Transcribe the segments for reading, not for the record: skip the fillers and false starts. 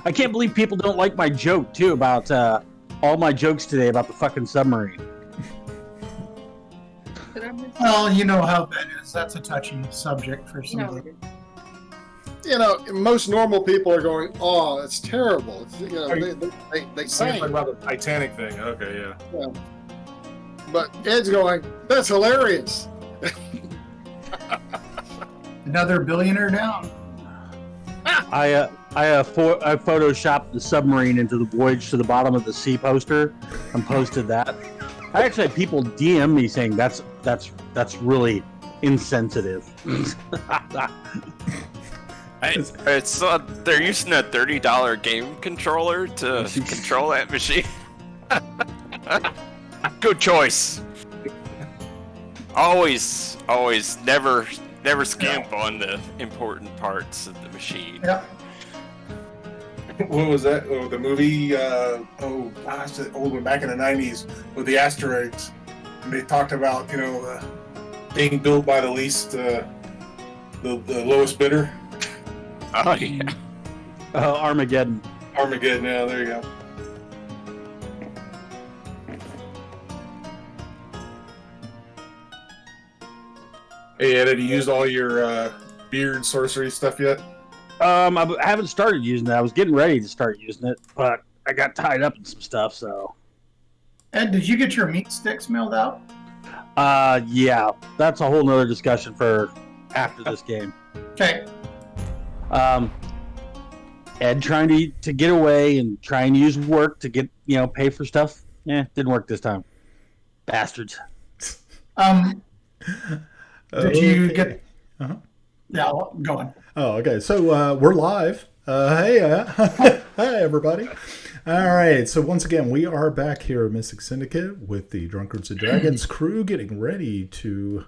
I can't believe people don't like my joke too about all my jokes today about the fucking submarine. Well, you know how that is. That's a touchy subject for somebody. You know, most normal people are going, "Oh, it's terrible." It's, you know, they say about the Titanic thing. Okay, yeah. But Ed's going, "That's hilarious." Another billionaire down. I photoshopped the submarine into the Voyage to the Bottom of the Sea poster and posted that. I actually had people DM me saying that's really insensitive. They're using a $30 game controller to control that machine. Good choice. Always, never skimp on the important parts of the machine. Yep. What was that? Oh, the movie, the old one back in the 90s with the asteroids. And they talked about, being built by the lowest bidder. Oh, yeah. Armageddon. Armageddon, yeah, there you go. Hey, Ed, have you used all your beard sorcery stuff yet? I haven't started using it. I was getting ready to start using it, but I got tied up in some stuff, so. Ed, did you get your meat sticks mailed out? Yeah. That's a whole nother discussion for after this game. Okay. Ed trying to get away and try and use work to get, pay for stuff. Didn't work this time. Bastards. Did you get... Uh-huh. Yeah, go on. Oh, okay. So we're live. Hey, hi, everybody. All right. So once again, we are back here at Mystic Syndicate with the Drunkards and Dragons crew getting ready to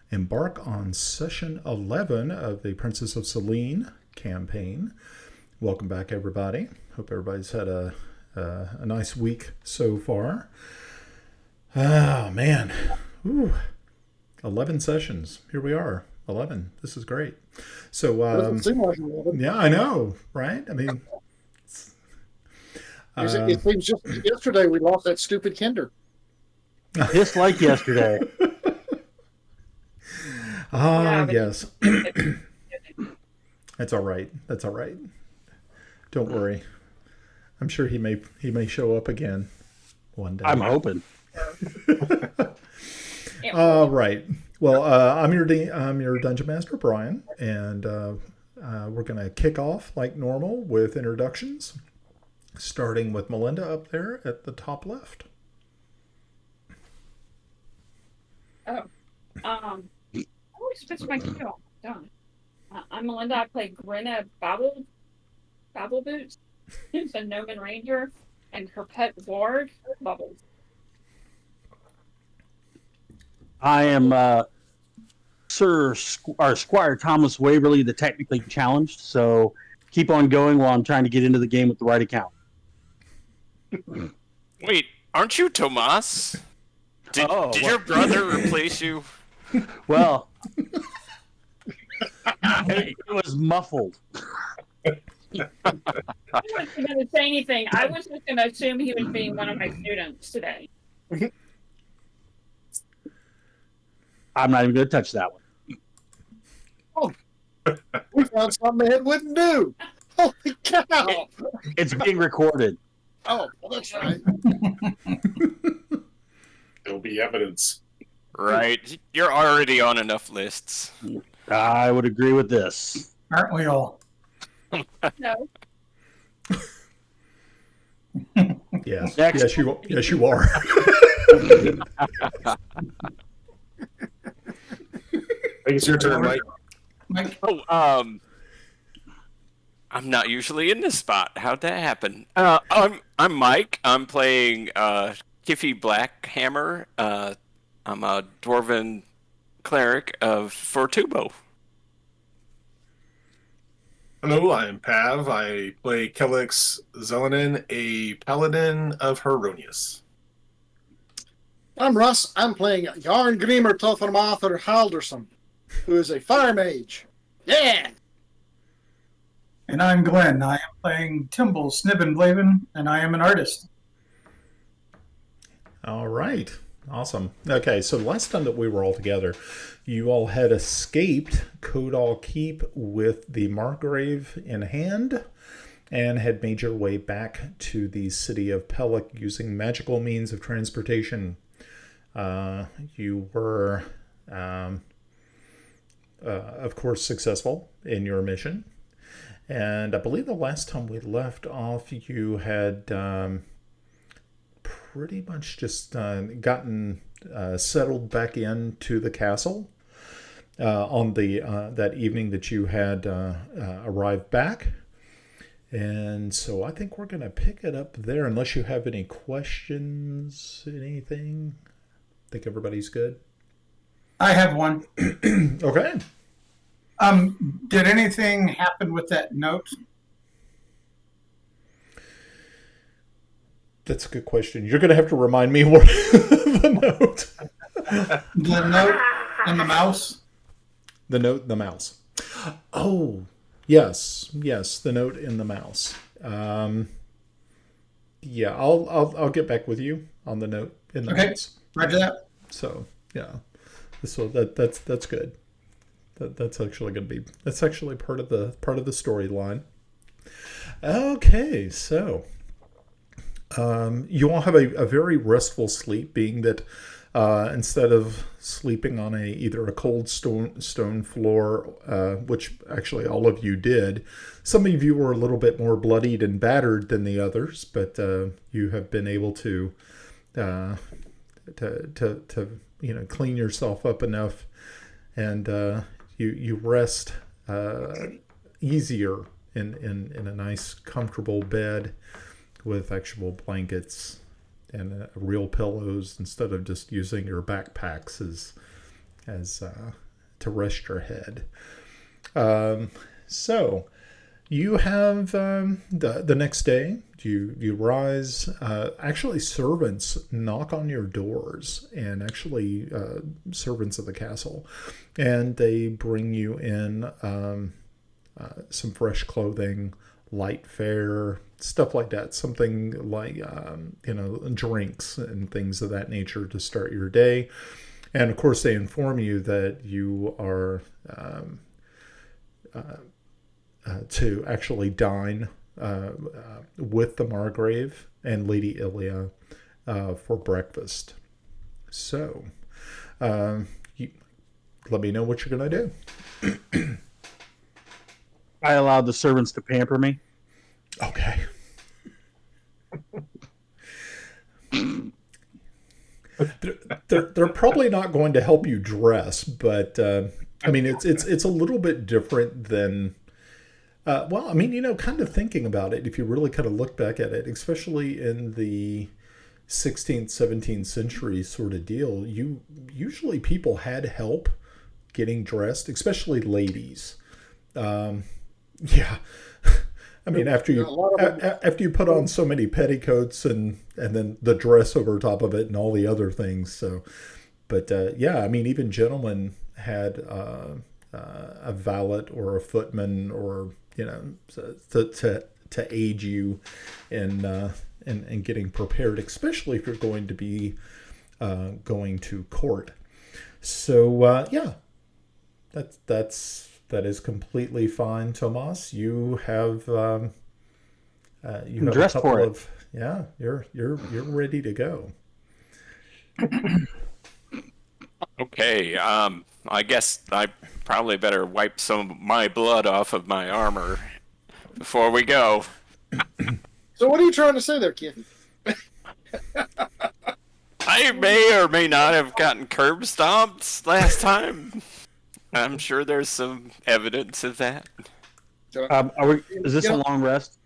embark on session 11 of the Princess of Celene campaign. Welcome back, everybody. Hope everybody's had a nice week so far. Oh, man. Ooh. 11 sessions. Here we are. 11. This is great. So, Doesn't seem like 11. yeah, I know, right? I mean, it seems just yesterday we lost that stupid Kinder. Just like yesterday. Yes. That's all right. That's all right. Don't worry. I'm sure he may show up again one day. I'm hoping. Right. Well, I'm your Dungeon Master, Brian, and we're going to kick off like normal with introductions, starting with Melinda up there at the top left. Oh, I always switch my skill. Done. I'm Melinda. I play Grinna Babble Boots, who's a Gnomon Ranger, and her pet ward, Bubbles. I am Squire Thomas Waverly, the technically challenged. So keep on going while I'm trying to get into the game with the right account. Wait, aren't you Tomas? Did your brother replace you? Well, it was muffled. I wasn't going to say anything. I was just going to assume he was being one of my students today. I'm not even going to touch that one. Oh, we found something Ed wouldn't do. Holy cow! It's being recorded. Oh, well, that's right. There'll be evidence. Right. You're already on enough lists. I would agree with this. Aren't we all? No. Yes. Next. Yes, you are. I think it's your turn, Mike. Mike? Oh, I'm not usually in this spot. How'd that happen? I'm Mike. I'm playing Kiffy Blackhammer. I'm a dwarven cleric of Fortubo. Hello, I'm Pav. I play Kelix Zelenin, a paladin of Heronius. I'm Russ. I'm playing Yarn Grimmer Tothermather Halderson, who is a fire mage. Yeah! And I'm Glenn. I am playing Timble Snibbin' and I am an artist. All right. Awesome. Okay, so last time that we were all together, you all had escaped Kodal Keep with the Margrave in hand and had made your way back to the city of Pelik using magical means of transportation. You were, of course, successful in your mission. And I believe the last time we left off, you had pretty much just gotten settled back into the castle on the that evening that you had arrived back. And so I think we're going to pick it up there, unless you have any questions, anything. I think everybody's good. I have one. Okay. Did anything happen with that note? That's a good question. You're going to have to remind me what the note. The note and the mouse? The note and the mouse. Oh, yes. Yes, the note and the mouse. Yeah, I'll get back with you on the note and the mouse. Roger that. So, yeah. So that's good. That's actually going to be part of the storyline. Okay, so you all have a very restful sleep, being that instead of sleeping on either a cold stone floor, which actually all of you did, some of you were a little bit more bloodied and battered than the others, but you have been able to clean yourself up enough, and you rest easier in a nice comfortable bed with actual blankets and real pillows, instead of just using your backpacks as to rest your head. So you have the next day. You rise. Actually, servants knock on your doors, and actually servants of the castle, and they bring you in some fresh clothing, light fare, stuff like that. Something like drinks and things of that nature to start your day. And of course, they inform you that you are to actually dine with the Margrave and Lady Ilia for breakfast. So, let me know what you're going to do. I allowed the servants to pamper me. Okay. They're probably not going to help you dress, but I mean, it's a little bit different than. Well, I mean, kind of thinking about it, if you really kind of look back at it, especially in the 16th, 17th century sort of deal, usually people had help getting dressed, especially ladies. Yeah. I mean, after you put on so many petticoats and then the dress over top of it and all the other things. So, but yeah, I mean, even gentlemen had a valet or a footman, or to aid you in getting prepared, especially if you're going to be going to court. So yeah, that is completely fine, Tomas. You have you have dressed a couple for it. of yeah. You're ready to go. Okay, I guess I probably better wipe some of my blood off of my armor before we go. So what are you trying to say there, Kiffy? I may or may not have gotten curb stomped last time. I'm sure there's some evidence of that. Is this a long rest?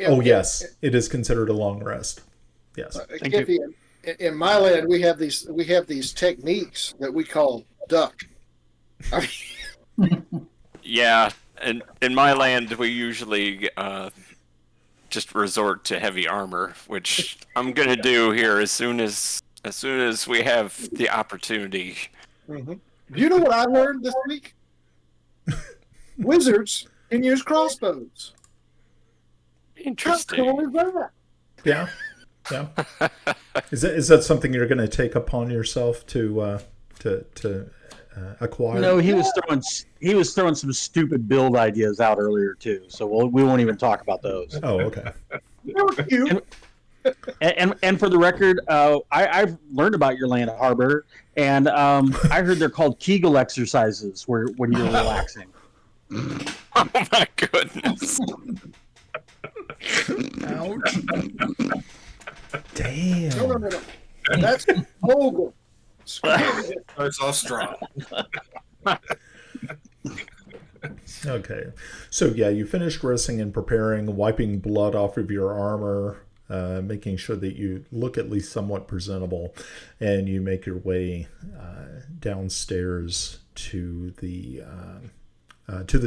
Oh yes, it is considered a long rest. Yes. Thank Kiffy, in my land, we have these techniques that we call duck. I mean, Yeah, and in my land, we usually just resort to heavy armor, which I'm gonna do here as soon as we have the opportunity. do you know what I learned this week? Wizards can use crossbows. How Interesting. cool is that? Yeah. Yeah. Is that something you're going to take upon yourself to acquire? No, he was throwing some stupid build ideas out earlier too. So we won't even talk about those. Oh, okay. They were cute. And for the record, I've learned about your land harbor, and I heard they're called Kegel exercises, when you're relaxing. Oh my goodness. Ouch. No. Damn. That's Hogan. It's all strong. Okay. So, yeah, you finished dressing and preparing, wiping blood off of your armor, making sure that you look at least somewhat presentable, and you make your way downstairs to the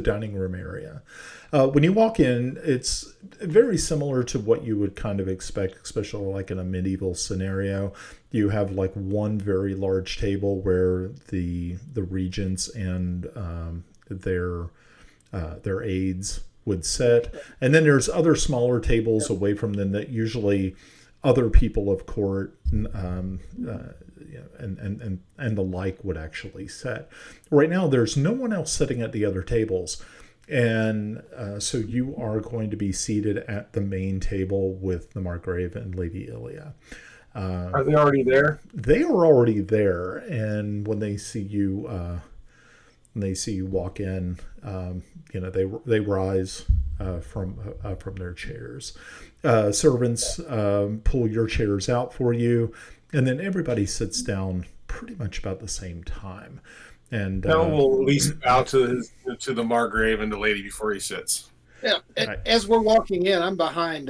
dining room area. When you walk in, it's very similar to what you would kind of expect, especially like in a medieval scenario. You have like one very large table where the regents and their aides would sit, and then there's other smaller tables away from them that usually other people of court and the like would actually sit. Right now, there's no one else sitting at the other tables, and so you are going to be seated at the main table with the Margrave and Lady Ilia. Are they already there? They are already there, and when they see you walk in, they rise from their chairs. Servants pull your chairs out for you, and then everybody sits down pretty much about the same time. And No, we'll at least bow to the Margrave and the lady before he sits. Yeah, Right. as we're walking in, I'm behind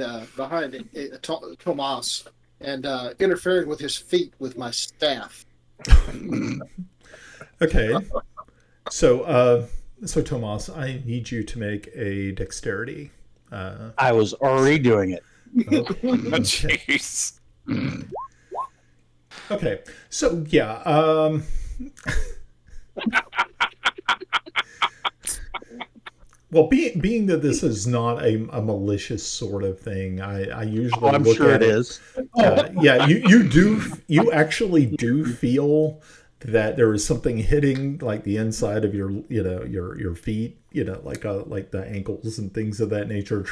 Tomas and interfering with his feet with my staff. Okay. So Tomas, I need you to make a dexterity. I was already doing it. Jeez. Okay. So yeah. Well, being that this is not a malicious sort of thing, I usually I'm look sure at it is. Yeah, you actually do feel that there is something hitting like the inside of your feet, like the ankles and things of that nature,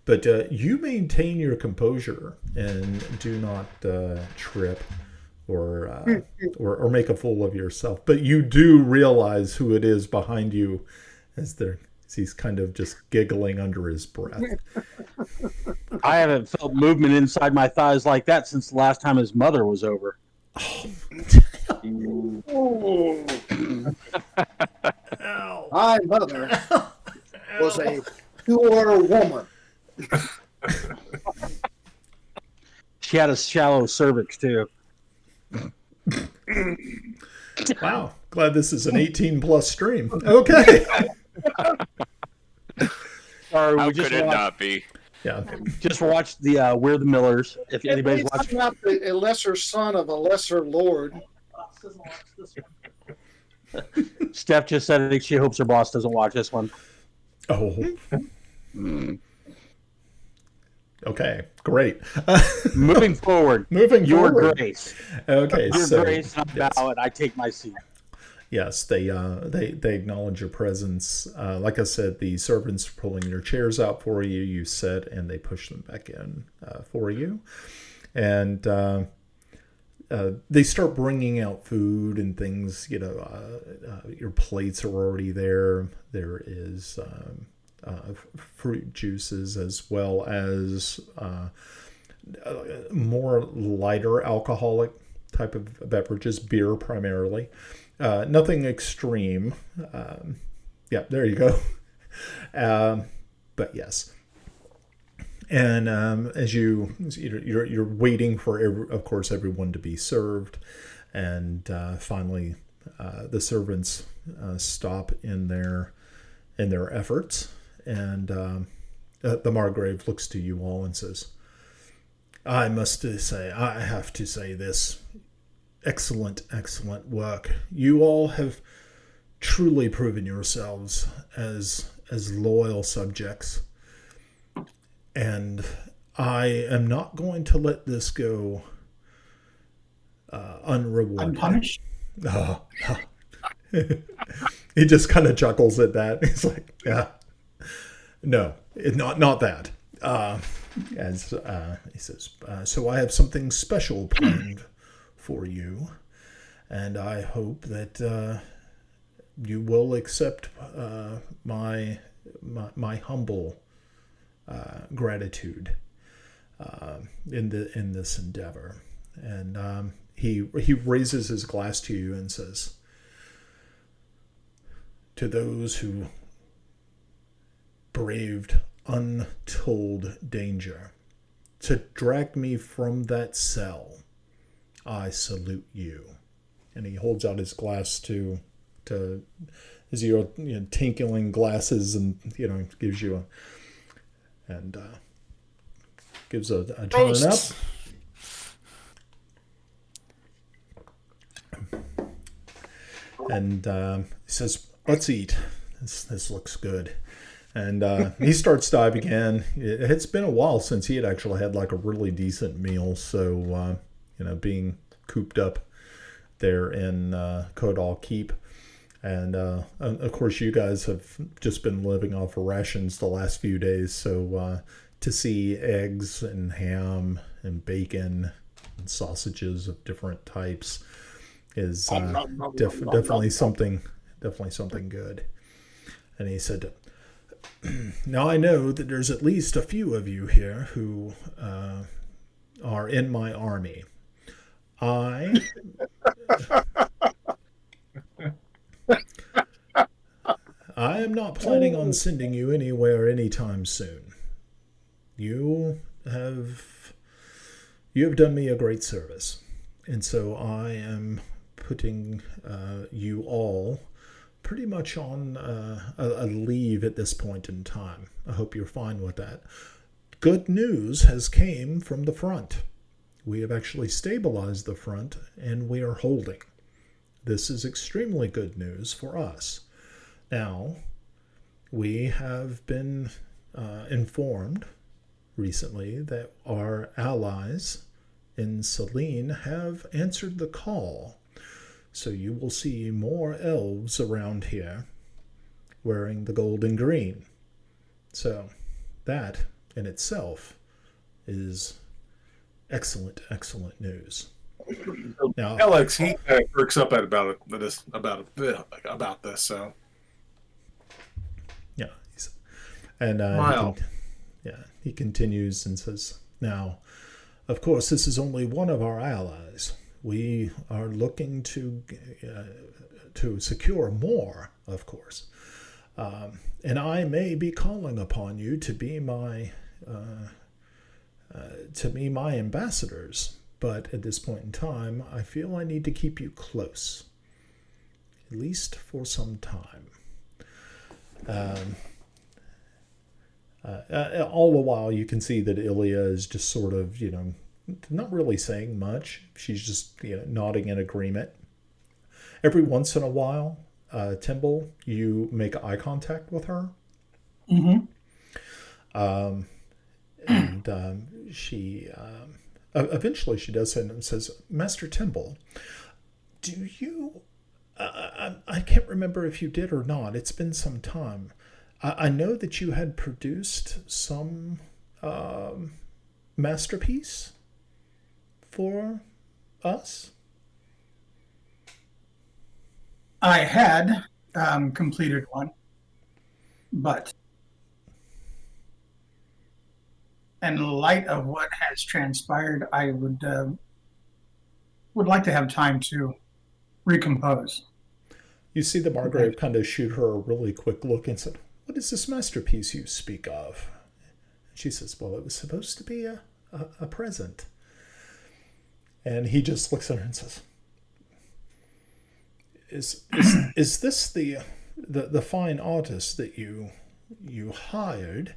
but you maintain your composure and do not trip or make a fool of yourself. But you do realize who it is behind you as he's kind of just giggling under his breath. I haven't felt movement inside my thighs like that since the last time his mother was over. My mother was a pure woman. She had a shallow cervix too. Wow. Glad this is an 18+ stream. Okay. Sorry, How we just could it watched, not be? Yeah. just watched the We're the Millers. If anybody's He's watching, not a lesser son of a lesser lord. Steph just said that she hopes her boss doesn't watch this one. Oh. Okay. Great. Moving forward, Moving Your forward. Grace. Okay. Your So, Grace, I yes. bow and I take my seat. Yes, they acknowledge your presence. Like I said, the servants are pulling your chairs out for you. You sit, and they push them back in for you. And they start bringing out food and things. Your plates are already there. There is fruit juices as well as more lighter alcoholic type of beverages, beer primarily. Nothing extreme. Yeah, there you go. But yes. And as you're waiting for of course everyone to be served, and finally the servants stop in their efforts, and the Margrave looks to you all and says, I have to say this. Excellent work. You all have truly proven yourselves as as loyal subjects, and I am not going to let this go unrewarded. Unpunished? He just kind of chuckles at that. He's like, yeah, no, not that. As he says, so I have something special planned for you, and I hope that you will accept my humble gratitude in this endeavor. And he raises his glass to you and says, to those who braved untold danger to drag me from that cell, I salute you. And he holds out his glass to as you're tinkling glasses, and gives you gives a turn up. And he says, let's eat. This looks good. And he starts diving in. It's been a while since he had actually had like a really decent meal. So, being cooped up there in Kodal Keep. And of course, you guys have just been living off of rations the last few days. So to see eggs and ham and bacon and sausages of different types is definitely something good. And he said, now I know that there's at least a few of you here who are in my army. I am not planning on sending you anywhere anytime soon. You have done me a great service, and so I am putting you all pretty much on a leave at this point in time. I hope you're fine with that. Good news has came from the front. We have actually stabilized the front, and we are holding. This is extremely good news for us. Now, we have been informed recently that our allies in Celene have answered the call. So you will see more elves around here wearing the gold and green. So that in itself is excellent news. Now, Alex, he perks up about this. So yeah, and he continues and says, "Now, of course, this is only one of our allies. We are looking to secure more, of course, and I may be calling upon you to be my ambassadors. But at this point in time, I feel I need to keep you close, at least for some time." All the while, you can see that Ilya is just sort of, not really saying much. She's just, nodding in agreement. Every once in a while, Timble, you make eye contact with her. Mm-hmm. And she... eventually she does and says, Master Timble, do you... I can't remember if you did or not. It's been some time. I know that you had produced some masterpiece for us. I had completed one, but in light of what has transpired, I would like to have time to recompose. You see the Margrave kind of shoot her a really quick look and said, "What is this masterpiece you speak of?" She says, "Well, it was supposed to be a present." And he just looks at her and says, "Is this the fine artist that you hired?"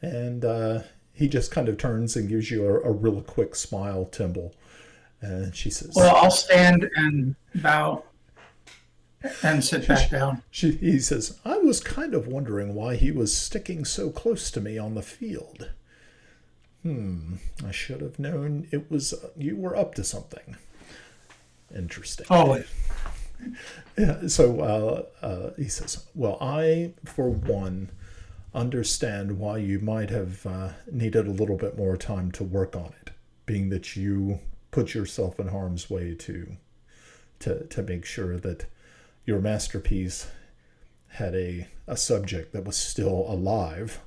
And he just kind of turns and gives you a real quick smile, Timble. And she says, "Well, I'll stand and bow." and sit back down. He says, I was kind of wondering why he was sticking so close to me on the field. I should have known it was you were up to something. Interesting. Always. Yeah, so he says, well, I, for one, understand why you might have needed a little bit more time to work on it, being that you put yourself in harm's way to make sure that your masterpiece had a subject that was still alive.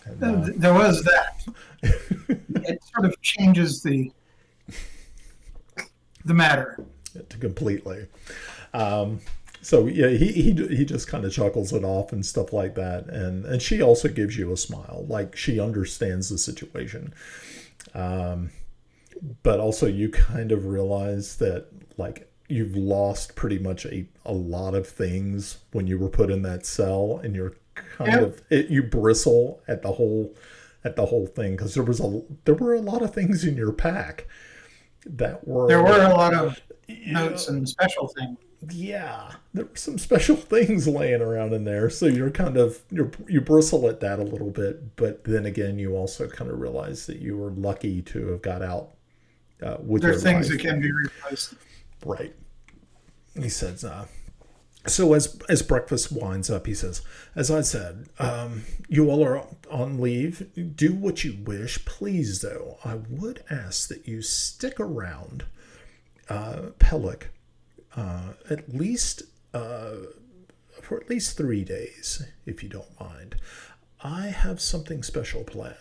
And, there was that. It sort of changes the matter. completely. So yeah, he just kind of chuckles it off and stuff like that, and she also gives you a smile, like she understands the situation. But also you kind of realize that like you've lost pretty much a lot of things when you were put in that cell, and you're kind of you bristle at the whole thing, because there were a lot of things in your pack that were there were a lot of notes and special things. Yeah, there were some special things laying around in there, so you're kind of you bristle at that a little bit, but then again you also kind of realize that you were lucky to have got out with there are your things life. that can be replaced. Right. He says, so as breakfast winds up, he says, as I said, you all are on leave. Do what you wish. Please, though, I would ask that you stick around Pelik at least for at least 3 days, if you don't mind. I have something special planned.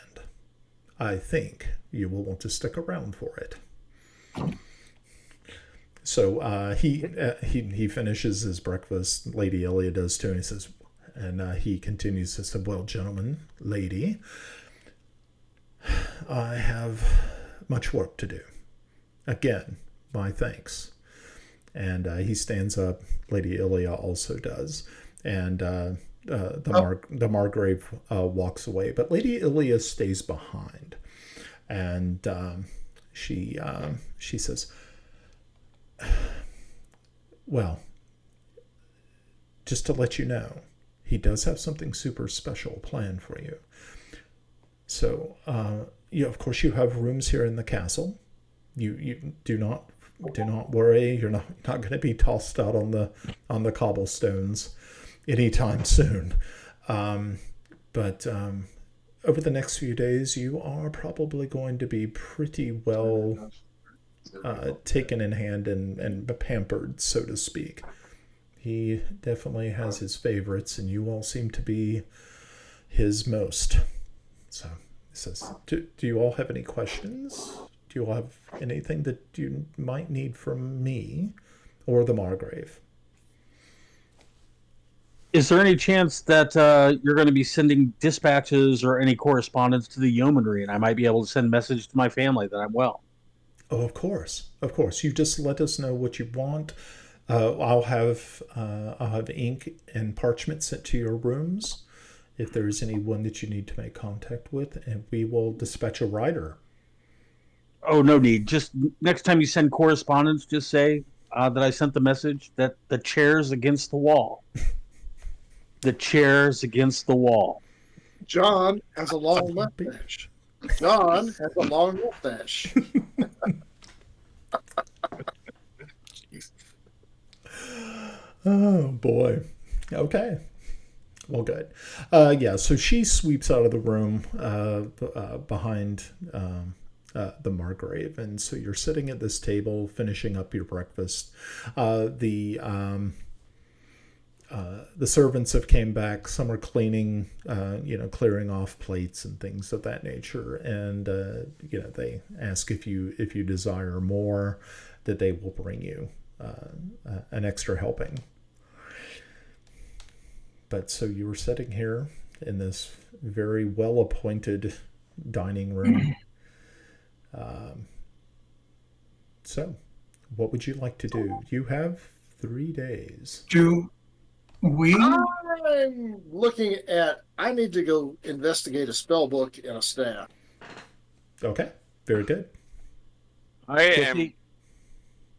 I think you will want to stick around for it. So he finishes his breakfast. Lady Elia does too, and he says, and he continues to say, "Well, gentlemen, lady, I have much work to do. Again, my thanks." And he stands up. Lady Ilia also does, and the Margrave walks away, but Lady Ilia stays behind, and she says, "Well, just to let you know, he does have something super special planned for you. So, of course, you have rooms here in the castle. You do not worry. You're not going to be tossed out on the cobblestones anytime soon. But over the next few days, you are probably going to be pretty well taken in hand and pampered, so to speak. He definitely has his favorites, and you all seem to be his most." So he says, do you all have any questions? Do you all have anything that you might need from me or the Margrave? Is there any chance that you're going to be sending dispatches or any correspondence to the yeomanry, and I might be able to send a message to my family that I'm well? Oh, of course. You just let us know what you want. I'll have ink and parchment sent to your rooms if there is anyone that you need to make contact with, and we will dispatch a rider. Oh, no need. Just next time you send correspondence, just say that I sent the message that the chair's against the wall. The chair's against the wall. John has a long mustache. John has a long mustache. Oh, boy. Okay. Well, good. So she sweeps out of the room behind the Margrave, and so you're sitting at this table finishing up your breakfast. The servants have came back. Some are cleaning, clearing off plates and things of that nature, and they ask if you desire more, that they will bring you an extra helping. But so you were sitting here in this very well-appointed dining room. So, what would you like to do? You have 3 days. Do we? I'm looking at. I need to go investigate a spell book and a staff. Okay, very good. I am.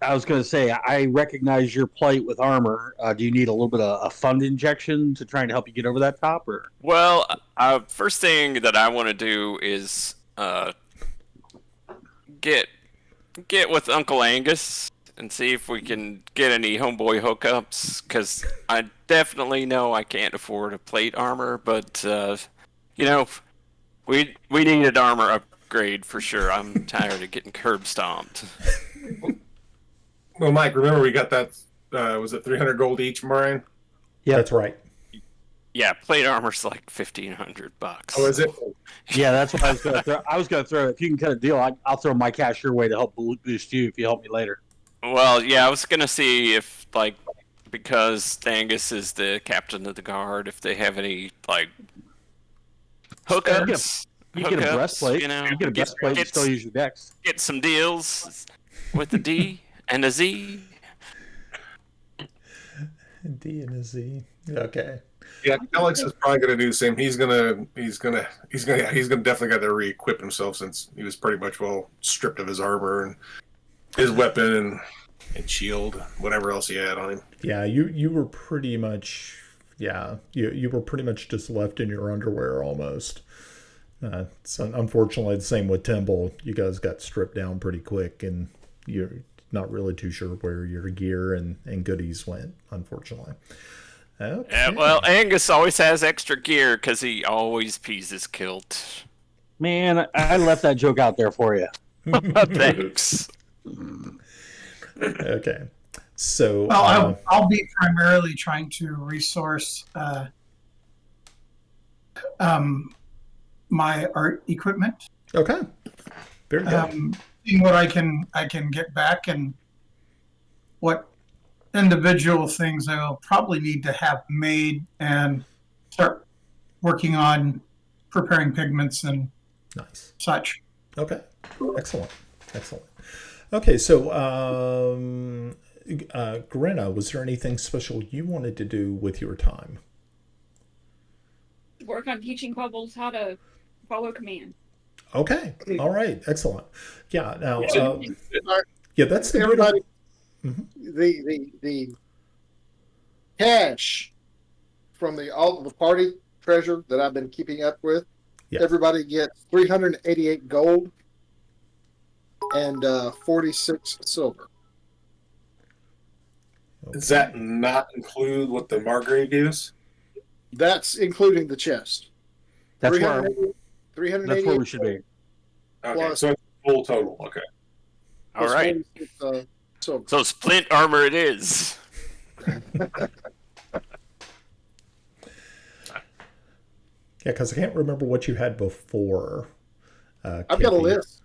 I was going to say, I recognize your plight with armor. Do you need a little bit of a fund injection to try and help you get over that top, or? Well, first thing that I want to do is get with Uncle Angus and see if we can get any homeboy hookups. Because I definitely know I can't afford a plate armor, but you know, we needed armor upgrade for sure. I'm tired of getting curb stomped. Well, Mike, remember we got that? Was it 300 gold each, Brian? Yeah, That's right. Yeah, plate armor's like $1,500. Oh, is it? yeah, that's what I was going to throw. I was going to throw. If you can cut a deal, I'll throw my cash your way to help boost you if you help me later. Well, yeah, I was gonna see if because Angus is the captain of the guard, if they have any hookups. You get a breastplate. You know, You get a breastplate and still use your dex. get some deals with a D and a Z. D and a Z. Okay. Yeah, Alex is probably going to do the same. He's gonna definitely got to re-equip himself since he was pretty much well stripped of his armor and his weapon and shield, whatever else he had on him. Yeah, you were pretty much you were pretty much just left in your underwear almost. It's unfortunately the same with Temple. You guys got stripped down pretty quick, and you're not really too sure where your gear and goodies went, unfortunately. Okay. Yeah, well, Angus always has extra gear because he always pees his kilt. Man, I left that joke out there for you. Thanks. Okay. So Well, I'll be primarily trying to resource my art equipment. okay. Very good. Seeing what I can get back and what individual things I'll probably need to have made and start working on preparing pigments and Nice. such. Okay. Excellent. Okay, so Grenna, was there anything special you wanted to do with your time? Work on teaching Bubbles how to follow command. Okay. All right. Excellent. Yeah. Now, Alright, yeah, that's the everybody. Mhm. The cash from all the party treasure that I've been keeping up with. Yes. Everybody gets 388 gold and 46 silver. Does that not include what the Margrave gave us? That's including the chest. That's where 388 we should be. Okay, Plus- so it's full total. Okay. All plus right. 46, silver. So splint armor it is. Yeah, because I can't remember what you had before. I've got a Kiffy. list.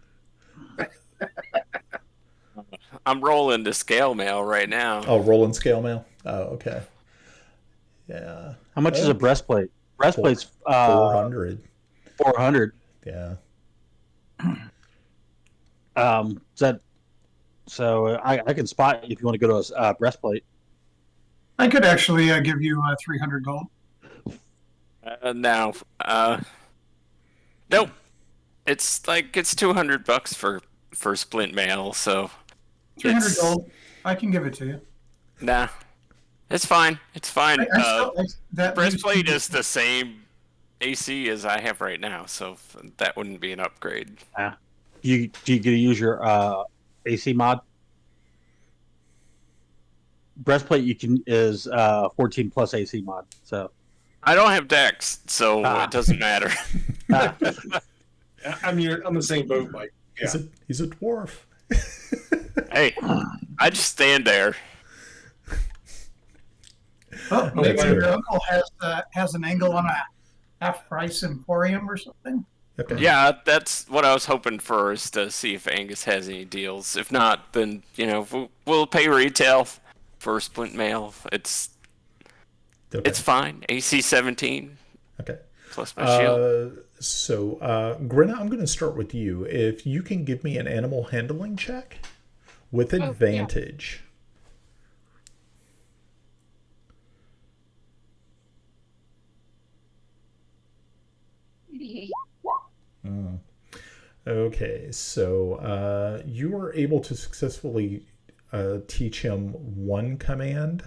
I'm rolling the scale mail right now. Oh, rolling scale mail. Oh, okay. Yeah. How much is a breastplate? Breastplate's 400. 400. Yeah. So I can spot if you want to go to a breastplate. I could actually give you 300 gold. Now, nope. It's $200 for splint mail. So 300 it's- gold. I can give it to you. Nah, it's fine. It's fine. That Breastplate is the same AC as I have right now, so that wouldn't be an upgrade. You get to use your AC mod. Breastplate is 14 plus AC mod. So I don't have Dex, so it doesn't matter. I'm the same boat, Mike. Yeah. He's a dwarf. Hey, I just stand there. Oh, That's maybe fair. your uncle has an angle on a half-price emporium or something. Okay. Yeah, that's what I was hoping for, is to see if Angus has any deals. If not, then we'll pay retail for splint mail. It's fine. AC 17 Okay. plus my shield. So, Grenna, I'm going to start with you. If you can give me an animal handling check with yeah. advantage. Okay, so you were able to successfully teach him one command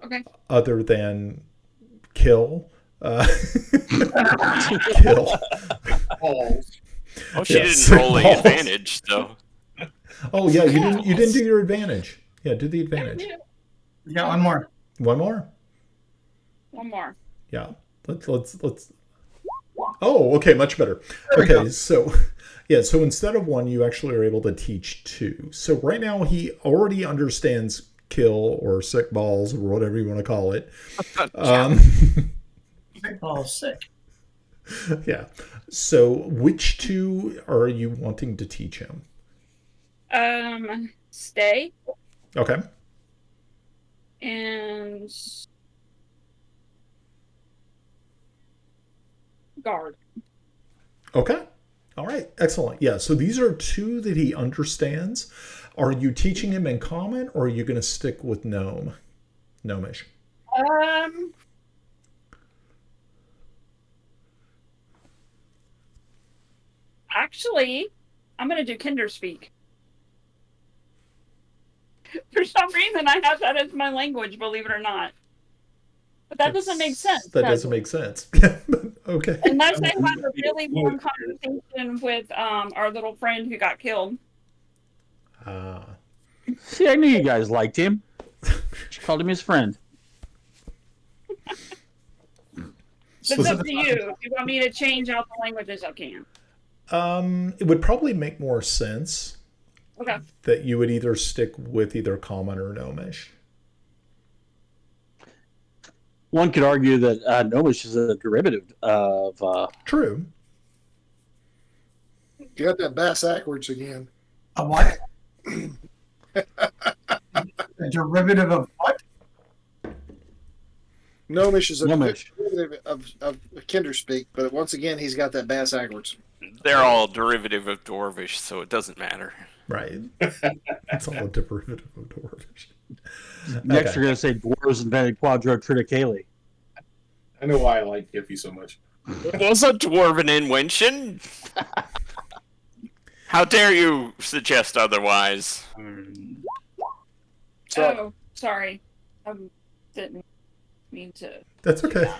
Okay. other than kill. Kill. Balls. Oh, she Yeah, didn't sick roll the balls. advantage though. Oh yeah, you didn't do your advantage. Yeah, do the advantage. You got one more. One more. One more. Yeah. Let's. Oh, okay, much better. There we Okay, go. so yeah, so instead of one, you actually are able to teach two. So right now he already understands kill or sick balls or whatever you want to call it. Sick ball sick. Yeah. So which two are you wanting to teach him? Stay Okay. and guard. Okay. All right. Excellent. Yeah. So these are two that he understands. Are you teaching him in common or are you going to stick with gnome? Gnomish. Actually, I'm gonna do Kinderspeak. For some reason, I have that as my language. Believe it or not, but that doesn't make sense. That does doesn't it? make sense. Okay. Unless I have a really long conversation with our little friend who got killed. See, I knew you guys liked him. She called him his friend. It's up to you. If you want me to change out the languages, I can. It would probably make more sense Okay. that you would either stick with either common or gnomish. One could argue that Gnomish is a derivative of. True. You got that bass backwards again. A what? A derivative of what? Gnomish is a Gnomish. derivative of Kinderspeak, but once again, he's got that bass backwards. They're all derivative of Dwarvish, so it doesn't matter. Right. It's all a derivative of dwarvish. Next, Okay. you're going to say dwarves invented Quadro Triticale. I know why I like Iffy so much. It was a dwarven invention. How dare you suggest otherwise? So, Oh, sorry. I didn't mean to. That's okay.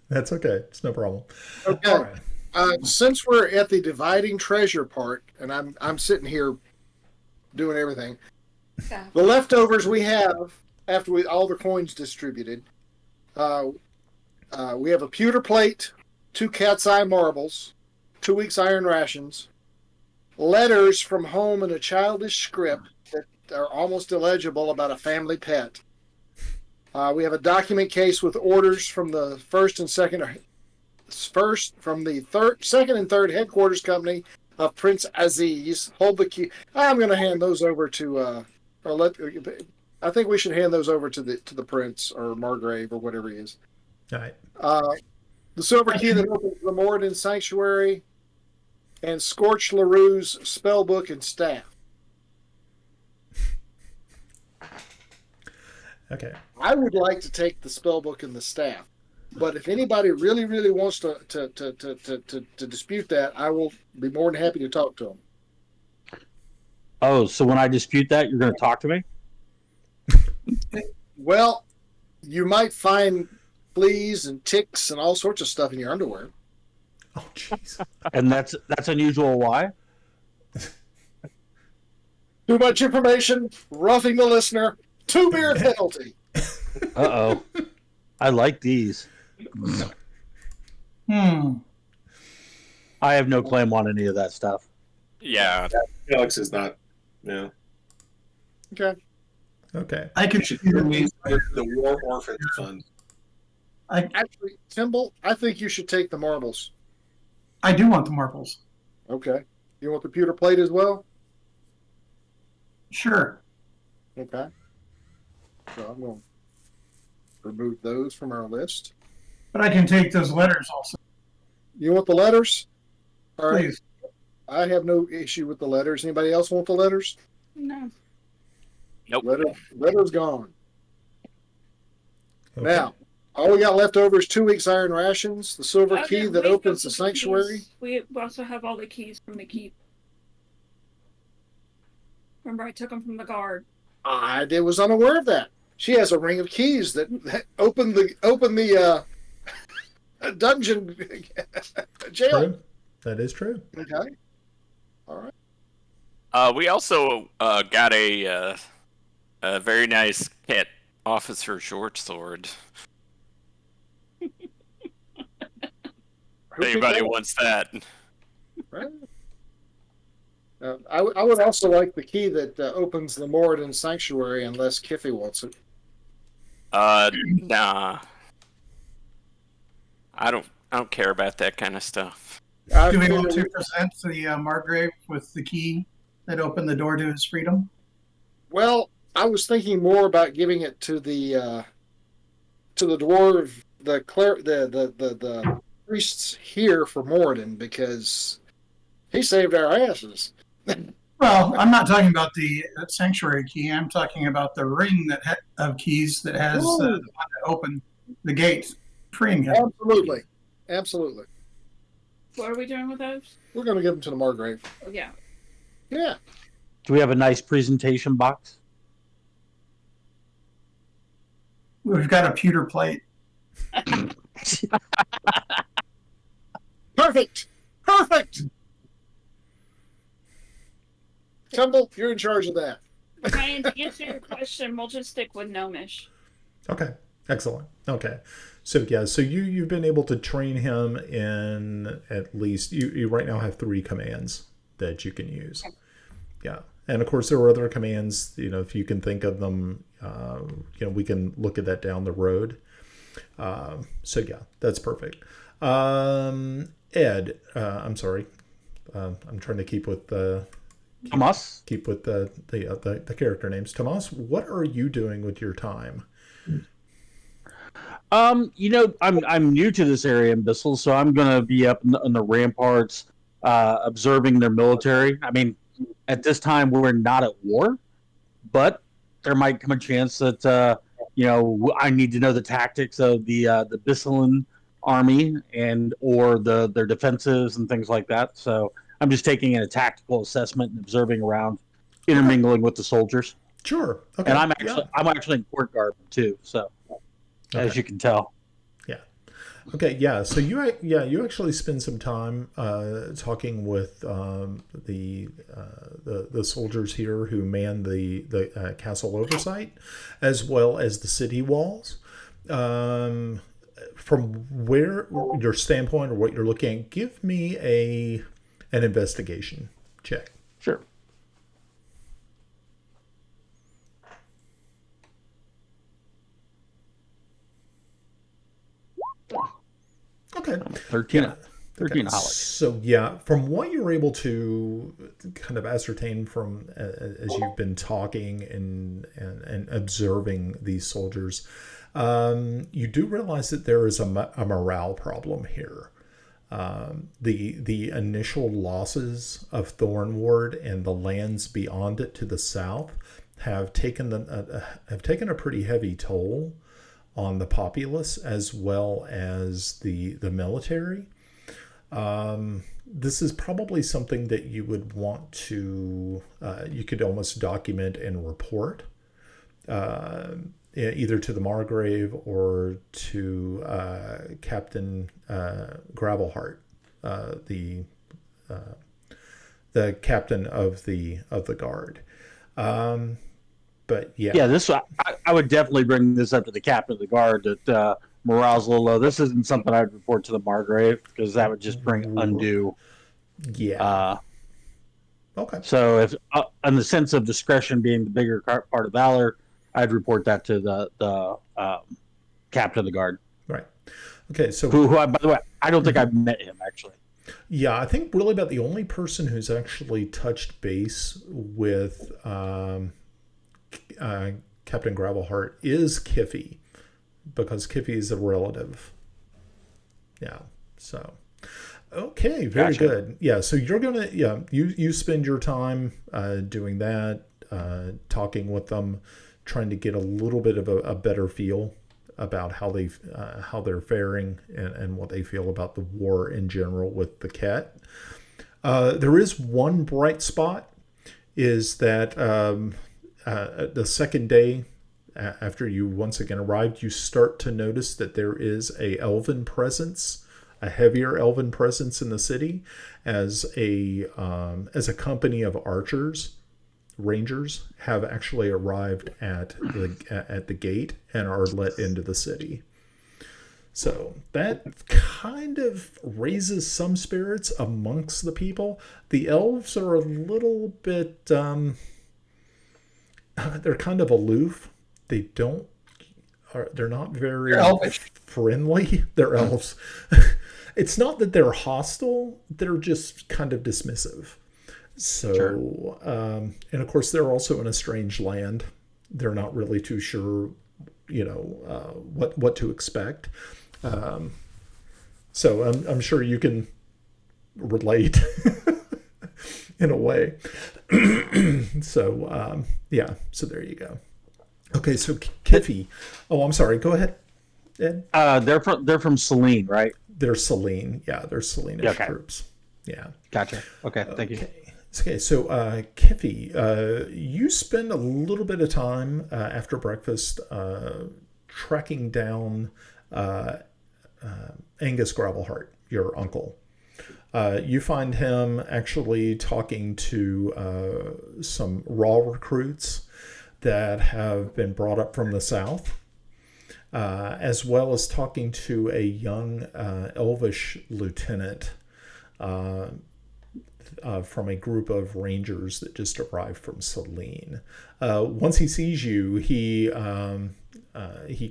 That's okay. It's no problem. okay. All right. Since we're at the dividing treasure part, and I'm sitting here doing everything, Yeah. the leftovers we have after all the coins distributed, we have a pewter plate, 2 cat's eye marbles, 2 weeks iron rations, letters from home in a childish script that are almost illegible about a family pet. We have a document case with orders from the second and third headquarters company of Prince Aziz. Hold the key. I'm going to hand those over to, I think we should hand those over to the prince or Margrave or whatever he is. All right. The silver key that opens the Moradin Sanctuary, and Scorch LaRue's spell book and staff. Okay. I would like to take the spell book and the staff, but if anybody really, really wants to dispute that, I will be more than happy to talk to them. Oh, so when I dispute that, you're going to talk to me? Well, you might find fleas and ticks and all sorts of stuff in your underwear. Oh, jeez. And that's unusual. Why? Too much information, roughing the listener, 2 beer penalty. Uh-oh. I like these. Hmm. I have no claim on any of that stuff. Yeah. Alex is not. Yeah. Okay. Okay. I can. The War Orphans Fund. Actually, Timble, I think you should take the marbles. I do want the marbles. Okay. You want the pewter plate as well? Sure. Okay. So I'm going to remove those from our list. But I can take those letters also. You want the letters? All right. Please. I have no issue with the letters. Anybody else want the letters? No. Nope. Letters gone. Okay. Now, all we got left over is 2 weeks iron rations, the silver Oh, key yeah, that we opens the have sanctuary. keys. We also have all the keys from the keep. Remember, I took them from the guard. was unaware of that. She has a ring of keys that open the dungeon jail. True. That is true. Okay. All right. We also got a very nice cat officer short sword. If anybody wants that. Right. I would also like the key that opens the Moradin Sanctuary, unless Kiffy wants it. Nah. I don't care about that kind of stuff. Do we want to present the Margrave with the key that opened the door to his freedom? Well, I was thinking more about giving it to the dwarf, the priests here for Moradin, because he saved our asses. Well, I'm not talking about the sanctuary key. I'm talking about the ring of keys that has the one that opened the gate, freeing him. Absolutely. What are we doing with those? We're going to give them to the Margrave. Oh, yeah. Yeah. Do we have a nice presentation box? We've got a pewter plate. Perfect. Tumble, you're in charge of that. Ryan, to answer your question, we'll just stick with Gnomish. Okay. Excellent. Okay. So you've been able to train him in at least you right now have 3 commands that you can use. Yeah. And of course there are other commands, if you can think of them, we can look at that down the road. So yeah, that's perfect. Ed, I'm sorry. I'm trying to keep with Tomas? Keep with the character names. Tomas, what are you doing with your time? I'm new to this area in Bissell, so I'm gonna be up in the ramparts, observing their military. I mean, at this time we're not at war, but there might come a chance that I need to know the tactics of the Bisselin army or their defenses and things like that. So I'm just taking a tactical assessment and observing around, intermingling with the soldiers. Sure. Okay. And I'm actually in court guard too. So as you can tell. Yeah. Okay. Yeah. So you actually spend some time talking with the soldiers here who man the castle oversight, as well as the city walls. From where your standpoint or what you're looking at, give me an investigation check. Sure. Okay. 13 Okay. Holly. So yeah, from what you're able to kind of ascertain from as you've been talking and observing these soldiers, you do realize that there is a morale problem here. The initial losses of Thornward and the lands beyond it to the south have taken a pretty heavy toll on the populace as well as the military. This is probably something that you would want to you could almost document and report either to the Margrave or to Captain Gravelheart, the captain of the guard. But yeah, I would definitely bring this up to the captain of the guard that morale's a little low. This isn't something I'd report to the Margrave because that would just bring undue. Yeah. Okay. So if, in the sense of discretion being the bigger part of valor, I'd report that to the captain of the guard. Right. Okay. So who by the way, I don't think I've met him actually. Yeah, I think really about the only person who's actually touched base with Captain Gravelheart is Kiffy, because Kiffy is a relative. Yeah. So, okay, very Gotcha. good. Yeah. So you're gonna you spend your time doing that, talking with them, trying to get a little bit of a better feel about how they're faring and what they feel about the war in general with the cat. There is one bright spot, is that the second day after you once again arrived, you start to notice that there is a elven presence, a heavier elven presence in the city, as a company of archers, rangers, have actually arrived at the gate and are let into the city. So that kind of raises some spirits amongst the people. The elves are a little bit, they're kind of aloof. They're not very friendly. They're elves. It's not that they're hostile. They're just kind of dismissive. So, sure. And of course, they're also in a strange land. They're not really too sure, what to expect. So I'm sure you can relate in a way. So, so there you go. Okay, so Kiffy. Oh, I'm sorry. Go ahead, Ed. They're from Celene, right? They're Celene. Yeah, they're Celene troops. Yeah. Gotcha. Okay, thank you. Okay, so Kiffy, you spend a little bit of time after breakfast tracking down Angus Gravelheart, your uncle. You find him actually talking to some raw recruits that have been brought up from the south, as well as talking to a young elvish lieutenant from a group of rangers that just arrived from Celene. Once he sees you, he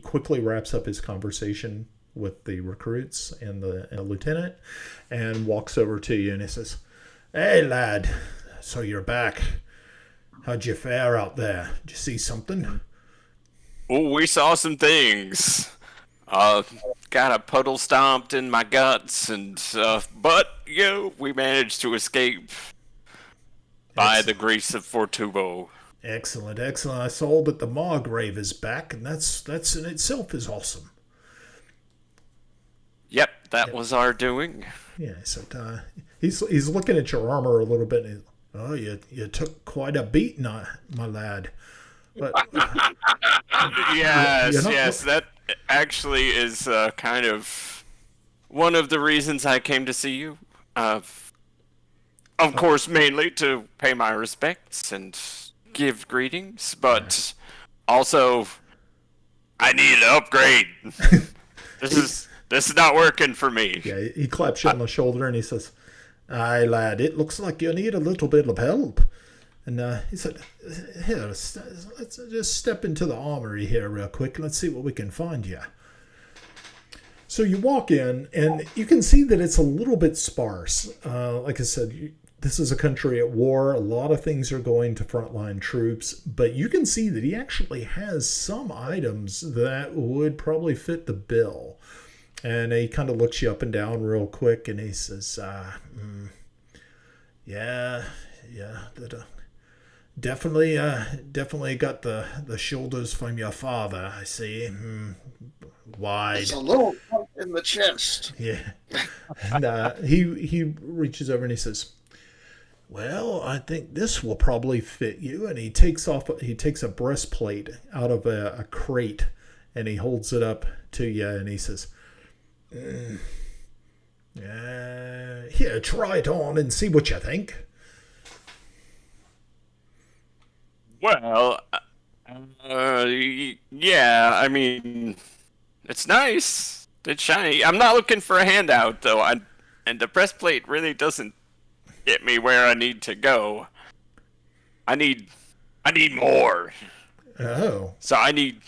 quickly wraps up his conversation with the recruits and the lieutenant and walks over to you and he says, "Hey, lad, so you're back. How'd you fare out there? Did you see something?" Oh, we saw some things. Got a puddle stomped in my guts, and but we managed to escape by the grace of Fortubo. Excellent. I saw that the Margrave is back, and that's in itself is awesome. Yep, that was our doing. Yeah, so he's looking at your armor a little bit. And you took quite a beating, my lad. But yes, that actually is kind of one of the reasons I came to see you. Of course, mainly to pay my respects and give greetings, but also I need an upgrade. This is not working for me. Yeah, he claps you on the shoulder and he says, "Aye, lad, it looks like you need a little bit of help." And he said, "Here, let's just step into the armory here real quick. Let's see what we can find you." So you walk in, and you can see that it's a little bit sparse. Like I said, this is a country at war. A lot of things are going to frontline troops. But you can see that he actually has some items that would probably fit the bill. And he kind of looks you up and down real quick, and he says, Definitely got the shoulders from your father, I see. Wide. There's a little bump in the chest. Yeah. And he reaches over and he says, "Well, I think this will probably fit you." And he takes a breastplate out of a crate and he holds it up to you and he says, "Here, try it on and see what you think." Well, yeah, I mean, it's nice. It's shiny. I'm not looking for a handout, though. And the breastplate really doesn't get me where I need to go. I need more. Oh. So I need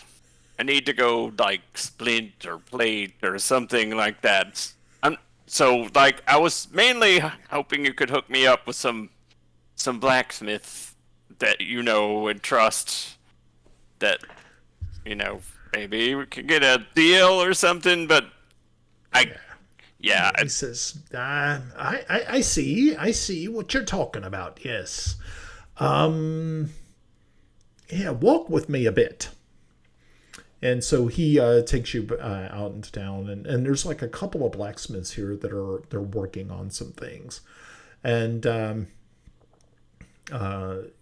to go like splint or plate or something like that. I was mainly hoping you could hook me up with some blacksmith that you know and trust, that maybe we could get a deal or something. But he says, I see what you're talking about. Yes. Walk with me a bit. And so he takes you out into town, and there's like a couple of blacksmiths here that they're working on some things. And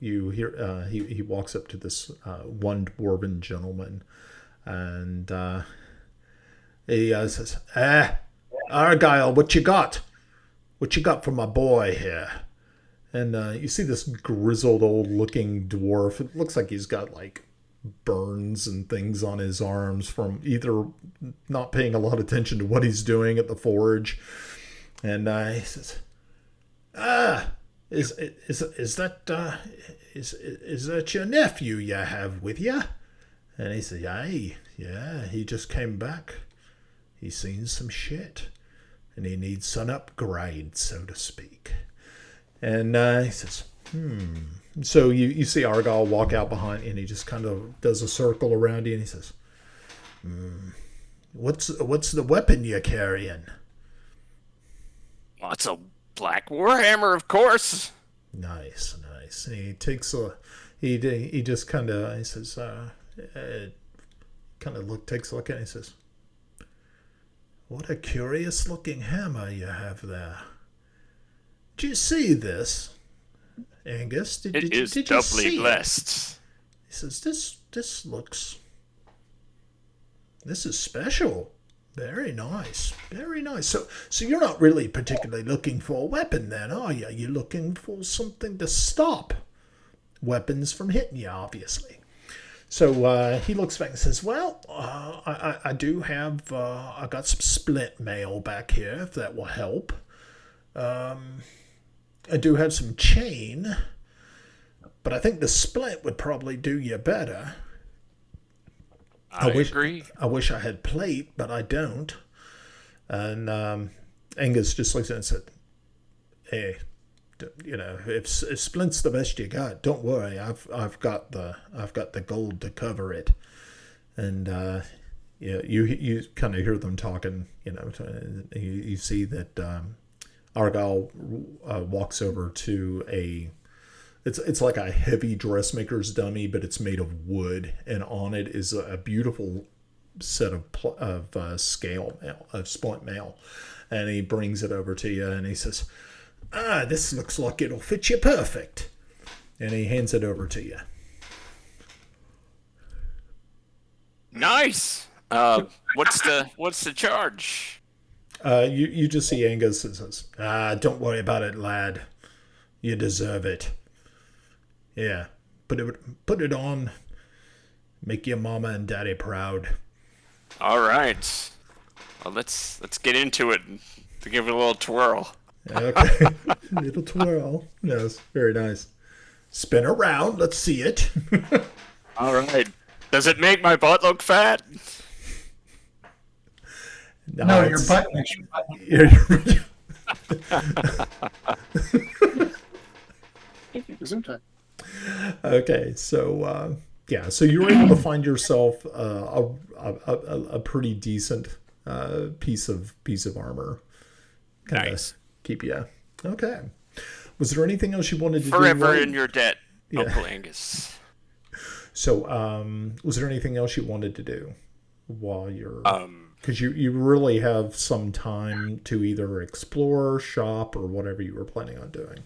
you hear he walks up to this one dwarven gentleman, and he says, Argyle, what you got? What you got for my boy here? And you see this grizzled old-looking dwarf. It looks like he's got like burns and things on his arms from either not paying a lot of attention to what he's doing at the forge. And he says, is that your nephew you have with you? And he says, "Aye, yeah, he just came back. He's seen some shit, and he needs an upgrade, so to speak." And he says, So you see Argyle walk out behind, and he just kind of does a circle around you, and he says, What's the weapon you're carrying? Well, it's a black warhammer, of course. Nice. And he takes he just kind of, he says, takes a look at it, and he says, "What a curious looking hammer you have there. Did you see this, Angus? Did you doubly see blessed. He says, this is special. Very nice. Very nice. So you're not really particularly looking for a weapon then, are you? You're looking for something to stop weapons from hitting you, obviously." So he looks back and says, "Well, I do have, I got some splint mail back here, if that will help. I do have some chain, but I think the splint would probably do you better. I agree. I wish I had plate, but I don't." And Angus just looks at it and said, "Hey, if splint's the best you got, don't worry. I've got the gold to cover it." And you kind of hear them talking. You see that Argyle walks over to it's like a heavy dressmaker's dummy, but it's made of wood, and on it is a beautiful set of scale mail, of splint mail, and he brings it over to you, and he says, "This looks like it'll fit you perfect," and he hands it over to you. Nice. What's the charge? You just see Angus and says, "Don't worry about it, lad. You deserve it. Yeah, put it on. Make your mama and daddy proud." All right. Well, let's get into it and to give it a little twirl. Okay, little twirl. Yes, very nice. Spin around. Let's see it. All right. Does it make my butt look fat? No, your butt makes you Gesundheit. Okay, so so you're able to find yourself a pretty decent piece of armor. Kinda Nice. Keep you okay. Was there anything else you wanted to do? Forever in your debt, Yeah. Uncle Angus. So, was there anything else you wanted to do while you're? Because you really have some time to either explore, shop, or whatever you were planning on doing.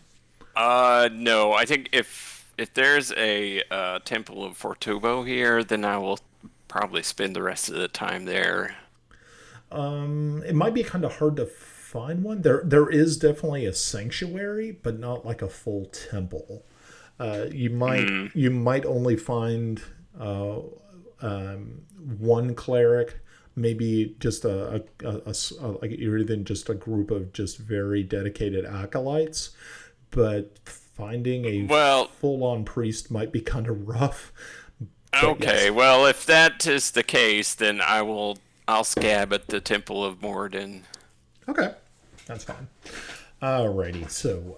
No. I think if there's a Temple of Fortubo here, then I will probably spend the rest of the time there. It might be kind of hard to find one. There is definitely a sanctuary, but not like a full temple. You might only find one cleric, maybe just a like even just a group of just very dedicated acolytes, but finding a full-on priest might be kind of rough. Okay, yes. Well, if that is the case, then I'll scab at the Temple of Moradin. Okay, that's fine. Alrighty, so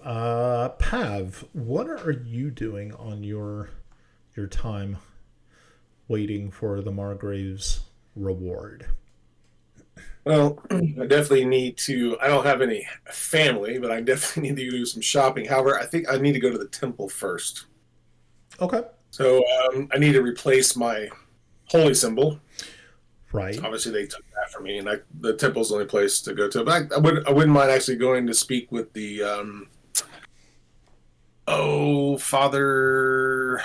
Pav, what are you doing on your time waiting for the Margrave's reward? Well, I definitely need to. I don't have any family, but I definitely need to do some shopping. However, I think I need to go to the temple first. Okay. So I need to replace my holy symbol. Right. Obviously, they took that from me, and the temple's the only place to go to. But I wouldn't mind actually going to speak with the Father.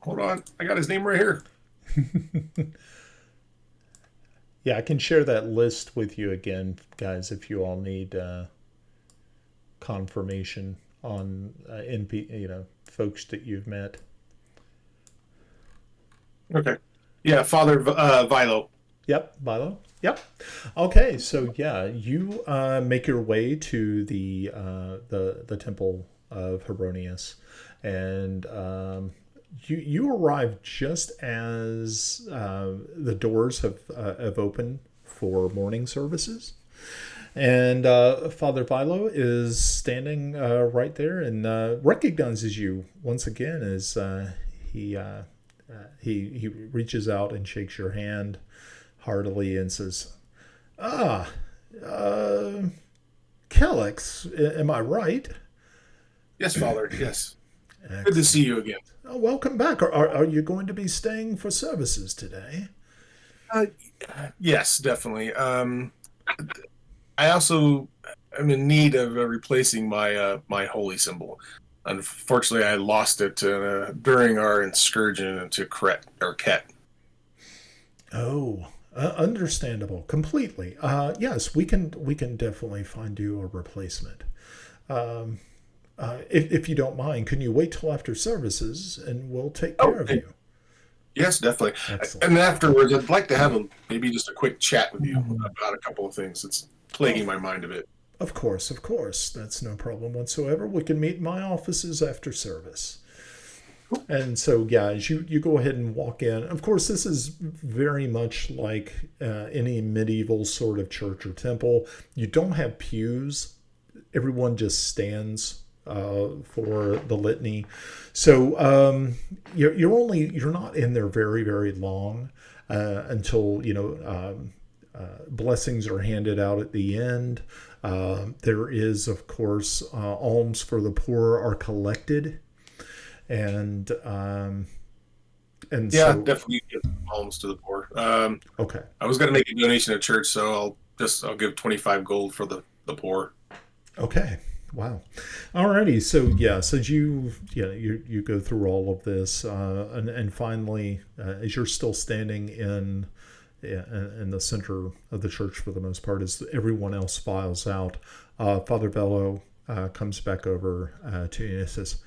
Hold on, I got his name right here. Yeah, I can share that list with you again, guys, if you all need confirmation on folks that you've met. Okay. Yeah, Father Vilo. Yep, Milo. Yep. Okay, so yeah, you make your way to the temple of Heronius, and you arrive just as the doors have opened for morning services, and Father Vilo is standing right there and recognizes you once again as he reaches out and shakes your hand heartily and says, Kellex, am I right? Yes, Father, yes. Good to see you again. Oh, welcome back. Are you going to be staying for services today? Yes, definitely. I also am in need of replacing my holy symbol. Unfortunately, I lost it during our excursion into Ket. Oh, understandable. Completely. Yes, we can definitely find you a replacement. If you don't mind, can you wait till after services and we'll take care of you? Yes, definitely. Excellent. And afterwards, I'd like to have maybe just a quick chat with you about a couple of things. It's plaguing my mind a bit. Of course. That's no problem whatsoever. We can meet in my offices after service. And so, yeah, as you go ahead and walk in, of course, this is very much like any medieval sort of church or temple. You don't have pews. Everyone just stands for the litany. So you're not in there very, very long until, blessings are handed out at the end. There is, of course, alms for the poor are collected. And yeah, so, definitely give alms to the poor. Okay. I was going to make a donation to church, so I'll give 25 gold for the poor. Okay. Wow. Alrighty. So yeah. So you go through all of this, and finally, as you're still standing in the center of the church for the most part, as everyone else files out, Father Bello comes back over to you and says,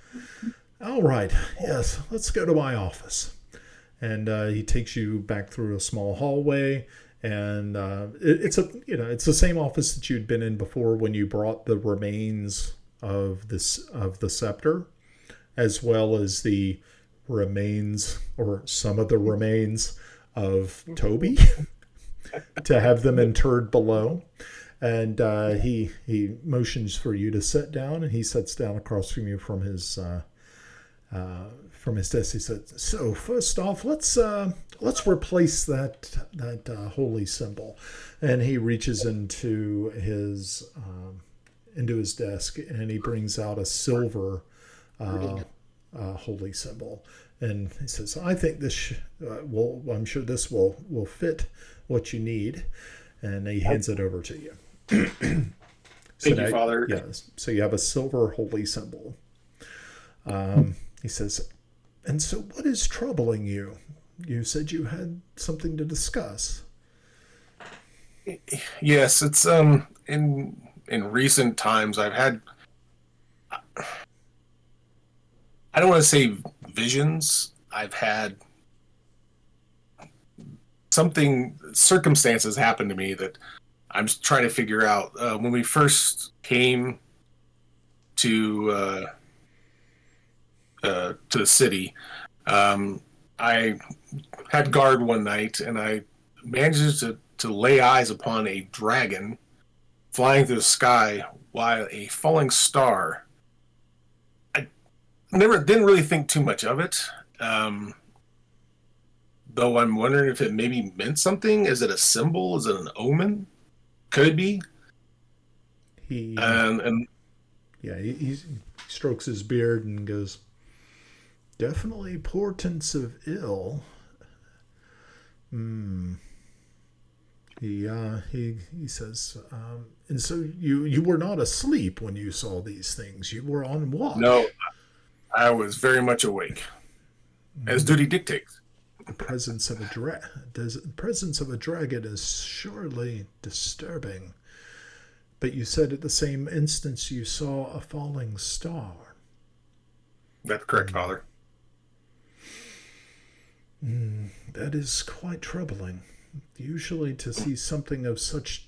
all right, yes, let's go to my office. And he takes you back through a small hallway, and it's the same office that you'd been in before when you brought the remains of the scepter, as well as the remains or some of the remains of Toby to have them interred below. And he motions for you to sit down, and he sits down across from you from his desk. He said, "So first off, let's replace that holy symbol." And he reaches into his desk, and he brings out a silver holy symbol. And he says, "I think this I'm sure this will fit what you need." And he hands it over to you. Thank you, Father. Yes. So you have a silver holy symbol. He says, "And so what is troubling you? You said you had something to discuss." Yes, it's in recent times I've had, I don't want to say visions. I've had circumstances happen to me that I'm trying to figure out. When we first came to the city, I had guard one night, and I managed to lay eyes upon a dragon flying through the sky while a falling star. I didn't really think too much of it, though I'm wondering if it maybe meant something. Is it a symbol? Is it an omen? Could it be? He strokes his beard and goes, "Definitely portents of ill." He says, "And so you were not asleep when you saw these things. You were on watch." No, I was very much awake, as duty dictates. The presence of a dragon is surely disturbing. But you said at the same instance you saw a falling star. That's correct, Father. That is quite troubling. Usually to see something of such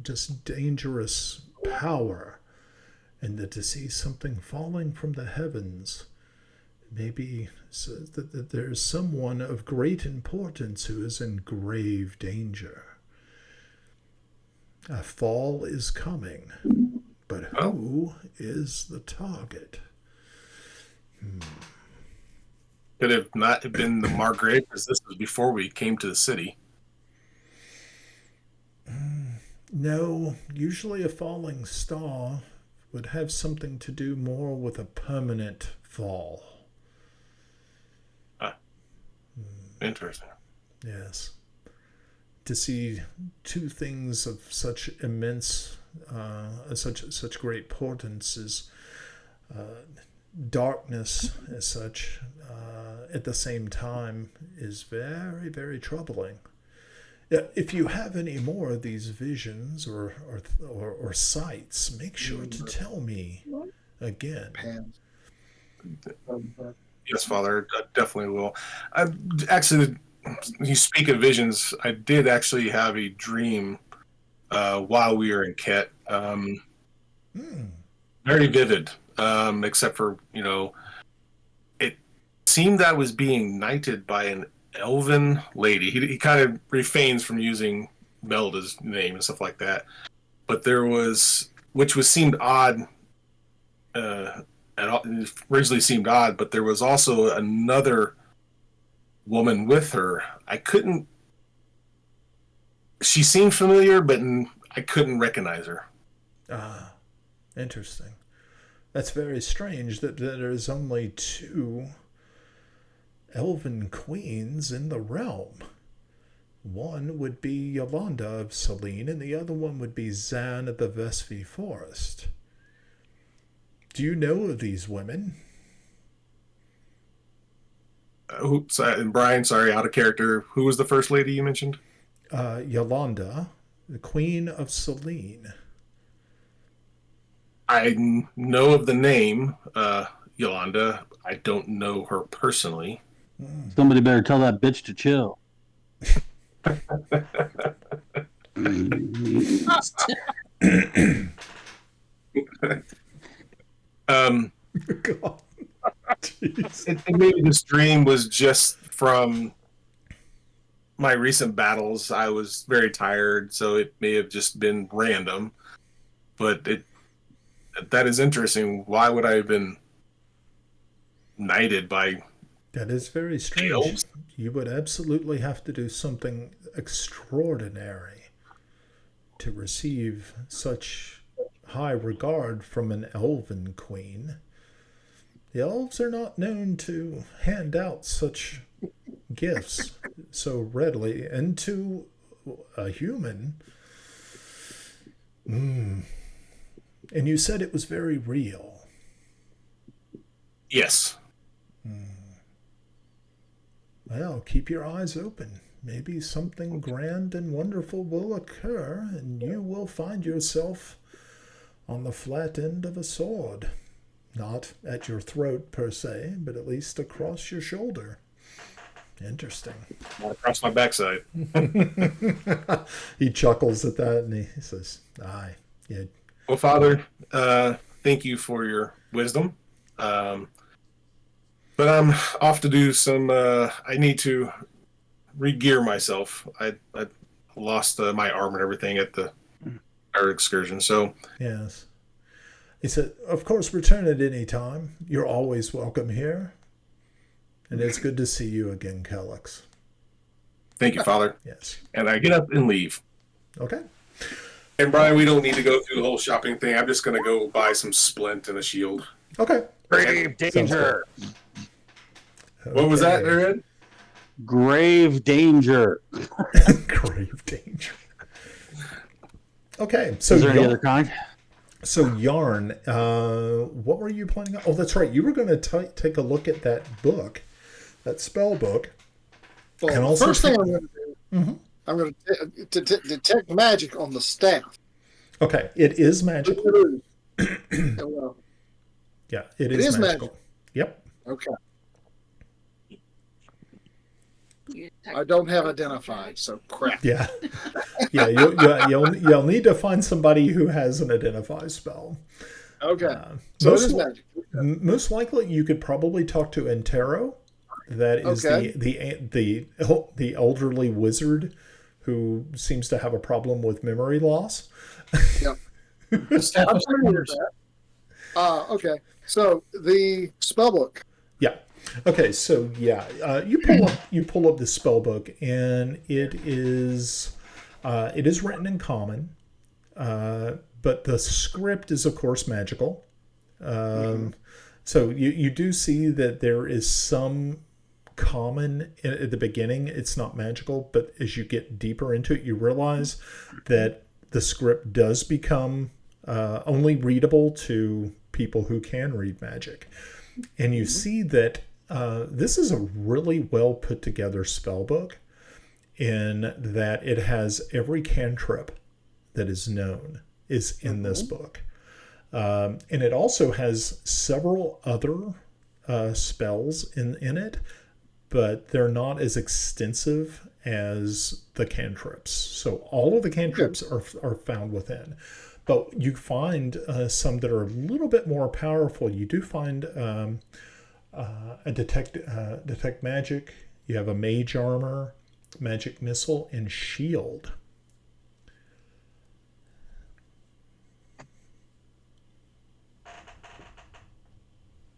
just dangerous power, and to see something falling from the heavens, maybe that there's someone of great importance who is in grave danger. A fall is coming, but who is the target? Could have not been the Margrave, because this was before we came to the city. No, usually a falling star would have something to do more with a permanent fall. Interesting. Yes. To see two things of such immense, such great importance as darkness as such at the same time is very, very troubling. If you have any more of these visions or sights, make sure to tell me again. Yes, Father, I definitely will. Actually, you speak of visions. I did actually have a dream while we were in Ket. Very vivid, except for, it seemed I was being knighted by an elven lady. He kind of refrains from using Melda's name and stuff like that. But there was, seemed odd, it originally seemed odd, but there was also another woman with her. She seemed familiar, but I couldn't recognize her. Ah, interesting. That's very strange that there's only two elven queens in the realm. One would be Yolanda of Celene, and the other one would be Zan of the Vespi Forest. Do you know of these women? And Brian, sorry, out of character. Who was the first lady you mentioned? Yolanda, the Queen of Celene. I know of the name, Yolanda. I don't know her personally. Somebody better tell that bitch to chill. God. Maybe this dream was just from my recent battles. I was very tired, so it may have just been random. But that is interesting. Why would I have been knighted by... That is very strange. Elves? You would absolutely have to do something extraordinary to receive such high regard from an elven queen. The elves are not known to hand out such gifts so readily, and to a human. And you said it was very real. Yes. Well, keep your eyes open. Maybe something grand and wonderful will occur, and you will find yourself on the flat end of a sword. Not at your throat, per se, but at least across your shoulder. Interesting. Not across my backside. He chuckles at that, and he says, aye. Yeah. Well, Father, thank you for your wisdom. But I'm off to do some... I need to re-gear myself. I lost my arm and everything at our excursion, so... Yes. He said, of course, return at any time. You're always welcome here. And it's good to see you again, Calyx. Thank you, Father. Yes. And I get up and leave. Okay. And Brian, we don't need to go through the whole shopping thing. I'm just going to go buy some splint and a shield. Okay. Grave danger. What was that, Aaron? Grave danger. Grave danger. Okay. So is there any other kind? So Yarn, what were you planning on? Oh, that's right. You were going to take a look at that book, that spell book. Well, And the also first thing I'm going to do, Mhm. I'm going to detect magic on the staff. Okay, it is magical. Well, Yeah, it It is is magical. Yep. okay. I don't have identified, so crap. Yeah. Yeah, you'll need to find somebody who has an identify spell. Okay. So it is Most, magic. most likely, you could probably talk to Entero. That is Okay. the elderly wizard who seems to have a problem with memory loss. Yep. The staff I'm of familiar with wonders. that. Okay. So the spell book. Yeah. Okay. So yeah, you pull up the spell book, and it is written in common, but the script is of course magical. So you do see that there is some common at the beginning. It's not magical, but as you get deeper into it, you realize that the script does become only readable to people who can read magic. And you see that this is a really well put together spell book in that it has every cantrip that is known is in this book. And it also has several other spells in it, but they're not as extensive as the cantrips. So all of the cantrips are found within. But you find some that are a little bit more powerful. You do find a detect magic. You have a mage armor, magic missile, and shield.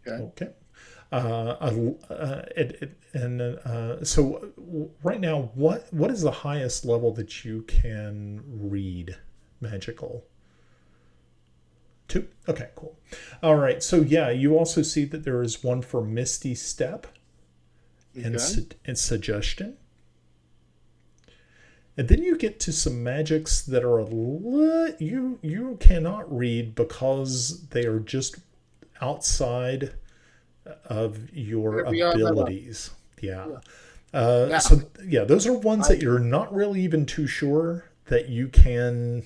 Okay. So right now, what is the highest level that you can read magical? 2? Okay, cool. All right. So yeah, you also see that there is one for Misty Step and Suggestion. And then you get to some magics that are you cannot read because they are just outside of your abilities. Yeah. So yeah, those are ones that you're not really even too sure that you can.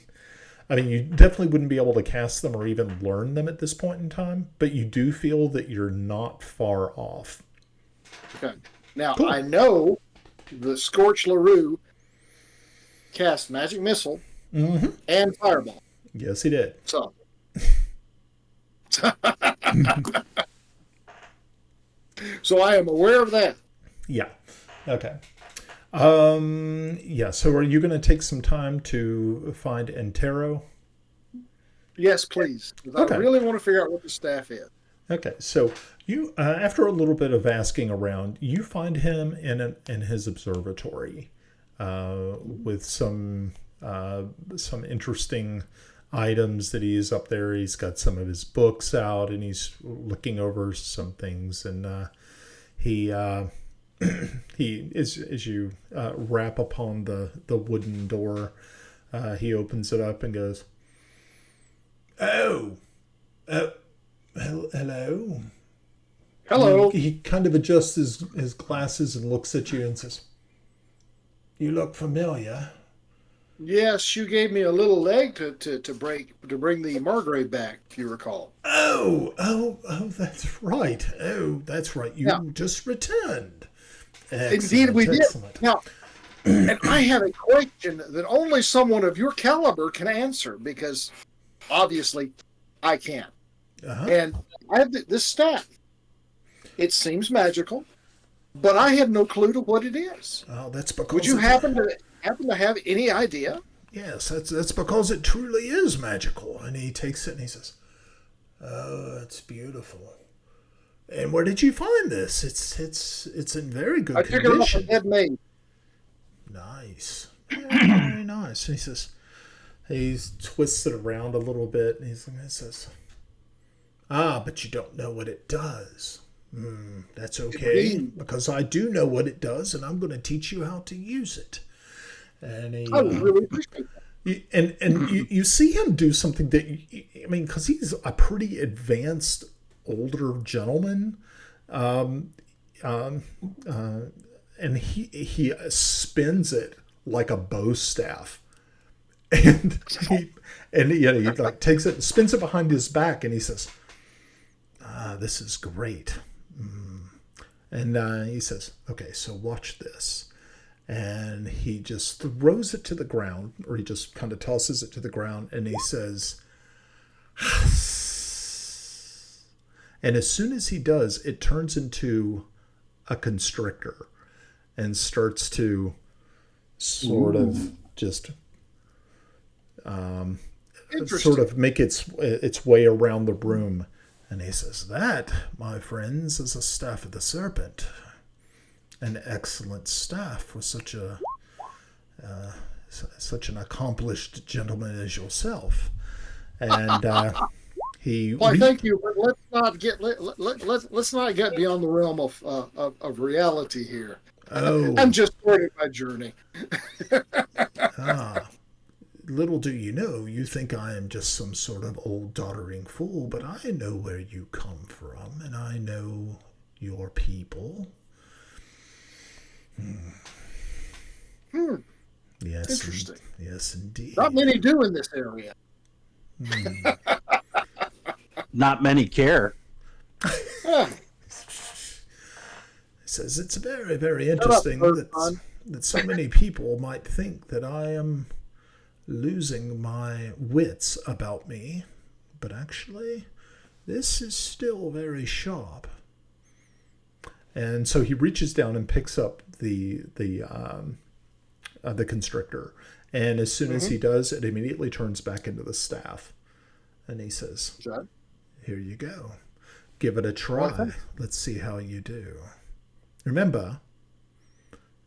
I mean, you definitely wouldn't be able to cast them or even learn them at this point in time, but you do feel that you're not far off. Okay. Now Cool. I know the Scorch LaRue cast Magic Missile and Fireball. Yes, he did. So so I am aware of that. Yeah. Okay. Yeah. So are you going to take some time to find Entero? Yes, please. 'Cause I really want to figure out what the staff is. Okay. So you, after a little bit of asking around, you find him in his observatory with some interesting items that he's up there. He's got some of his books out, and he's looking over some things, and he as you rap upon the wooden door, he opens it up and goes, hello. Hello. He kind of adjusts his glasses and looks at you and says, you look familiar. Yes, you gave me a little leg to bring the Margrave back, if you recall. Oh, that's right. Oh, that's right. You just returned. Excellent, Indeed, we excellent. did. Now, and I have a question that only someone of your caliber can answer, because obviously I can't. And I have this staff. It seems magical, but I have no clue to what it is. Oh, that's because. Would you happen to have any idea? Yes, that's because it truly is magical. And he takes it and he says, "Oh, it's beautiful. And where did you find this? It's in very good condition." I took it off a dead maid. Nice, very nice. And he says, he twists it around a little bit, and he says, but you don't know what it does. That's okay, because I do know what it does, and I'm going to teach you how to use it. And he, I would really appreciate that. You see him do something that I mean, because he's a pretty advanced older gentleman, and he spins it like a bow staff, and he like takes it and spins it behind his back, and he says, "This is great," and he says, "Okay, so watch this." And he just throws it to the ground, or he just kind of tosses it to the ground, and he says, and as soon as he does, it turns into a constrictor and starts to sort of just sort of make its way around the room. And he says, "That, my friends, is a staff of the serpent. An excellent staff for such an accomplished gentleman as yourself." And he. Why, thank you, but let's not get beyond the realm of reality here. Oh, I'm just starting my journey. Little do you know, you think I am just some sort of old doddering fool, but I know where you come from, and I know your people. Yes, Interesting. Yes, indeed. Not many do in this area. Not many care. Yeah. He says it's very, very interesting that so many people might think that I am losing my wits about me, but actually, this is still very sharp. And so he reaches down and picks up the constrictor, and as soon as he does, it immediately turns back into the staff. And he says, "Here you go. Give it a try. Let's see how you do. Remember,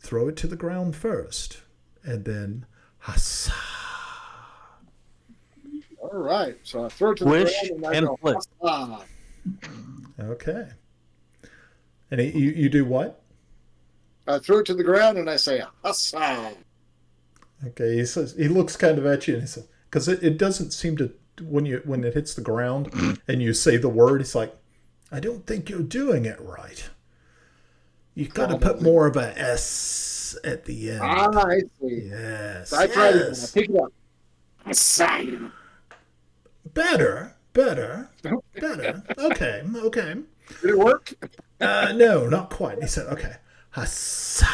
throw it to the ground first, and then hassa." All right. So I throw it to the ground and I go, flip. hassa. Okay. And you do what? I throw it to the ground and I say, hassa. Okay, he says, he looks kind of at you, and he says, because it doesn't seem to, when it hits the ground and you say the word, it's like, "I don't think you're doing it right. You've got to put more of a S at the end." I see. Yes. So I try to Yes. pick it up. Hassa. Better. Okay. Did it work? No, not quite. He said, "Okay. Hassa.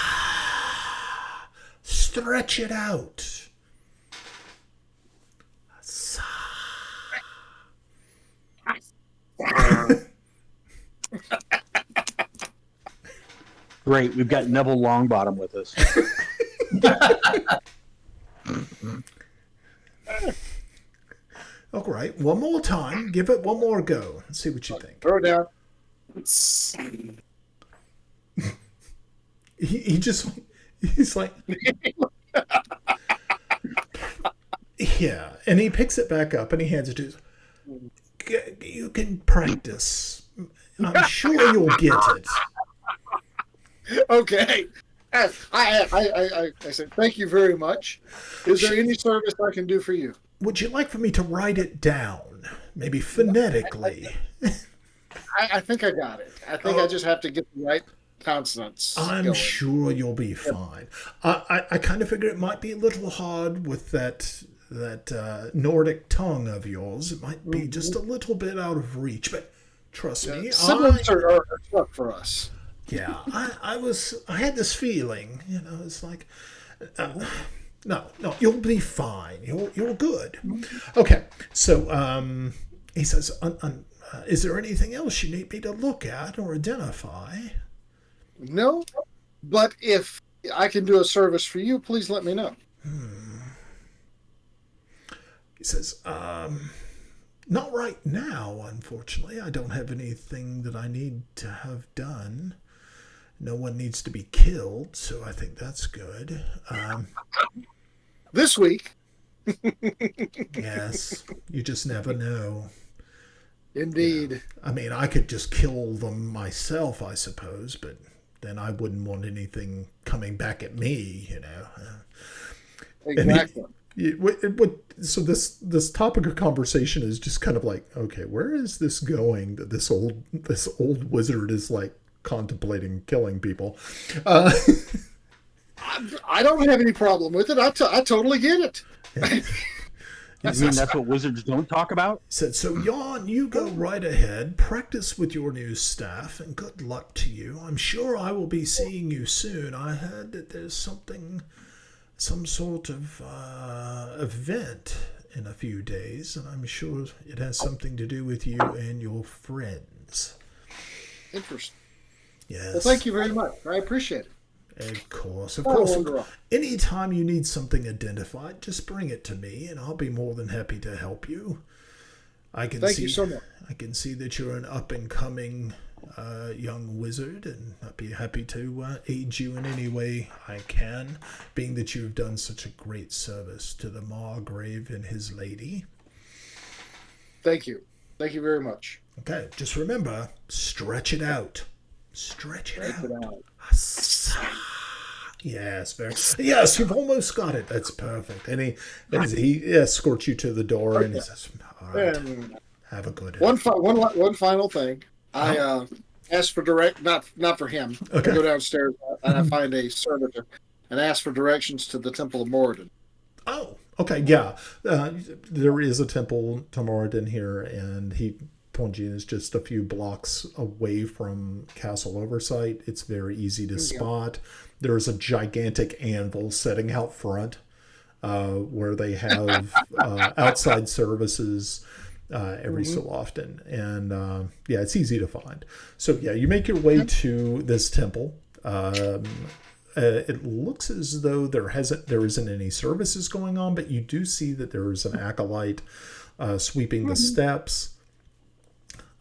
Stretch it out. Hassa." Great, we've got Neville Longbottom with us. All right, one more time. Give it one more go and see what you think. Throw it down. He's like, yeah, and he picks it back up and he hands it to you. You can practice. I'm sure you'll get it. Okay. I said, thank you very much. Is there any service I can do for you? Would you like for me to write it down? Maybe phonetically? I think I got it. I think I just have to get the right consonants. I'm going. sure you'll be fine. I kind of figure it might be a little hard with that Nordic tongue of yours. It might be just a little bit out of reach, but trust me. Siblings are tough for us. Yeah, I had this feeling, it's like, no, you'll be fine. You're good. Okay, so he says, is there anything else you need me to look at or identify? No, but if I can do a service for you, please let me know. He says, not right now, unfortunately. I don't have anything that I need to have done. No one needs to be killed, so I think that's good. This week. Yes, you just never know. Indeed. Yeah. I mean, I could just kill them myself, I suppose, but then I wouldn't want anything coming back at me, Exactly. So this topic of conversation is just kind of like, okay, where is this going? That this old wizard is like contemplating killing people. I don't have any problem with it. I totally get it. You mean that's what wizards don't talk about? Said, so Jan, you go right ahead, practice with your new staff, and good luck to you. I'm sure I will be seeing you soon. I heard that there's some sort of event in a few days, and I'm sure it has something to do with you and your friends. Interesting. Yes. Well, thank you very much. I appreciate it. Of course. Wonderful. Anytime you need something identified, just bring it to me, and I'll be more than happy to help you. Thank you so much. I can see that you're an up-and-coming young wizard, and I'd be happy to aid you in any way I can, being that you've done such a great service to the Margrave and his lady. Thank you. Thank you very much. Okay, just remember, stretch it out. Stretch it out. Yes, yes, you've almost got it. That's perfect. And he escorts you to the door, and he says, all right, have a good day. One final thing. I asked for not for him. Okay. I go downstairs and I find a servitor and ask for directions to the Temple of Moradin. Oh, okay, yeah. There is a temple to Moradin here, and Pongin is just a few blocks away from Castle Oversight. It's very easy to spot. There's a gigantic anvil setting out front where they have outside services every so often. And it's easy to find. So you make your way to this temple. It looks as though there isn't any services going on, but you do see that there is an acolyte sweeping the steps.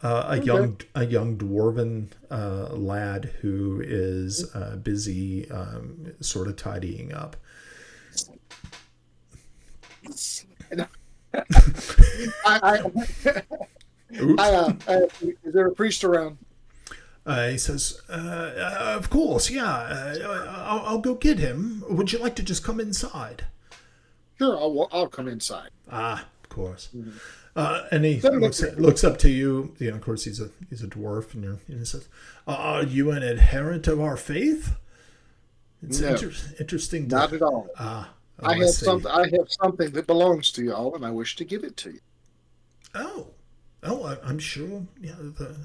A young dwarven lad who is busy sort of tidying up. Is there a priest around? He says, of course, yeah. I'll go get him. Would you like to just come inside? Sure, I'll come inside. Ah, of course. Mm-hmm. And he looks up to you. Of course, he's a dwarf, and he says, "Are you an adherent of our faith?" It's interesting. Not at all. I have something that belongs to y'all, and I wish to give it to you. I'm sure. Yeah,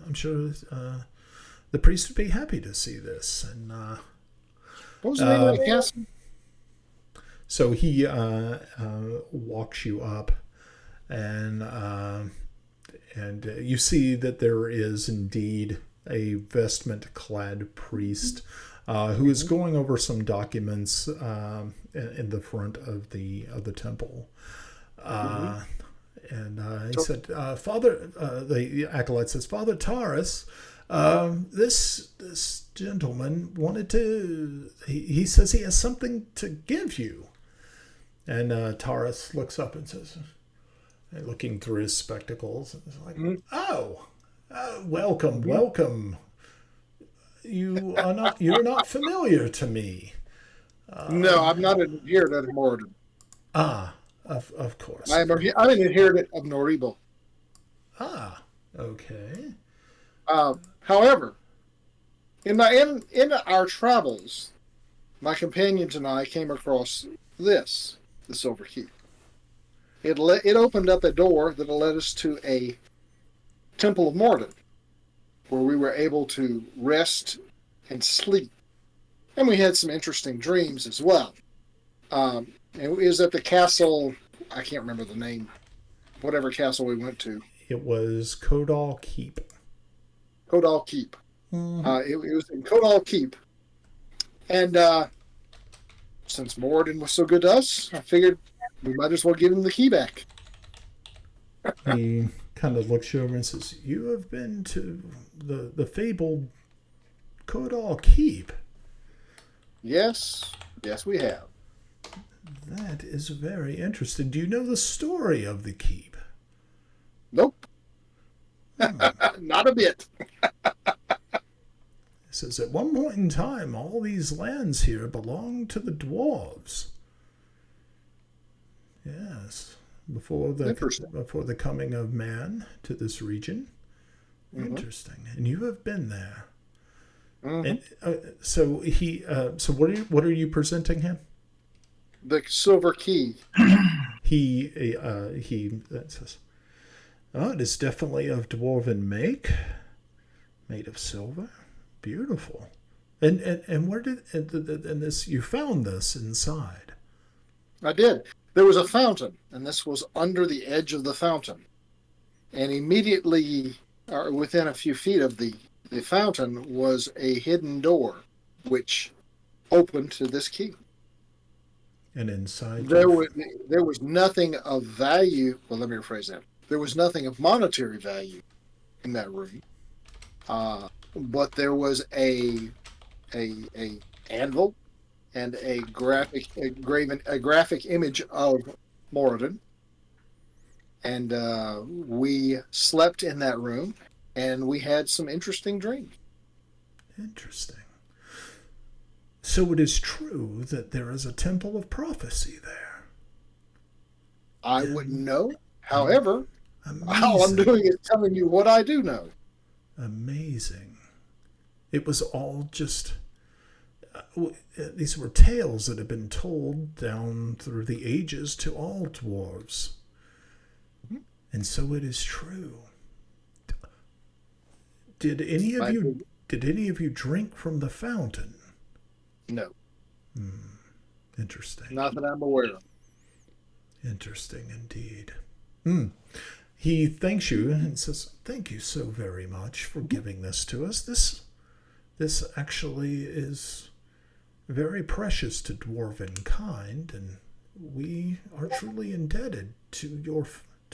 I'm sure the priest would be happy to see this. And what was the name of the castle? So he walks you up. And you see that there is indeed a vestment-clad priest who is going over some documents in the front of the temple. And he said, "Father," the acolyte says, "Father Taurus, this gentleman wanted to. He says he has something to give you." And Taurus looks up and says, looking through his spectacles, it's like, welcome. You're not familiar to me. No, I'm not an adherent of Moradin. Of course. I'm an adherent of Noribel. Okay. However, in our travels, my companions and I came across this over here. It opened up a door that led us to a Temple of Moradin, where we were able to rest and sleep. And we had some interesting dreams as well. It was at the castle, I can't remember the name, whatever castle we went to. It was Kodal Keep. Kodal Keep. Mm-hmm. It was in Kodal Keep. And since Moradin was so good to us, I figured we might as well give him the key back. He kind of looks you over and says, "You have been to the fabled Kodal Keep." Yes, we have. That is very interesting. Do you know the story of the keep? Nope. Not a bit. It says, at one point in time, all these lands here belonged to the dwarves. Yes. Before Interesting. the coming of man to this region. Mhm. Interesting. And you have been there. Mhm. And so what are you presenting him? The silver key. He says, "Oh, it is definitely of dwarven make, made of silver. Beautiful. And where did and this you found this inside?" I did. There was a fountain, and this was under the edge of the fountain. And immediately, or within a few feet of the fountain, was a hidden door, which opened to this key. And inside There was nothing of value. Well, let me rephrase that. There was nothing of monetary value in that room, but there was a anvil and a graphic image of Moradin, and we slept in that room, and we had some interesting dreams. Interesting. So it is true that there is a temple of prophecy there. I wouldn't know. However, Amazing. all I'm doing is telling you what I do know. Amazing. It was all just these were tales that have been told down through the ages to all dwarves. And so it is true. Did any of you drink from the fountain? No, Interesting. not that I'm aware of. Interesting indeed. He thanks you and says, "Thank you so very much for giving this to us. This actually is very precious to dwarven kind, and we are truly indebted to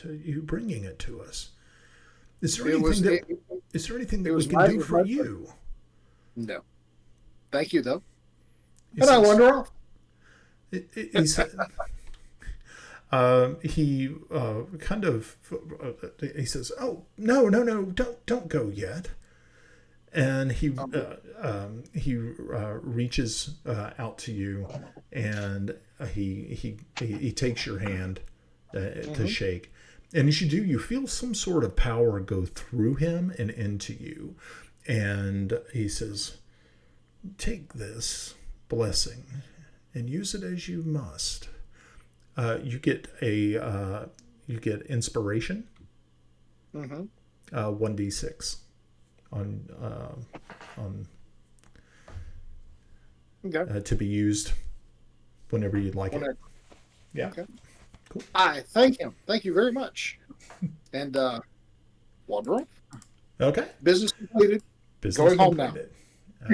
you bringing it to us. Is there anything that we can do for you?" No. Thank you, though. He And I says- wander off. He said, he kind of he says, "Oh, no, don't go yet." And he reaches out to you, and he takes your hand to shake. And as you do, you feel some sort of power go through him and into you. And he says, "Take this blessing and use it as you must." You get inspiration, 1d6 on Okay. to be used whenever you'd like it. Yeah. Okay. Cool. I thank him. Thank you very much. And wander off. Okay. Business completed. Business Going home now. completed.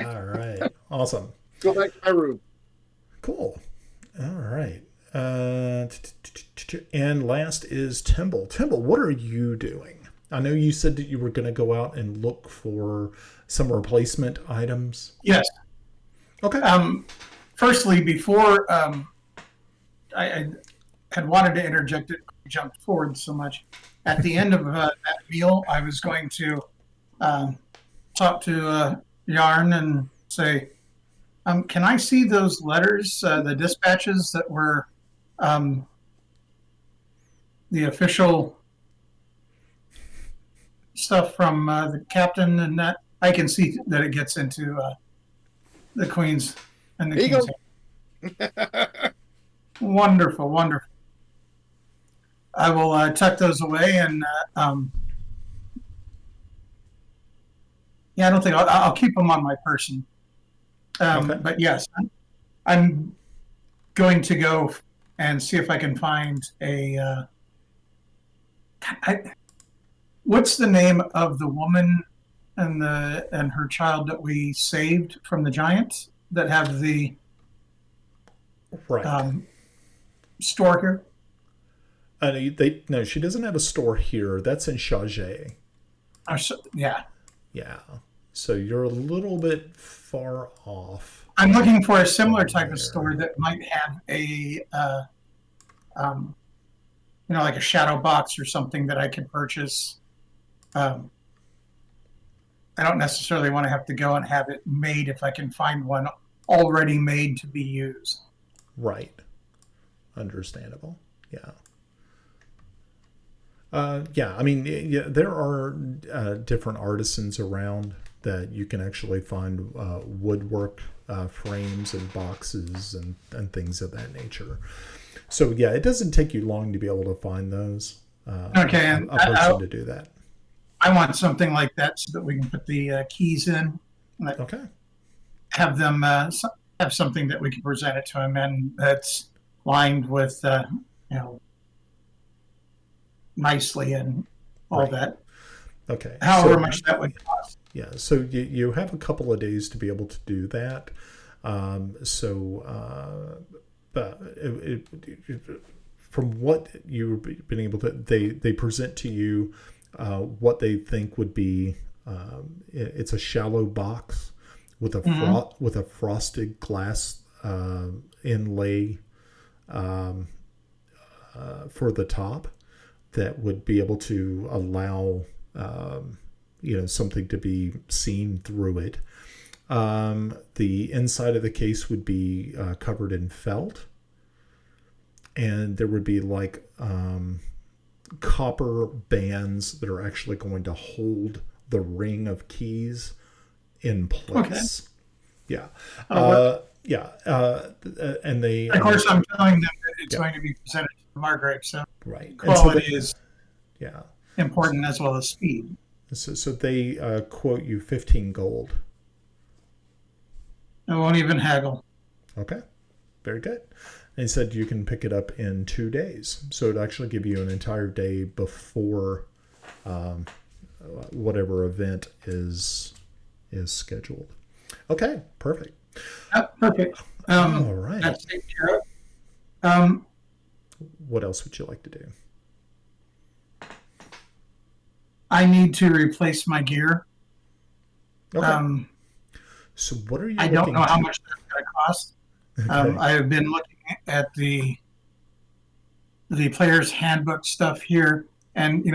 All right. Awesome. Go back to my room. Cool. All right. And last is Timble. Timble, what are you doing? I know you said that you were going to go out and look for some replacement items. Yes. Okay. Firstly, before I had wanted to interject it, jumped forward so much. At the end of that meal, I was going to talk to Yarn and say, "Can I see those letters, the dispatches that were the official stuff from the captain and that?" I can see that it gets into the Queen's and the Here you King's hand. Wonderful, wonderful. I will tuck those away and yeah, I don't think I'll keep them on my person. Okay. But yes, I'm going to go and see if I can find a. What's the name of the woman and her child that we saved from the giants that have the Right. store here? No, she doesn't have a store here. That's in Chargé. Yeah. Yeah. So you're a little bit far off. I'm looking for a similar type of store that might have a, like a shadow box or something that I could purchase. I don't necessarily want to have to go and have it made if I can find one already made to be used. Right. Understandable. Yeah. Yeah, I mean, yeah, there are different artisans around that you can actually find woodwork frames and boxes and things of that nature. So yeah, it doesn't take you long to be able to find those. Okay, A and person to do that. I want something like that so that we can put the keys in. Like, Okay. have them have something that we can present it to them, and that's lined with you know, nicely and all Right. that. Okay. However So- much that would cost. Yeah, so you have a couple of days to be able to do that. But from what you've been able to, they present to you what they think would be. It's a shallow box with a with a frosted glass inlay for the top that would be able to allow something to be seen through it. The inside of the case would be covered in felt, and there would be like copper bands that are actually going to hold the ring of keys in place. Okay. Yeah. And they, of course, I'm telling them that it's going to be presented to the Margrave, so right. Quality is yeah important as well as speed. So they quote you 15 gold. I won't even haggle. Okay, very good. And he said you can pick it up in 2 days, so it'd actually give you an entire day before whatever event is scheduled. Okay, perfect. Perfect. All right. That's taken care of. What else would you like to do? I need to replace my gear. Okay. So what are you? I don't know how much that's going to cost. Okay. I have been looking at the player's handbook stuff here, and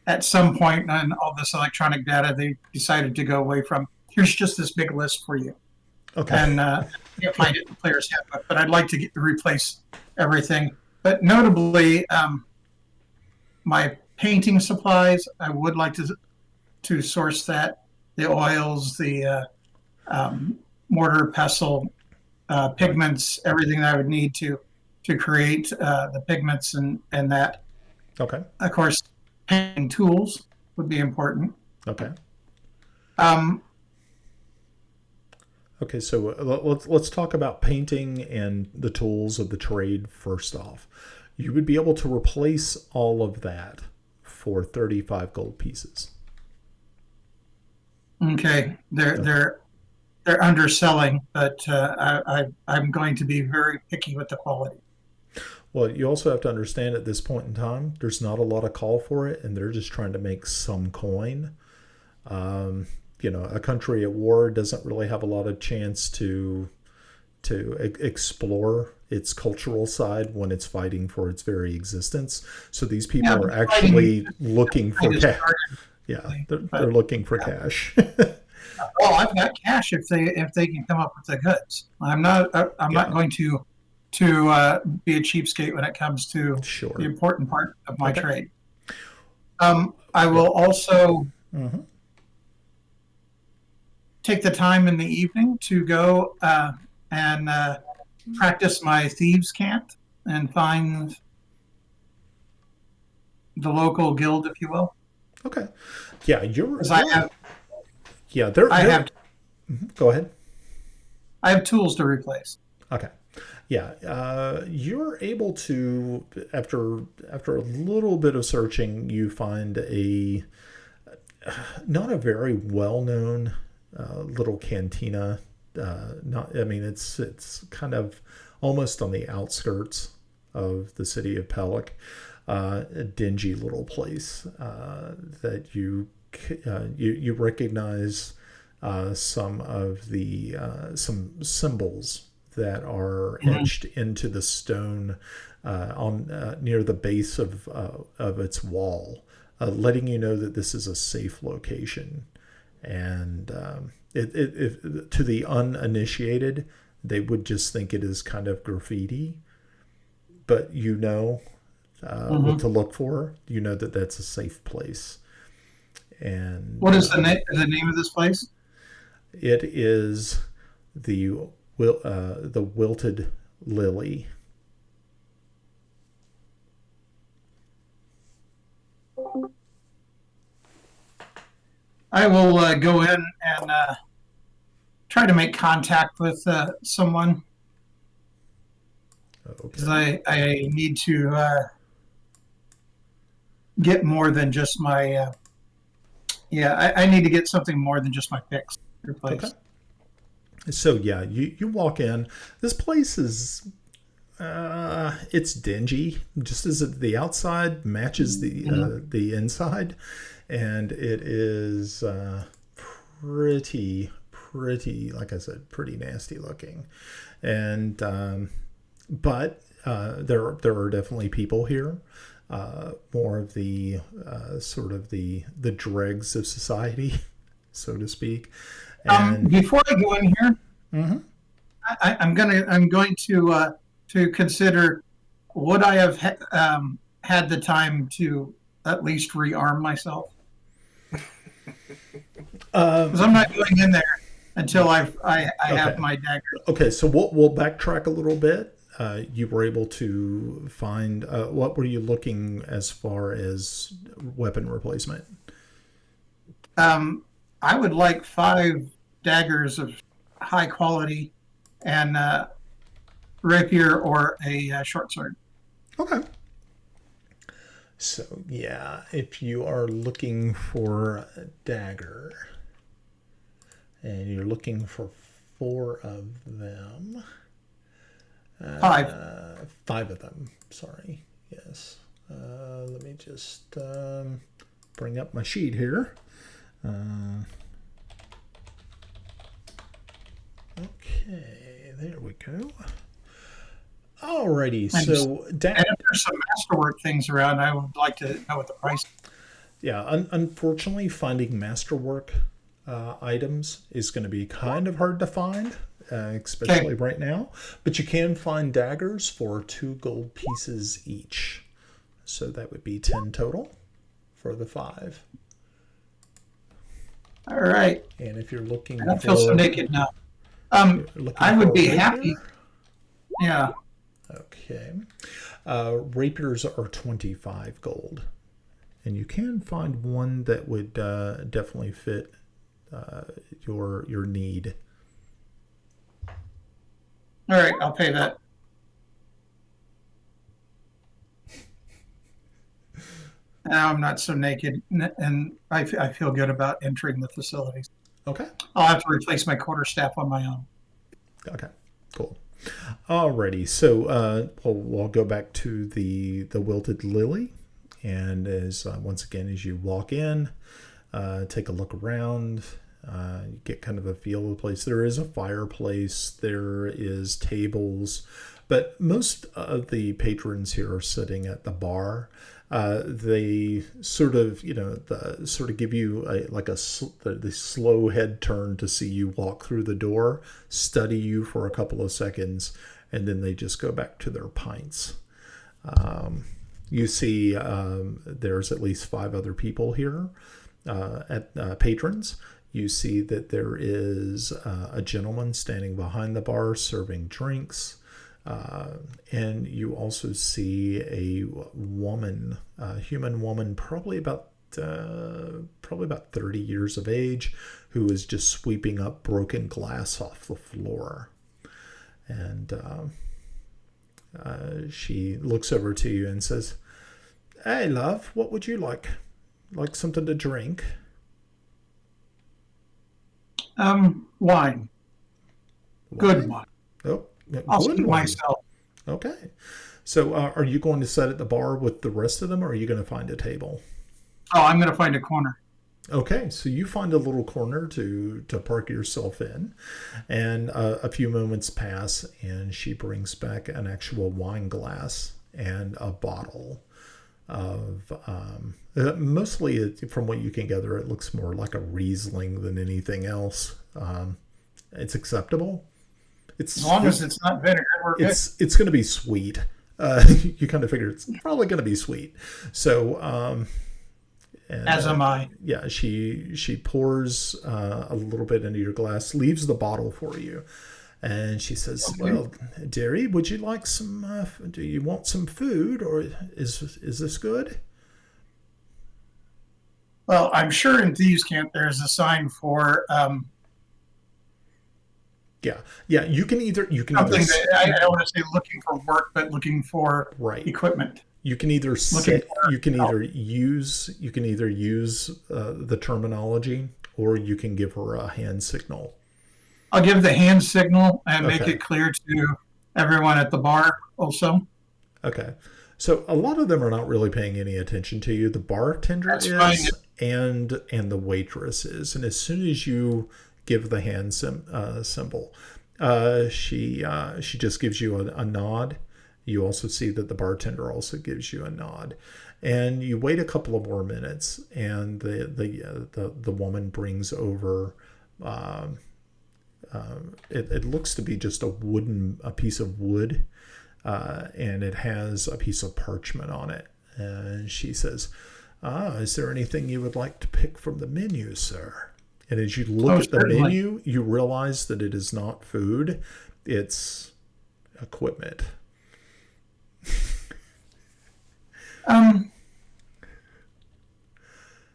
at some point in all this electronic data, they decided to go away from here's just this big list for you. Okay. And you can't find it in the player's handbook, but I'd like to replace everything. But notably, my painting supplies, I would like to source that. The oils, the mortar, pestle, pigments, everything that I would need to create the pigments and that. Okay. Of course, painting tools would be important. Okay. Okay, so let's talk about painting and the tools of the trade first off. You would be able to replace all of that for 35 gold pieces. Okay, they're underselling, but I'm going to be very picky with the quality. Well, you also have to understand at this point in time, there's not a lot of call for it, and they're just trying to make some coin. A country at war doesn't really have a lot of chance to explore its cultural side when it's fighting for its very existence. So these people are actually looking for cash. Yeah, they're looking for cash. Well, I've got cash if they can come up with the goods. I'm not going to be a cheapskate when it comes to the important part of my trade. I will also take the time in the evening to go and practice my thieves' cant and find the local guild, if you will. Okay. Yeah, Go ahead. I have tools to replace. Okay. Yeah, you're able to, after a little bit of searching, you find not a very well-known little cantina. It's kind of almost on the outskirts of the city of Pellic. A dingy little place that you recognize some of the some symbols that are etched into the stone on near the base of its wall, letting you know that this is a safe location. And to the uninitiated, they would just think it is kind of graffiti, but what to look for, you know that that's a safe place. And What is the name of this place? it is the Wilted Lily. I will go in and try to make contact with someone, because I need to get more than just my I need to get something more than just my picks replaced. Okay. So yeah, you walk in. This place is it's dingy, just as the outside matches the inside, and it is pretty, like I said, pretty nasty looking. And but there are definitely people here. More of the sort of the dregs of society, so to speak. And before I go in here, I'm going to consider, would I have had the time to at least rearm myself? Because I'm not going in there until I have my dagger. Okay, so we'll backtrack a little bit. You were able to find, what were you looking as far as weapon replacement? I would like 5 daggers of high quality and rapier or a short sword. Okay. So yeah, if you are looking for a dagger and you're looking for 4 of them. 5. 5 of them, sorry. Yes. Let me just bring up my sheet here. Okay, there we go. Alrighty, so and if there's some masterwork things around, I would like to know what the price is. Yeah, unfortunately, finding masterwork items is going to be kind of hard to find, especially right now. But you can find daggers for 2 gold pieces each. So that would be 10 total for the 5. All right. And if you're looking I don't feel so naked now. I would be happy. Yeah. Okay. Rapiers are 25 gold. And you can find one that would definitely fit your need. All right, I'll pay that. Now I'm not so naked, and I feel good about entering the facilities. Okay. I'll have to replace my quarterstaff on my own. Okay, cool. Alrighty, so we'll go back to the Wilted Lily, and as once again as you walk in, take a look around, you get kind of a feel of the place. There is a fireplace, there is tables, but most of the patrons here are sitting at the bar. They sort of, give you the slow head turn to see you walk through the door, study you for a couple of seconds, and then they just go back to their pints. You see there's at least 5 other people here at patrons. You see that there is a gentleman standing behind the bar serving drinks. And you also see a woman, a human woman, probably about 30 years of age, who is just sweeping up broken glass off the floor. And she looks over to you and says, "Hey, love, what would you like? Like something to drink?" Wine. Good wine. Oh. I'll speak myself. Okay. So are you going to sit at the bar with the rest of them, or are you going to find a table? Oh, I'm going to find a corner. Okay. So you find a little corner to park yourself in, and a few moments pass, and she brings back an actual wine glass and a bottle of mostly, from what you can gather, it looks more like a Riesling than anything else. It's acceptable. As long as it's not vinegar, we're good. It's going to be sweet. You kind of figure it's probably going to be sweet. So, and, As am I. yeah, she pours a little bit into your glass, leaves the bottle for you, and she says, Okay. "Well, dearie, would you like some? Do you want some food, or is this good?" Well, I'm sure in Thieves' Camp there's a sign for Yeah. You can either something that I don't want to say looking for work, but looking for right. equipment. You can either Looking for you can help. either use the terminology, or you can give her a hand signal. I'll give the hand signal and make Okay. it clear to everyone at the bar also. Okay. So a lot of them are not really paying any attention to you. The bartender That's is, fine. and the waitress is. And as soon as you give the hand symbol, she just gives you a nod. You also see that the bartender also gives you a nod, and you wait a couple of more minutes, and the woman brings over. It looks to be just a piece of wood, and it has a piece of parchment on it. And she says, is there anything you would like to pick from the menu, sir? And as you look at the Certainly. menu, you realize that it is not food, it's equipment.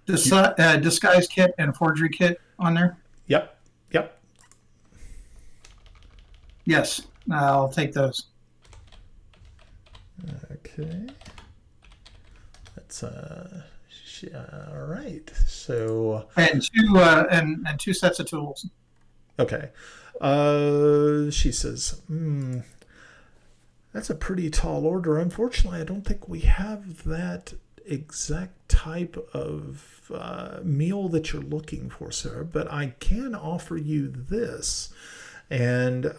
Disguise kit and forgery kit on there. Yep. Yes, I'll take those. Okay. That's all right. So And two sets of tools. okay. She says, that's a pretty tall order. Unfortunately, I don't think we have that exact type of meal that you're looking for, sir, but I can offer you this. And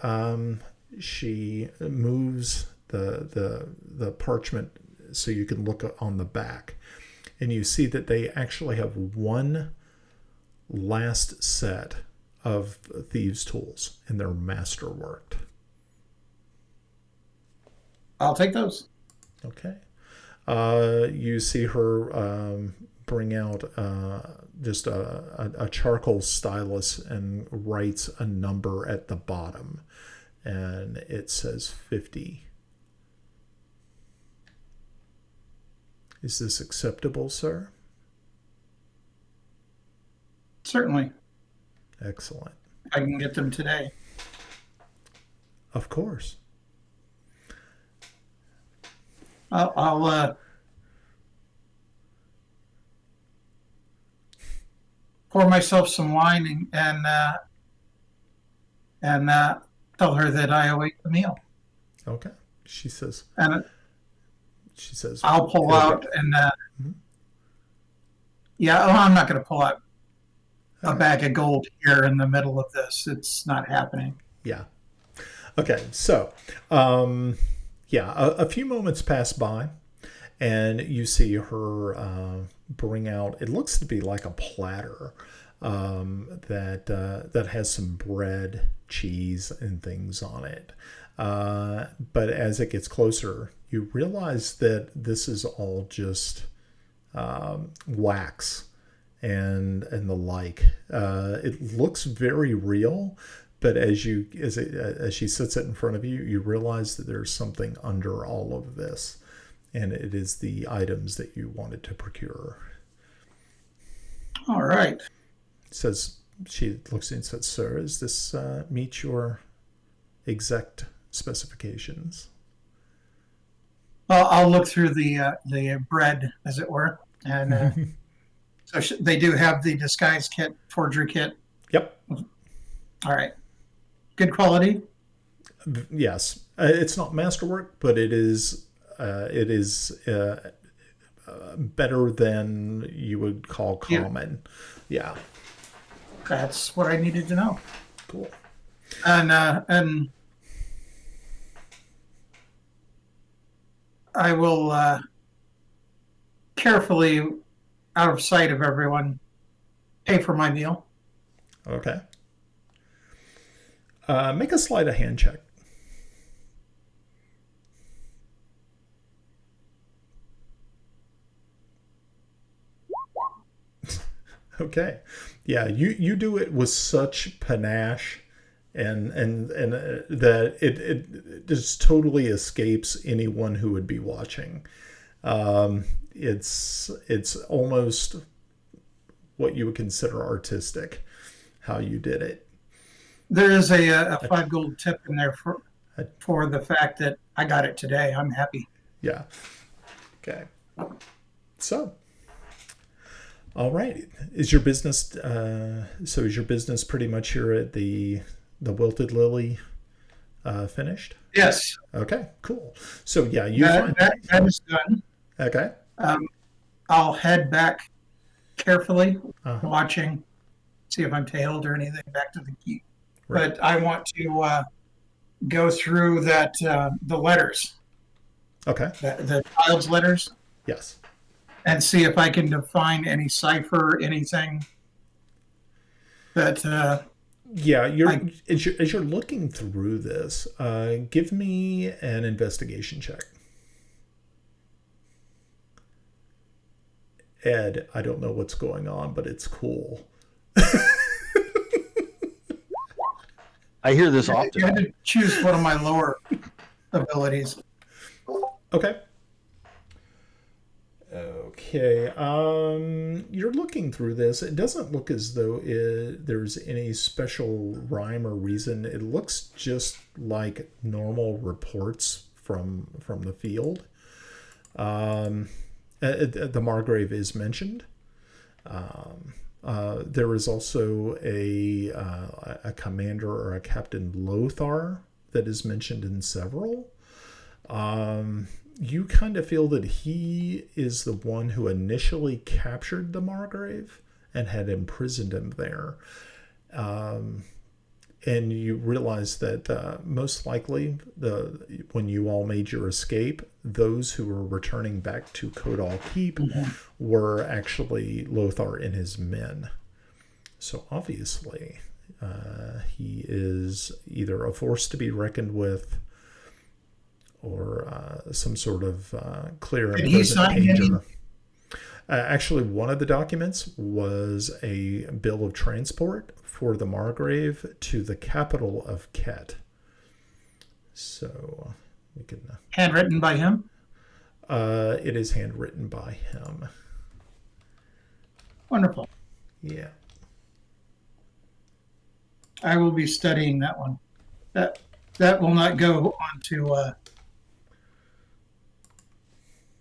she moves the parchment so you can look on the back, and you see that they actually have one last set of thieves' tools, and they're masterworked. I'll take those. Okay. You see her bring out just a charcoal stylus and writes a number at the bottom, and it says 50. Is this acceptable, sir? Certainly, Excellent. I can get them today. Of course. I'll pour myself some wine and tell her that I await the meal. Okay. She says, And I'll pull out and Mhm. yeah, I'm not going to pull out a bag of gold here in the middle of this. It's not happening. Yeah. Okay. So, a few moments pass by, and you see her bring out. It looks to be like a platter that has some bread, cheese, and things on it. But as it gets closer, you realize that this is all just wax and the like. It looks very real, but as she sits it in front of you, you realize that there's something under all of this, and it is the items that you wanted to procure. All right. She looks and says, "Sir, does this meet your exact specifications?" Well, I'll look through the bread, as it were, and so they do have the disguise kit, forgery kit. Yep. All right. Good quality. Yes, it's not masterwork, but it is better than you would call common. Yeah. That's what I needed to know. Cool. And I will carefully, out of sight of everyone, pay for my meal. Okay. Make a sleight of hand check. Okay. Yeah, you do it with such panache and that it just totally escapes anyone who would be watching. It's almost what you would consider artistic, how you did it. There is a 5 gold tip in there for the fact that I got it today. I'm happy. Yeah. Okay. So, all right. Is your business is your business pretty much here at the Wilted Lily finished? Yes. Okay, cool. So yeah, that is done. Okay. I'll head back carefully, Uh-huh. watching, see if I'm tailed or anything back to the keep. Right. But I want to go through the letters, Okay. the child's letters, Yes. and see if I can define any cipher, anything that. Yeah, as you're looking through this, give me an investigation check. Ed, I don't know what's going on, but it's cool. I hear this You often. had to choose one of my lower abilities. Okay. Okay. You're looking through this. It doesn't look as though there's any special rhyme or reason. It looks just like normal reports from the field. The Margrave is mentioned. There is also a commander or a Captain Lothar that is mentioned in several. You kind of feel that he is the one who initially captured the Margrave and had imprisoned him there. And you realize that most likely, when you all made your escape, those who were returning back to Kodal Keep were actually Lothar and his men. So obviously, he is either a force to be reckoned with, or some sort of clear and present danger. Actually, one of the documents was a bill of transport for the Margrave to the capital of Ket. So we can. Handwritten by him? It is handwritten by him. Wonderful. Yeah. I will be studying that one. That will not go on to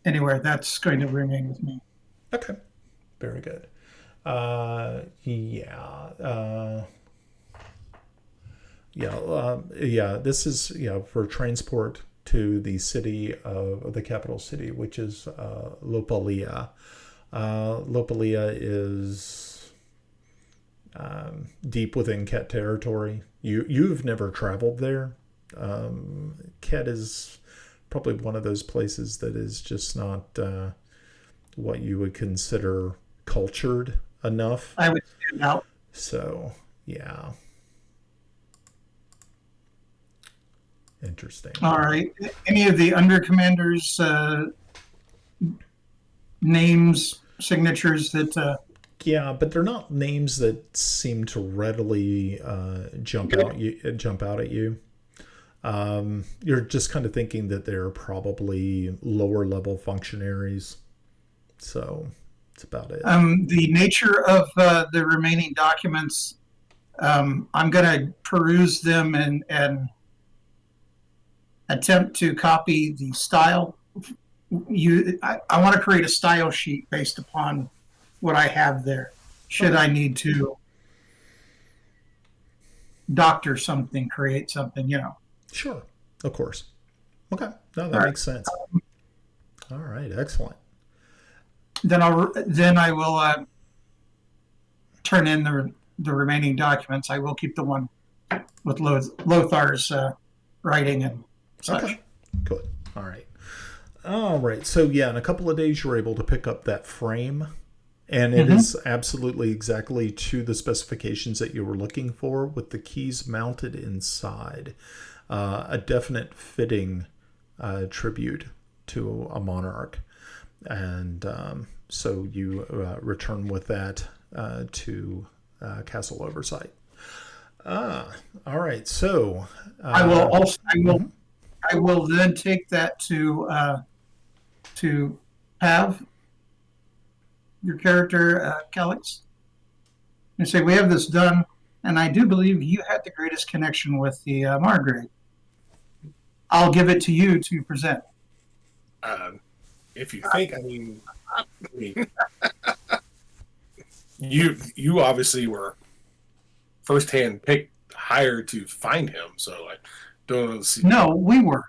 anywhere. That's going to remain with me. Okay. Very good. This is for transport to the city of the capital city, which is Lopalia. Lopalia is deep within Ket territory. You've never traveled there. Ket is probably one of those places that is just not what you would consider cultured enough. I would stand out. So, yeah. Interesting. All right. Any of the under commanders' names, signatures that. Yeah, but they're not names that seem to readily jump out at you. You're just kind of thinking that they're probably lower level functionaries. So that's about it. The nature of the remaining documents, I'm going to peruse them and attempt to copy the style. I want to create a style sheet based upon what I have there. Should I need to doctor something, create something, Sure, of course. Okay, no, that makes sense. All right, excellent. Then I will turn in the remaining documents. I will keep the one with Lothar's writing and such. Okay, good. All right. So yeah, in a couple of days, you're able to pick up that frame, and it is absolutely exactly to the specifications that you were looking for, with the keys mounted inside. A definite fitting tribute to a monarch. And so you return with that to Castle Oversight. All right. So I will then take that to have your character, Calix, and say, we have this done, and I do believe you had the greatest connection with the Margrave. I'll give it to you to present. If you think, I mean you obviously were firsthand hired to find him, so I don't see. No, we were.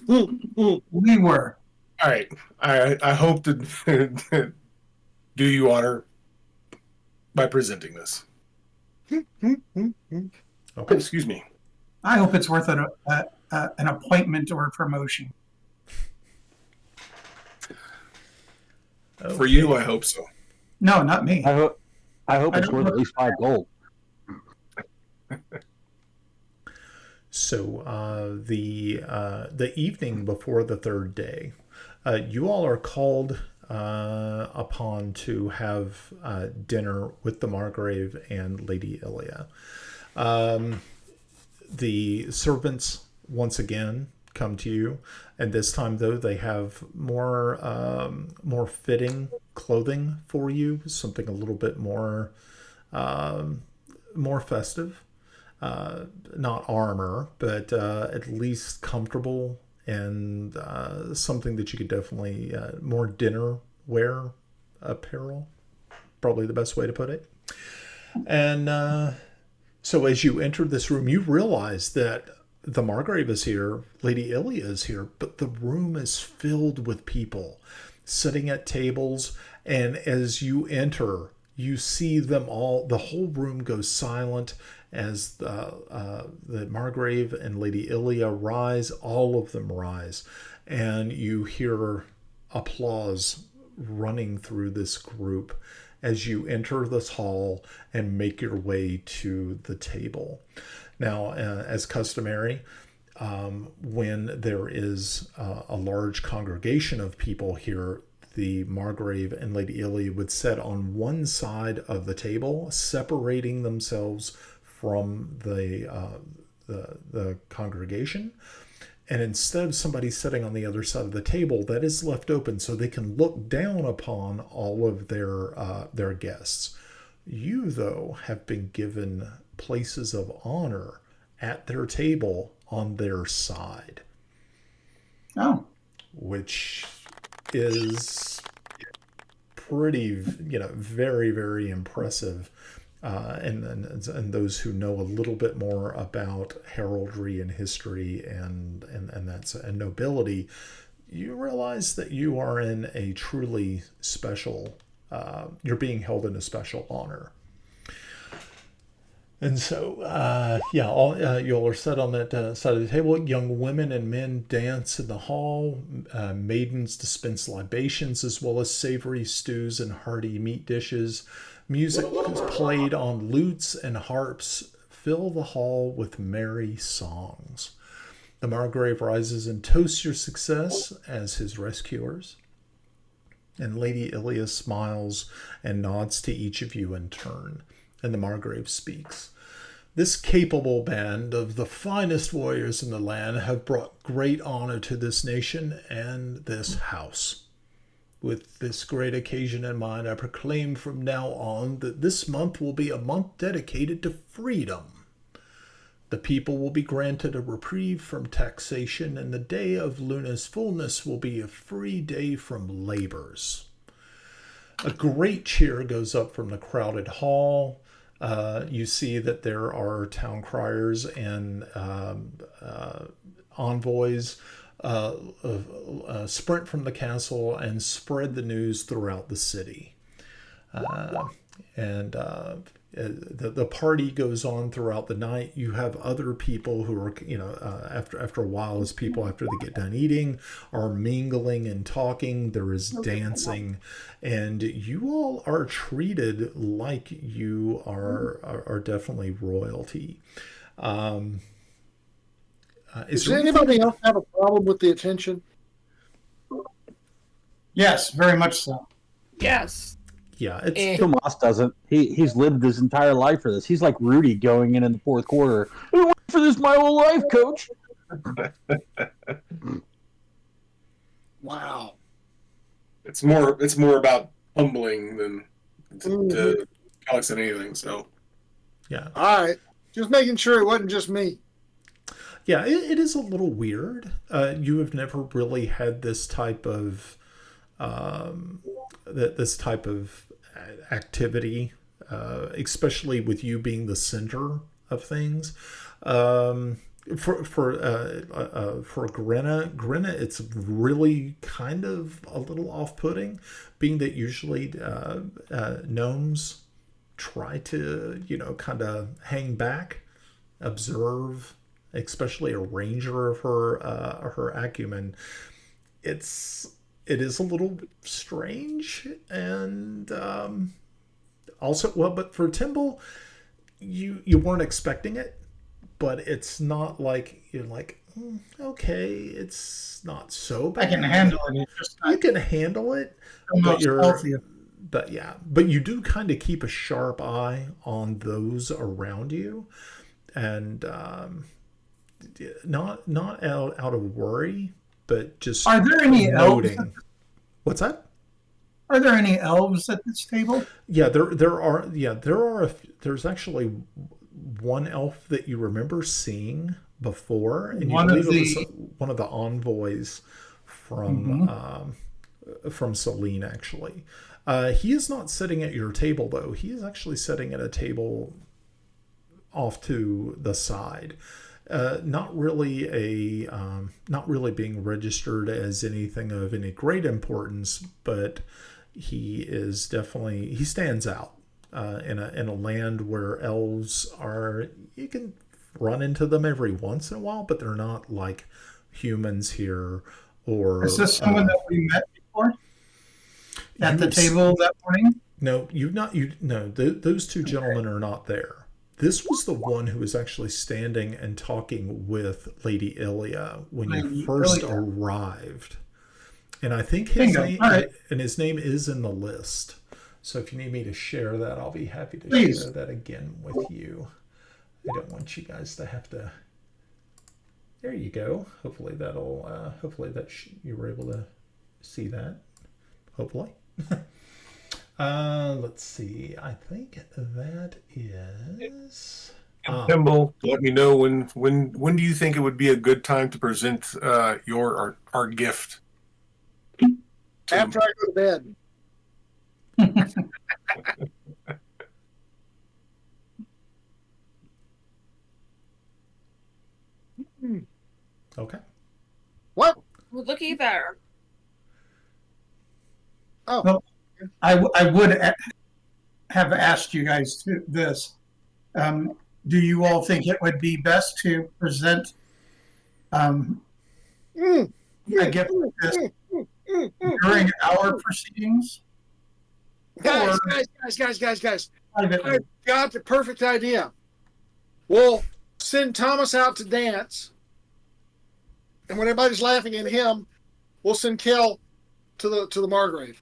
We were. All right. I hope to do you honor by presenting this. okay. Excuse me. I hope it's worth an appointment or a promotion. For you, I hope so. No, not me. I hope it's don't worth know. at least 5 gold. So the evening before the third day, you all are called upon to have dinner with the Margrave and Lady Ilia. The servants once again come to you, and this time though they have more clothing for you, something a little bit more festive. Not armor, but at least comfortable, and something that you could definitely more dinner wear apparel, probably the best way to put it. And so as you enter this room, you realize that the Margrave is here, Lady Ilia is here, but the room is filled with people sitting at tables, and as you enter, you see them all. The whole room goes silent as the Margrave and Lady Ilia rise. All of them rise, and you hear applause running through this group as you enter this hall and make your way to the table. Now, as customary, when there is a large congregation of people here, the Margrave and Lady Ilia would sit on one side of the table, separating themselves from the congregation. And instead of somebody sitting on the other side of the table, that is left open so they can look down upon all of their guests. You, though, have been given places of honor at their table on their side. Oh. Which is pretty, very, very impressive. And those who know a little bit more about heraldry and history and nobility, you realize that you are in a truly special, you're being held in a special honor. And so, you all are set on that side of the table. Young women and men dance in the hall. Maidens dispense libations as well as savory stews and hearty meat dishes. Music is played on lutes and harps. Fill the hall with merry songs. The Margrave rises and toasts your success as his rescuers. And Lady Ilia smiles and nods to each of you in turn. And the Margrave speaks. This capable band of the finest warriors in the land have brought great honor to this nation and this house. With this great occasion in mind, I proclaim from now on that this month will be a month dedicated to freedom. The people will be granted a reprieve from taxation, and the day of Luna's fullness will be a free day from labors. A great cheer goes up from the crowded hall. You see that there are town criers and envoys sprint from the castle and spread the news throughout the city. The party goes on throughout the night. You have other people who are, after a while, as people after they get done eating are mingling and talking. There is dancing, and you all are treated like you are definitely royalty. Does anybody else have a problem with the attention? Yes, very much so. Yes. Yeah, it's Eh. Tomas doesn't. He's lived his entire life for this. He's like Rudy going in the fourth quarter. I've been waiting for this my whole life, coach. Wow. It's more about humbling than Mhm. to Alex than anything. So yeah. All right. Just making sure it wasn't just me. Yeah, it is a little weird. You have never really had this type of this type of activity, especially with you being the center of things. For Grinna, it's really kind of a little off-putting, being that usually gnomes try to kind of hang back, observe, especially a ranger of her acumen. It is a little strange, and also, well, but for Timble, you weren't expecting it, but it's not like you're like, okay, it's not so I bad. can handle it. It's just You can handle it, I'm but not you're stealthy. but you do kind of keep a sharp eye on those around you, and not out of worry, but just Are there any elves? noting. What's that? Are there any elves at this table? Yeah, there are. Yeah, there's actually one elf that you remember seeing before, and you One believe of it was the- one of the envoys from Celene, actually. He is not sitting at your table, though. He is actually sitting at a table off to the side. Not really being registered as anything of any great importance, but he stands out in a land where elves are. You can run into them every once in a while, but they're not like humans here. Or Is this someone that we met before at the table that morning? No, you've not. Those two gentlemen are not there. This was the one who was actually standing and talking with Lady Ilia when you Lady first Ilia. arrived. And I think his Bingo. name All right. and his name is in the list. So if you need me to share that, I'll be happy to Please. share that again with you. I don't want you guys to have to. There you go. Hopefully you were able to see that. Hopefully. Let's see. I think that is. Kimball, let me know when do you think it would be a good time to present our gift? After I go to bed. Okay. What? Well, looky there. Oh, Well, I would have asked you guys this. Do you all think it would be best to present a gift like this during our proceedings? guys, Or guys. privately? I've got the perfect idea. We'll send Thomas out to dance, and when everybody's laughing at him, we'll send Kel to the Margrave.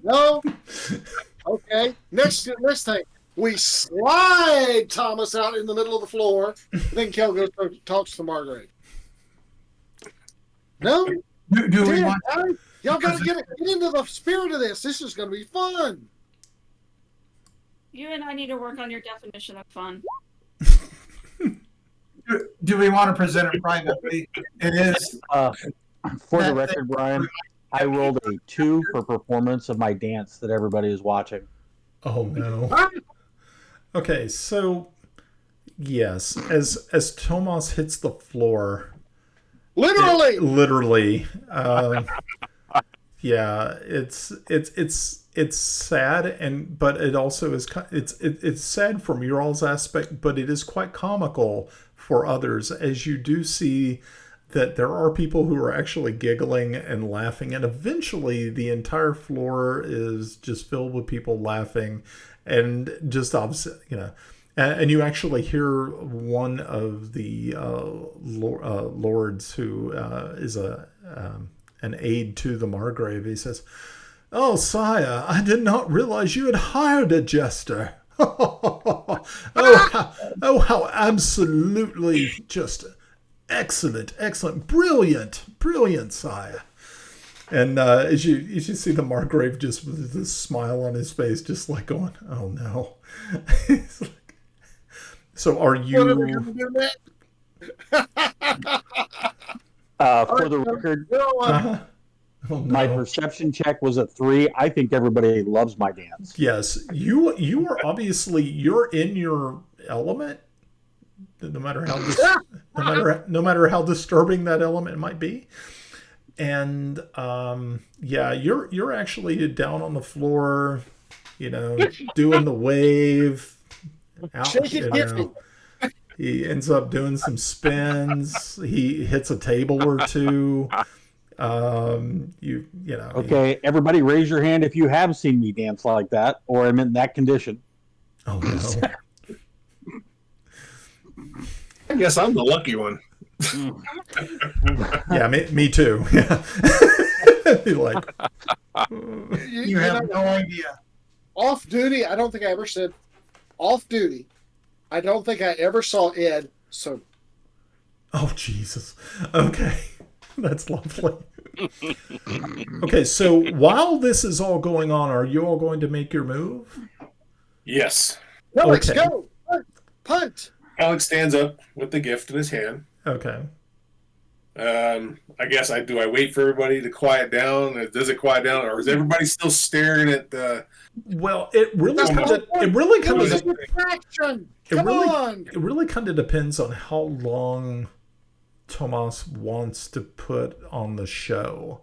No? Okay. Next thing. We slide Thomas out in the middle of the floor, then Kel goes and talks to the Margrave. No? Do we Damn, want? guys, y'all gotta get into the spirit of this. This is gonna be fun. You and I need to work on your definition of fun. Do we want to present it privately? It is. For the record, Brian, I rolled a 2 for performance of my dance that everybody is watching. Oh no. Okay, so yes, as Tomas hits the floor, Literally. yeah, it's sad, but it also is it's sad from your all's aspect, but it is quite comical for others, as you do see that there are people who are actually giggling and laughing, and eventually the entire floor is just filled with people laughing, and just and you actually hear one of the lords who is an aide to the Margrave. He says, "Oh, sire, I did not realize you had hired a jester." How absolutely just excellent, brilliant, sire. And as you see the Margrave just with this smile on his face, just like going, "Oh no." He's like, so are you? What are we gonna do next? For the record, Oh, no. my perception check was a 3. I think everybody loves my dance. Yes, you are obviously you're in your element, no matter how no matter how disturbing that element might be, and yeah, you're actually down on the floor, doing the wave. Out, Shake it, Giffy. He ends up doing some spins. He hits a table or two. Okay, everybody raise your hand if you have seen me dance like that or am in that condition. Oh no. I guess I'm the lucky one. Yeah, me too. Yeah. Like, You have no idea. Off duty, I don't think I ever said off duty. I don't think I ever saw Ed. So, oh Jesus. Okay, that's lovely. Okay, so while this is all going on, are you all going to make your move? Yes. Alex, Okay. go punt. Alex stands up with the gift in his hand. Okay. I guess I wait for everybody to quiet down? Does it quiet down, or is everybody still staring at the? Well, it really That's kind the of point. it really It kind was a of distraction. It Come really- on. it really kind of depends on how long Tomas wants to put on the show.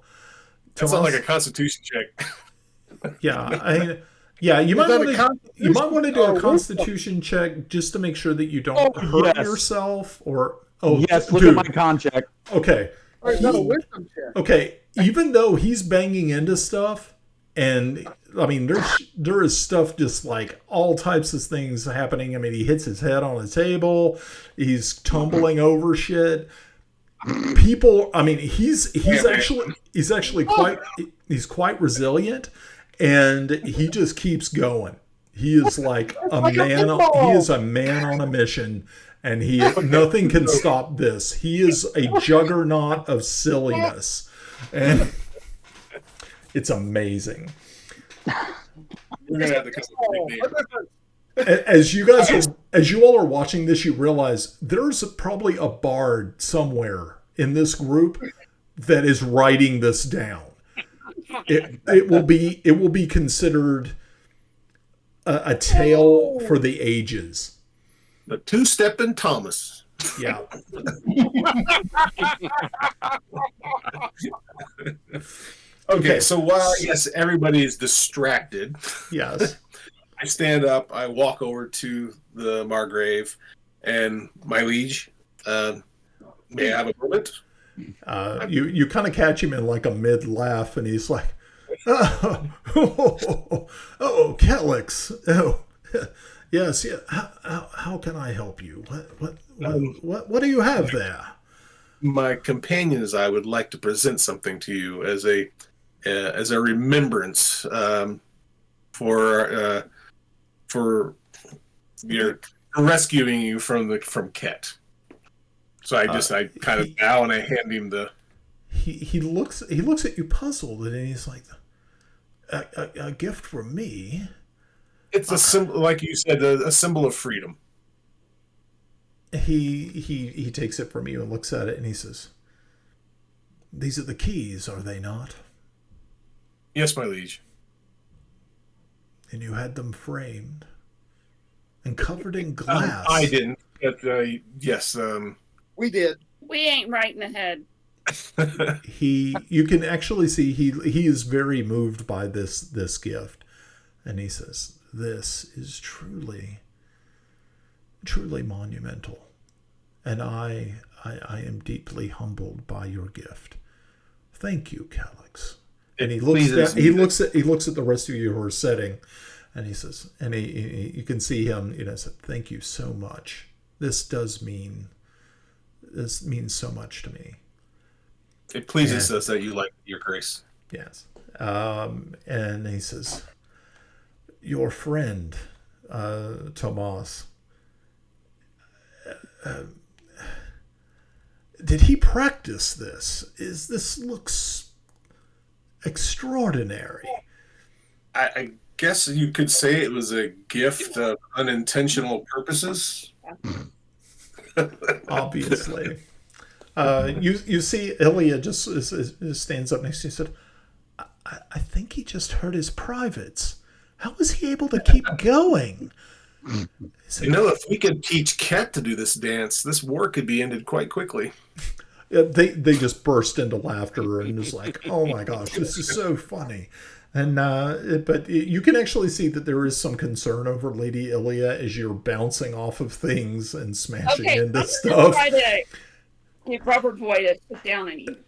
That's not like a Constitution check. Yeah, you might that want a to Constitution do or a wisdom? Constitution check just to make sure that you don't hurt yes. yourself or Yes, look dude. at my con check. Okay. All right, no, wisdom check. Okay, even though he's banging into stuff, and I mean, there is stuff just like all types of things happening. I mean, he hits his head on a table, he's tumbling over shit. People, I mean, he's actually quite resilient, and he just keeps going. He is like Like a pinball. he is a man on a mission. And nothing can stop this. He is a juggernaut of silliness, and it's amazing. We're gonna have to come up with a nickname. As you all are watching this, you realize there's probably a bard somewhere in this group that is writing this down. It will be considered a tale for the ages. The two-stepping Thomas. Yeah. Okay, so while I guess everybody is distracted, Yes. I stand up, I walk over to the Margrave, and my liege, may I have a moment? You kind of catch him in like a mid laugh, and he's like, "Oh, Calyx. Oh, yes. Yeah. How can I help you? What do you have there?" My companions, I would like to present something to you as a remembrance for your rescuing you from Ket. So I kind of bow and I hand him the. He looks at you puzzled, and he's like, "A gift from me." It's a symbol, like you said, a symbol of freedom. He takes it from you and looks at it, and he says, "These are the keys, are they not? Yes, my liege. And you had them framed and covered in glass." I didn't. But, yes. We did. We ain't right in the head. You can actually see he is very moved by this gift, and he says, "This is truly monumental, and I am deeply humbled by your gift. Thank you, Calyx." And he looks at the rest of you who are sitting, and he says, and you can see him, said, "Thank you so much. This means so much to me." It pleases us that you like your grace. Yes. And he says, your friend, Tomas, did he practice this? This looks extraordinary. I guess you could say it was a gift of unintentional purposes. Obviously. You see Ilya just stands up next to you and said, I think he just hurt his privates. How was he able to keep going? You know, if we could teach Ket to do this dance, this war could be ended quite quickly. They just burst into laughter and was like, oh my gosh, this is so funny. And but you can actually see that there is some concern over Lady Ilya as you're bouncing off of things and smashing into stuff. Try to get Rubber Boy to sit down and eat.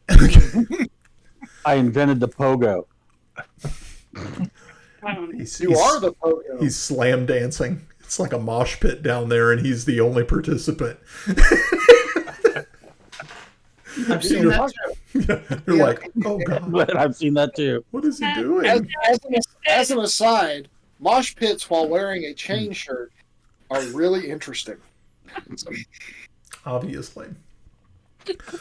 I invented the pogo. You are the pogo. He's slam dancing. It's like a mosh pit down there, and he's the only participant. I've seen that too. You're like, oh god, I've seen that too. what is he doing? As an aside, mosh pits while wearing a chain shirt are really interesting. Obviously.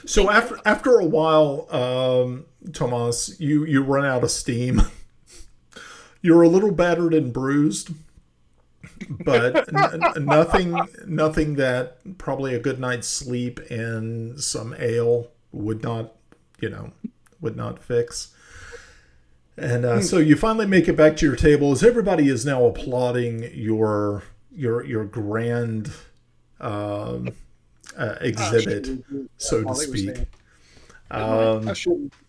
So after a while, Tomas, you run out of steam. You're a little battered and bruised, but nothing that probably a good night's sleep and some ale would not fix. And so you finally make it back to your table as everybody is now applauding your grand exhibit, so to speak.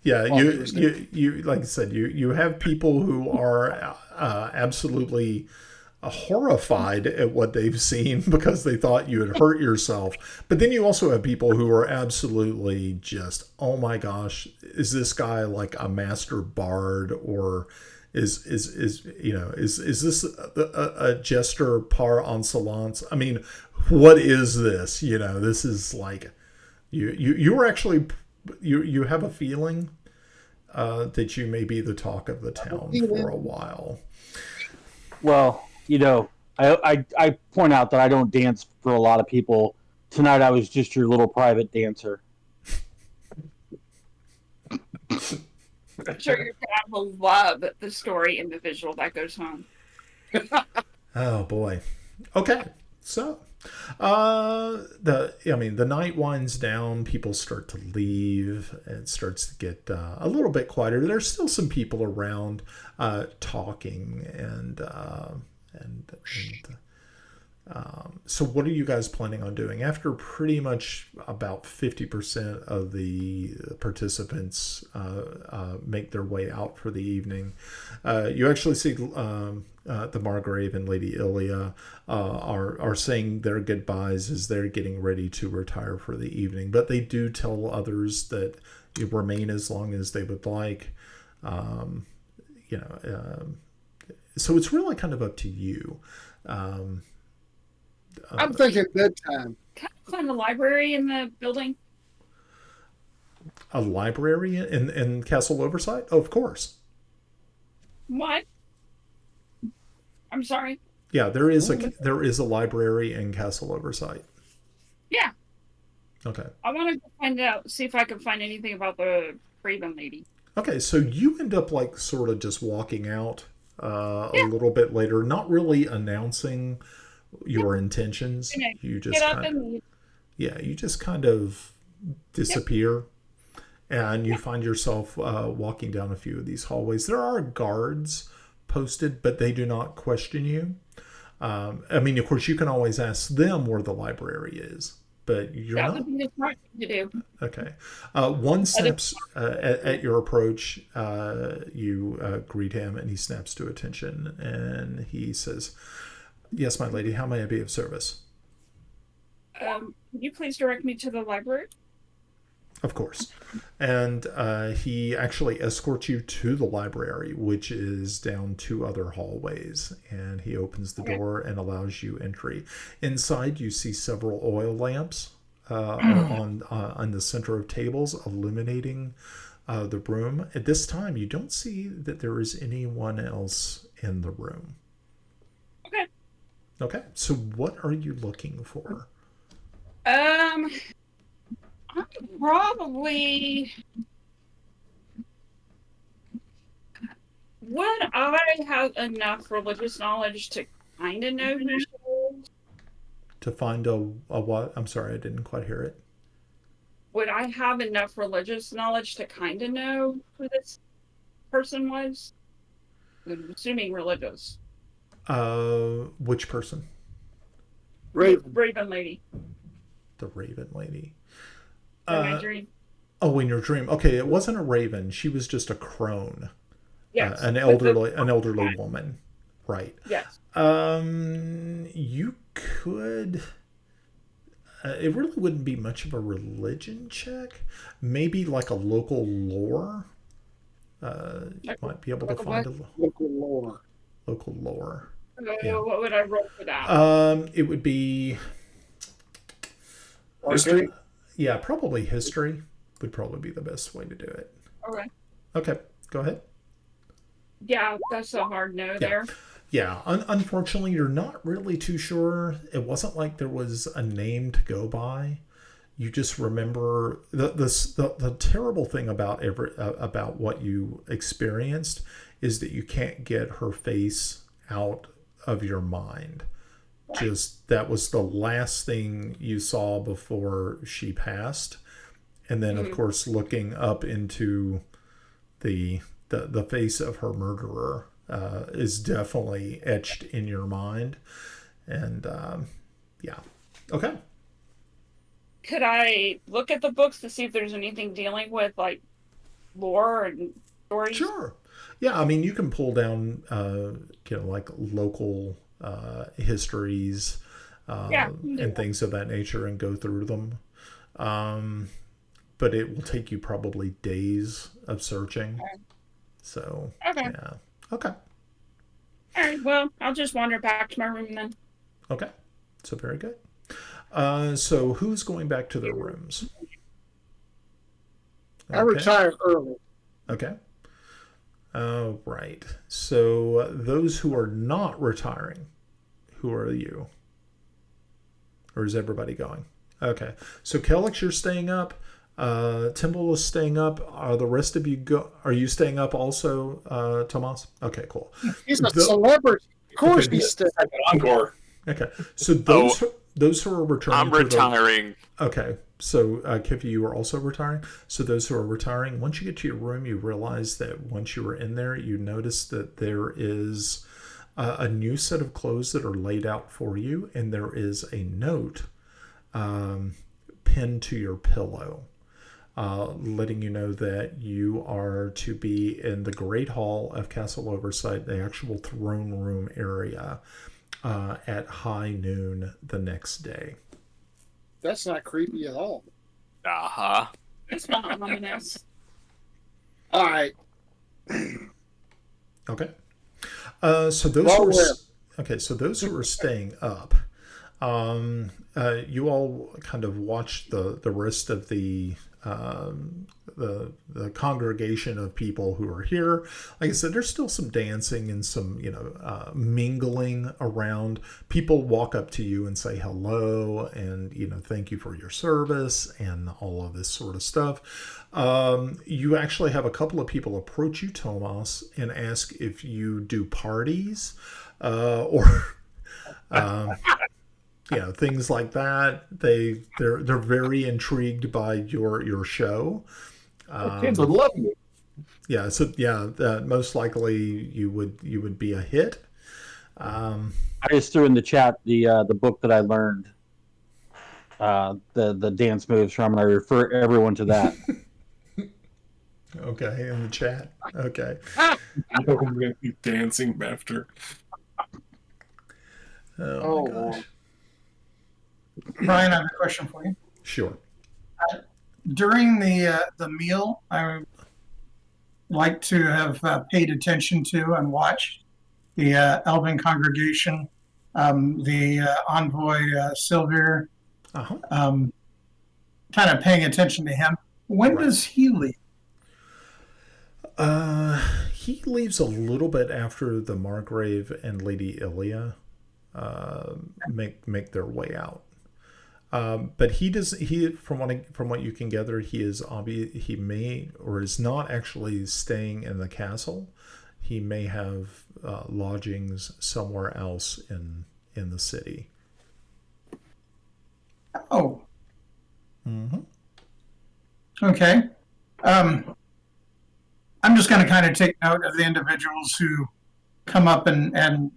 Yeah, you like I said, you have people who are absolutely horrified at what they've seen because they thought you had hurt yourself. But then you also have people who are absolutely just, oh my gosh, is this guy like a master bard, or is this a jester par excellence? I mean, what is this? This is like you were actually. You have a feeling that you may be the talk of the town for a while. Well, I point out that I don't dance for a lot of people. Tonight I was just your little private dancer. I'm sure your dad will love the story and the visual that goes home. Oh boy. Okay. So the night winds down, people start to leave, it starts to get a little bit quieter. There's still some people around talking and so what are you guys planning on doing after pretty much about 50% of the participants make their way out for the evening? You actually see the Margrave and Lady Ilya are saying their goodbyes as they're getting ready to retire for the evening, but they do tell others that you remain as long as they would like. So it's really kind of up to you. I'm thinking bedtime. Can I find the library in the building? A library in Castle Oversight? Oh, of course. What? I'm sorry. Yeah, there is a library in Castle Oversight. Yeah. Okay. I want to find out, see if I can find anything about the Raven Lady. Okay, so you end up like sort of just walking out a little bit later, not really announcing your intentions. You just you just kind of disappear, and you find yourself walking down a few of these hallways. There are guards posted, but they do not question you. I mean, of course, you can always ask them where the library is, but you're not. That would be the smart thing to do. Okay. One snaps at your approach. You greet him, and he snaps to attention, and he says, "Yes, my lady, how may I be of service?" Can you please direct me to the library? Of course. And he actually escorts you to the library, which is down 2 other hallways. And he opens the door and allows you entry. Inside, you see several oil lamps are on the center of tables, illuminating the room. At this time, you don't see that there is anyone else in the room. Okay. Okay. So, what are you looking for? I'm probably. Would I have enough religious knowledge to kind of know who she is? To find a what? I'm sorry, I didn't quite hear it. Would I have enough religious knowledge to kind of know who this person was? I'm assuming religious. Which person? Raven lady. The Raven lady. In my dream. Oh, in your dream. Okay, it wasn't a raven. She was just a crone. Yes. An elderly woman. Right. Yes. You could. It really wouldn't be much of a religion check. Maybe like a local lore. You might be able to find a Local lore. local lore. Yeah. What would I roll for that? It would be History? Yeah, probably history would probably be the best way to do it. Okay. Okay, go ahead. Yeah, that's a hard no there. Yeah, unfortunately, you're not really too sure. It wasn't like there was a name to go by. You just remember the terrible thing about about what you experienced is that you can't get her face out of your mind. Right. Just that was the last thing you saw before she passed, and then of course looking up into the face of her murderer is definitely etched in your mind, and yeah, okay. Could I look at the books to see if there's anything dealing with like lore and stories? Sure. Yeah, I mean, you can pull down, like local histories and things of that nature and go through them. But it will take you probably days of searching. Okay. So, yeah. Okay. All right, well, I'll just wander back to my room then. Okay. So, very good. So who's going back to their rooms? Okay. I retire early. Okay. Right. So those who are not retiring, who are you? Or is everybody going? Okay. So Kellex, you're staying up. Timble is staying up. Are the rest of you Are you staying up also, Tomas? Okay, cool. He's a celebrity. Of course he's staying. Encore. Okay. So those who are returning. I'm retiring. Okay. So, Kiffy, you are also retiring. So those who are retiring, once you get to your room, you realize that once you were in there, you notice that there is a new set of clothes that are laid out for you, and there is a note pinned to your pillow, letting you know that you are to be in the Great Hall of Castle Oversight, the actual throne room area, at high noon the next day. That's not creepy at all. Uh-huh. It's not ominous. All right. Okay. So those who are staying up, you all kind of watch the rest of the congregation of people who are here. Like I said, there's still some dancing and some, mingling around. People walk up to you and say hello and, thank you for your service and all of this sort of stuff. You actually have a couple of people approach you, Tomas, and ask if you do parties, or, things like that. They're very intrigued by your show. Kids would love you. Yeah, so most likely you would be a hit. I just threw in the chat the book that I learned the dance moves from, and I refer everyone to that. Okay, in the chat. Okay. I'm going to be dancing after. Oh my gosh. Brian, I have a question for you. Sure. During the meal, I would like to have paid attention to and watched the Elven congregation, the envoy Sylvia, kind of paying attention to him. When Right. does he leave? He leaves a little bit after the Margrave and Lady Ilia make their way out. But he does. He from what you can gather, he is he may or is not actually staying in the castle. He may have lodgings somewhere else in the city. Oh, Mm-hmm. okay. I'm just going to kind of take note of the individuals who come up and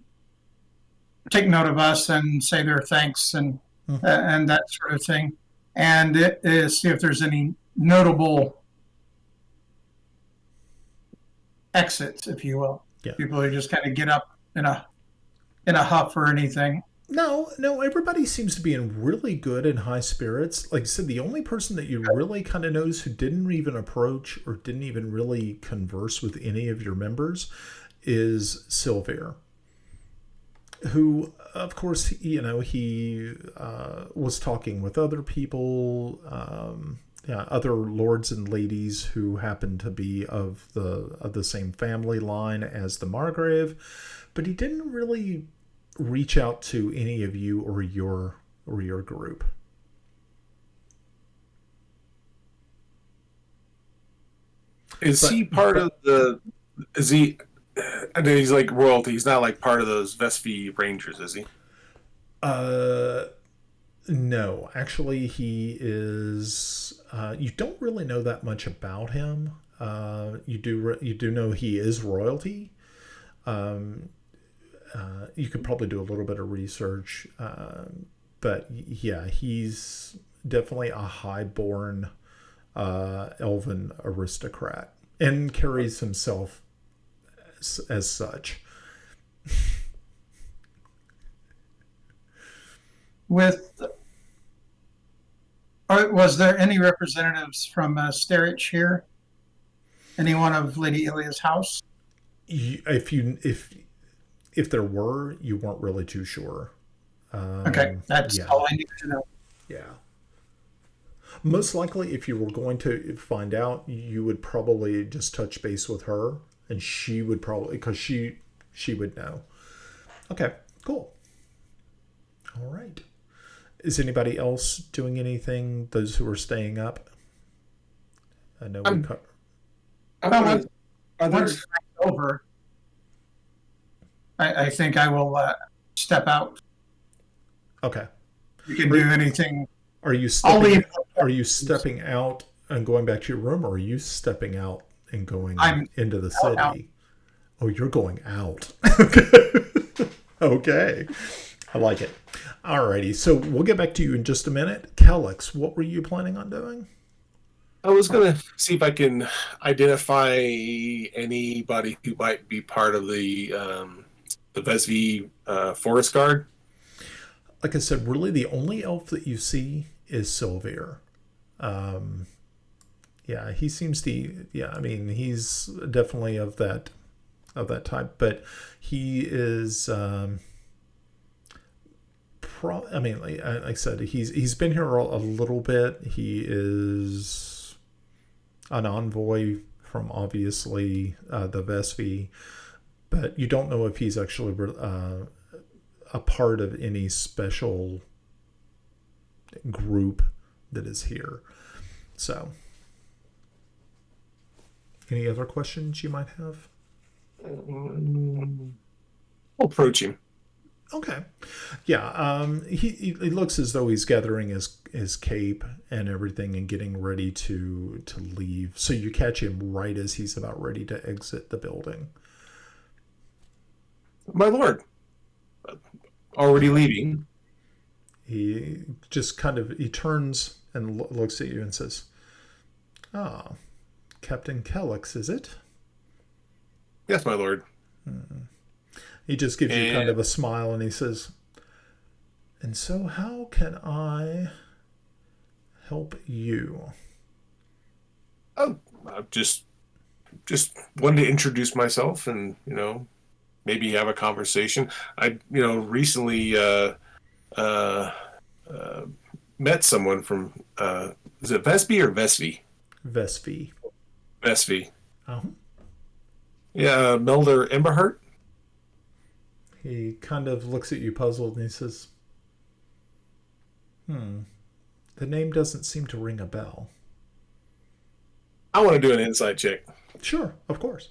take note of us and say their thanks and that sort of thing, and see if there's any notable exits, if you will. Yeah. People who just kind of get up in a huff or anything. No, everybody seems to be in really good and high spirits. Like I said, the only person that you really kind of notice who didn't even approach or didn't even really converse with any of your members is Sylvia, who, of course, he was talking with other people, other lords and ladies who happened to be of the same family line as the Margrave, but he didn't really reach out to any of you or your group. He part of the? Is he? I know he's like royalty. He's not like part of those Vespi Rangers, is he? No, actually, he is. You don't really know that much about him. You do know he is royalty. You could probably do a little bit of research, but yeah, he's definitely a high-born elven aristocrat and carries himself as such. Was there any representatives from Sterich here? Anyone of Lady Ilia's house? If there were, you weren't really too sure. Okay, that's all I need to know. Yeah. Most likely, if you were going to find out, you would probably just touch base with her, and she would probably, because she would know. Okay, cool. All right. Is anybody else doing anything? Those who are staying up? I know we cut. Once it's over, I think I will step out. Okay. You can do anything. Are you stepping out and going back to your room, or are you stepping out and going into the city? Out. Oh, you're going out. Okay. I like it. Alrighty. So we'll get back to you in just a minute. Kellex, what were you planning on doing? I was going to see if I can identify anybody who might be part of the Vesvi Forest Guard. Like I said, really the only elf that you see is Sylvia. Yeah, he seems to. Yeah, I mean, he's definitely of that type, but he is. I mean, like I said, he's been here a little bit. He is an envoy from obviously the Vesvi, but you don't know if he's actually a part of any special group that is here. So, any other questions you might have? I'll approach him. Okay. Yeah, he looks as though he's gathering his cape and everything and getting ready to leave. So you catch him right as he's about ready to exit the building. My lord, already leaving. He just he turns and looks at you and says, "Ah, Captain Kellex, is it?" Yes, my lord. He just gives you kind of a smile and he says, "And so how can I help you?" Oh, I just wanted to introduce myself and, maybe have a conversation. I, recently met someone from is it Vesby or Vesby? Vespi. Vesby. Oh. Yeah, Melder Emberhart. He kind of looks at you puzzled and he says, the name doesn't seem to ring a bell. I want to do an insight check. Sure, of course.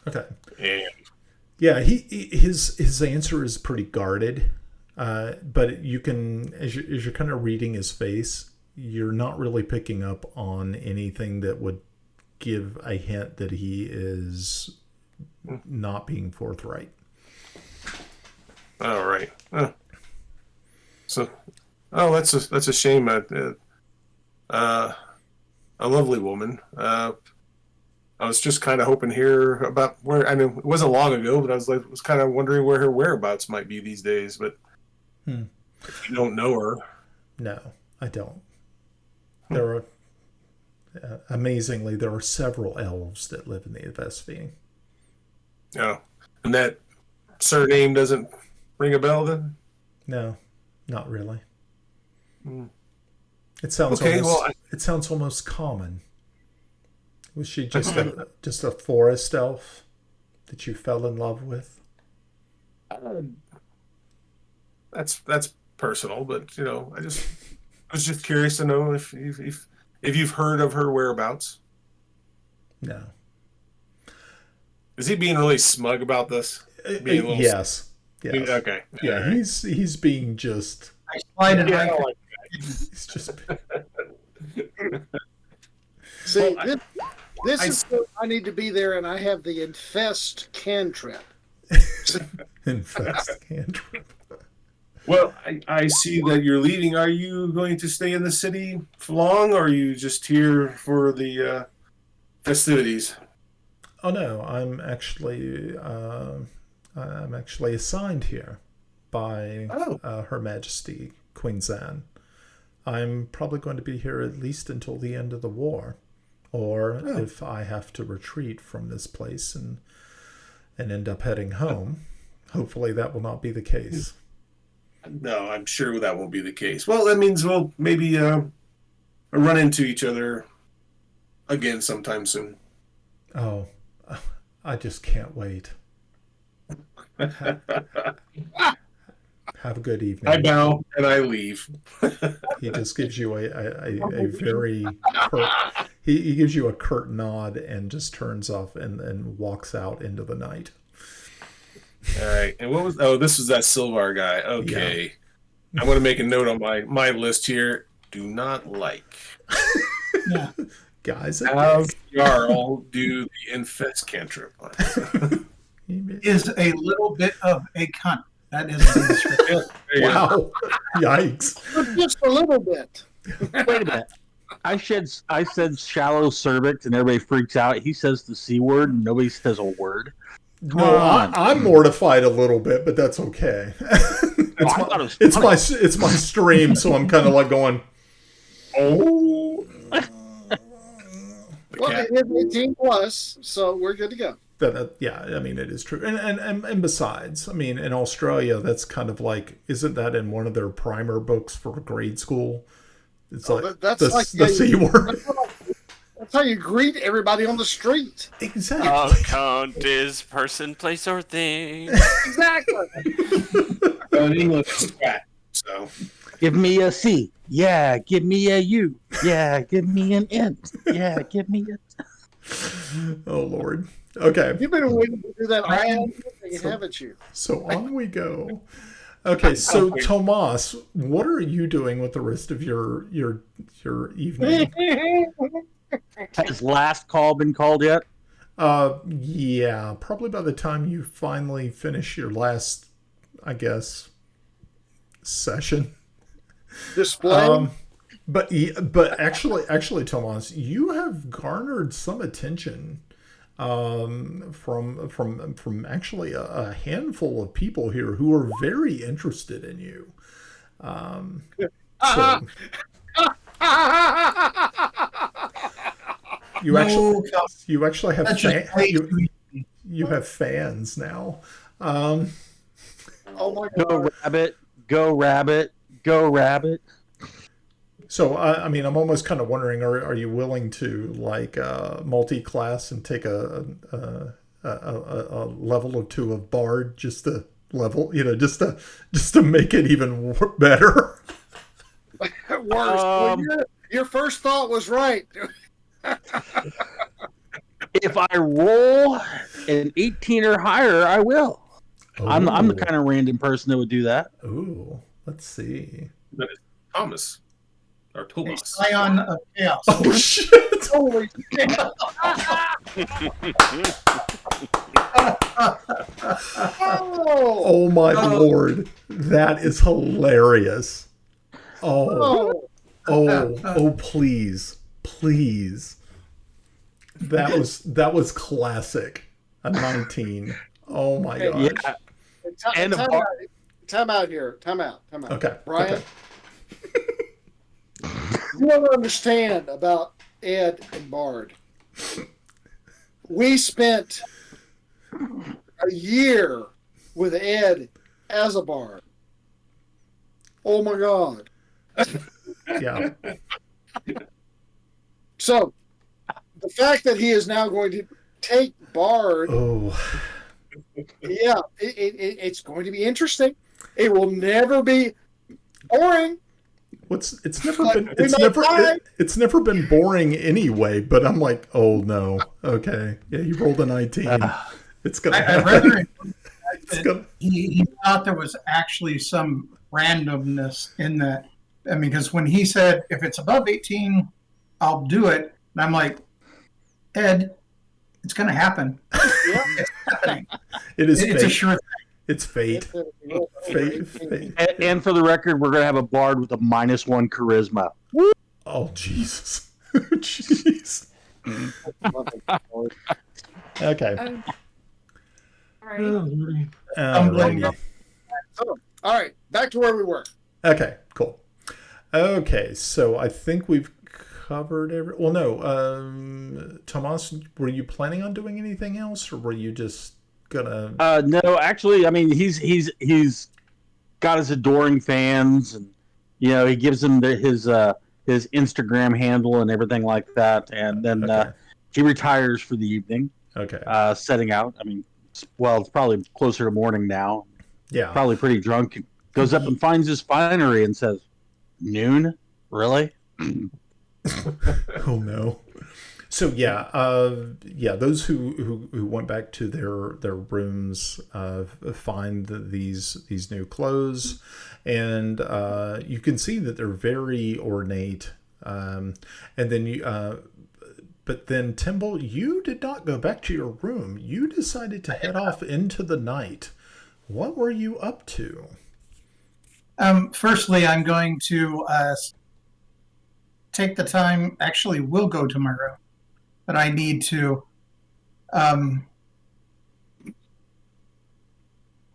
Okay. And Yeah, his answer is pretty guarded, but you can as you're kind of reading his face, you're not really picking up on anything that would give a hint that he is not being forthright. all right. So, that's a shame. A lovely woman. I was just kind of hoping to hear about where. I know it wasn't long ago, but I was kind of wondering where her whereabouts might be these days. But if you don't know her, No, I don't. There are amazingly there are several elves that live in the Vespi. no, and that surname doesn't ring a bell. Then No, not really. Hmm. It sounds Okay, almost, well, it sounds almost common. Was she just a forest elf that you fell in love with? that's personal, but I was just curious to know if you've heard of her whereabouts. No. Is he being really smug about this? Being a little Yes. Yes. Okay. Yeah, All right. he's being just. I slide it Yeah, I right don't like He's just. See, Well, this is where I need to be there, and I have the infest cantrip. Infest cantrip. Well, I see that you're leaving. Are you going to stay in the city for long, or are you just here for the festivities? Oh no, I'm actually assigned here by Her Majesty Queen Zan. I'm probably going to be here at least until the end of the war, or if I have to retreat from this place and end up heading home. Hopefully, that will not be the case. No, I'm sure that won't be the case. Well, that means we'll maybe run into each other again sometime soon. Oh, I just can't wait. Have a good evening. I bow and I leave. He just gives you a very he gives you a curt nod and just turns off and walks out into the night. All right. And what was? Oh, this was that Silvar guy. Okay. Yeah. I'm going to make a note on my list here. Do not like. Yeah. Guys, have Jarl do the infest cantrip. Is a little bit of a cunt. That is the description. Wow. Yikes. Just a little bit. Wait a minute. I said shallow cervix and everybody freaks out. He says the C word and nobody says a word. No, I'm mortified a little bit, but that's okay. It's my stream, so I'm kind of like going, oh. Well, it is 18 plus, so we're good to go. Yeah, I mean, it is true. And besides, I mean, in Australia, that's kind of like, isn't that in one of their primer books for grade school? It's that's the C word. That's how you greet everybody on the street. Exactly. A cunt is person, place, or thing. Exactly. In English, it's twat. So. Give me a C. Yeah, give me a U. Yeah, give me an N. Yeah, give me a... Oh, Lord. Okay. You've been waiting to do that all day, haven't you? So on we go. Okay, so Tomas, what are you doing with the rest of your evening? Has last call been called yet? Yeah, probably by the time you finally finish your last, I guess, session. Display. But actually, Tomas, you have garnered some attention from actually a handful of people here who are very interested in you. So, You No, actually have that's just way too easy. you have fans now. Oh my Go god! rabbit, go rabbit, go rabbit. So I mean, I'm almost kind of wondering: are you willing to like multi-class and take a level or two of Bard just to level, just to make it even better? Worse. Well, your first thought was right. If I roll an 18 or higher, I will. I'm the Ooh. kind of random person that would do that. Ooh, let's see. That is Thomas. Or Tomas. Scion of Chaos. Oh shit! Holy shit! Oh, Oh my lord, that is hilarious. Oh, please, please. That was classic. A 19. Oh my Okay, gosh. Yeah. time, And a time, bar- out, time out here. Time out. Okay. Brian, Okay. you don't understand about Ed and Bard. We spent a year with Ed as a Bard. Oh my God. Yeah. So, the fact that he is now going to take Bard, Oh. yeah, it's going to be interesting. It will never be boring. It's never Like, been we might die. it's never been boring anyway, but I'm like, oh no. Okay. Yeah, he rolled a 19. It's gonna I rather it's gonna he thought there was actually some randomness in that. I mean, because when he said, if it's above 18, I'll do it. And I'm like, Ed, it's going to happen. Yeah. It's happening. it is It's a fate. sure thing. It's fate. Fate. And for the record, we're gonna have a bard with a -1 charisma. Oh Jesus. Jeez. Okay. Alright. Alrighty. So, all right, back to where we were. Okay, cool. Okay, so I think we've covered every. Well, no, Tomas, were you planning on doing anything else, or were you just gonna? No, actually, I mean he's got his adoring fans, and he gives them his Instagram handle and everything like that, and then Okay. he retires for the evening, Okay. setting out. I mean, it's probably closer to morning now. Yeah. Probably pretty drunk. Goes up and finds his finery and says, "Noon, really?" Oh no. So yeah, those who went back to their rooms find these new clothes, and you can see that they're very ornate. And then but then Timble, you did not go back to your room. You decided to head off into the night. What were you up to? Firstly, I'm going to take the time. Actually, will go to my room, but I need to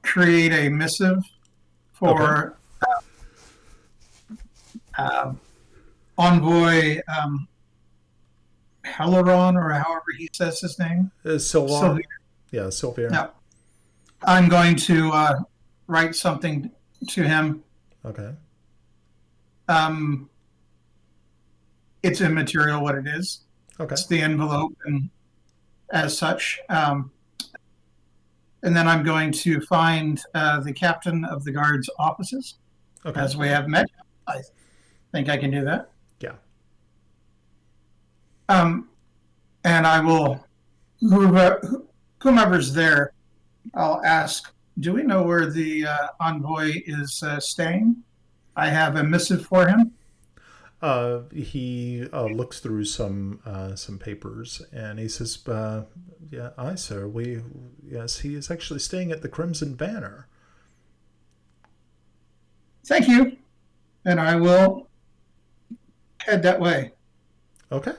create a missive for Envoy Heleron, or however he says his name. Sylvain. Sylvia. Yeah, Sylvia. No. I'm going to write something to him. Okay. It's immaterial what it is. Okay. It's the envelope and as such. And then I'm going to find the captain of the guard's offices, Okay. as we have met. I think I can do that. Yeah. And I will, whomever's there, I'll ask, do we know where the envoy is staying? I have a missive for him. He looks through some papers and he says, "Yeah, aye, sir. Yes, he is actually staying at the Crimson Banner." Thank you. And I will head that way. Okay.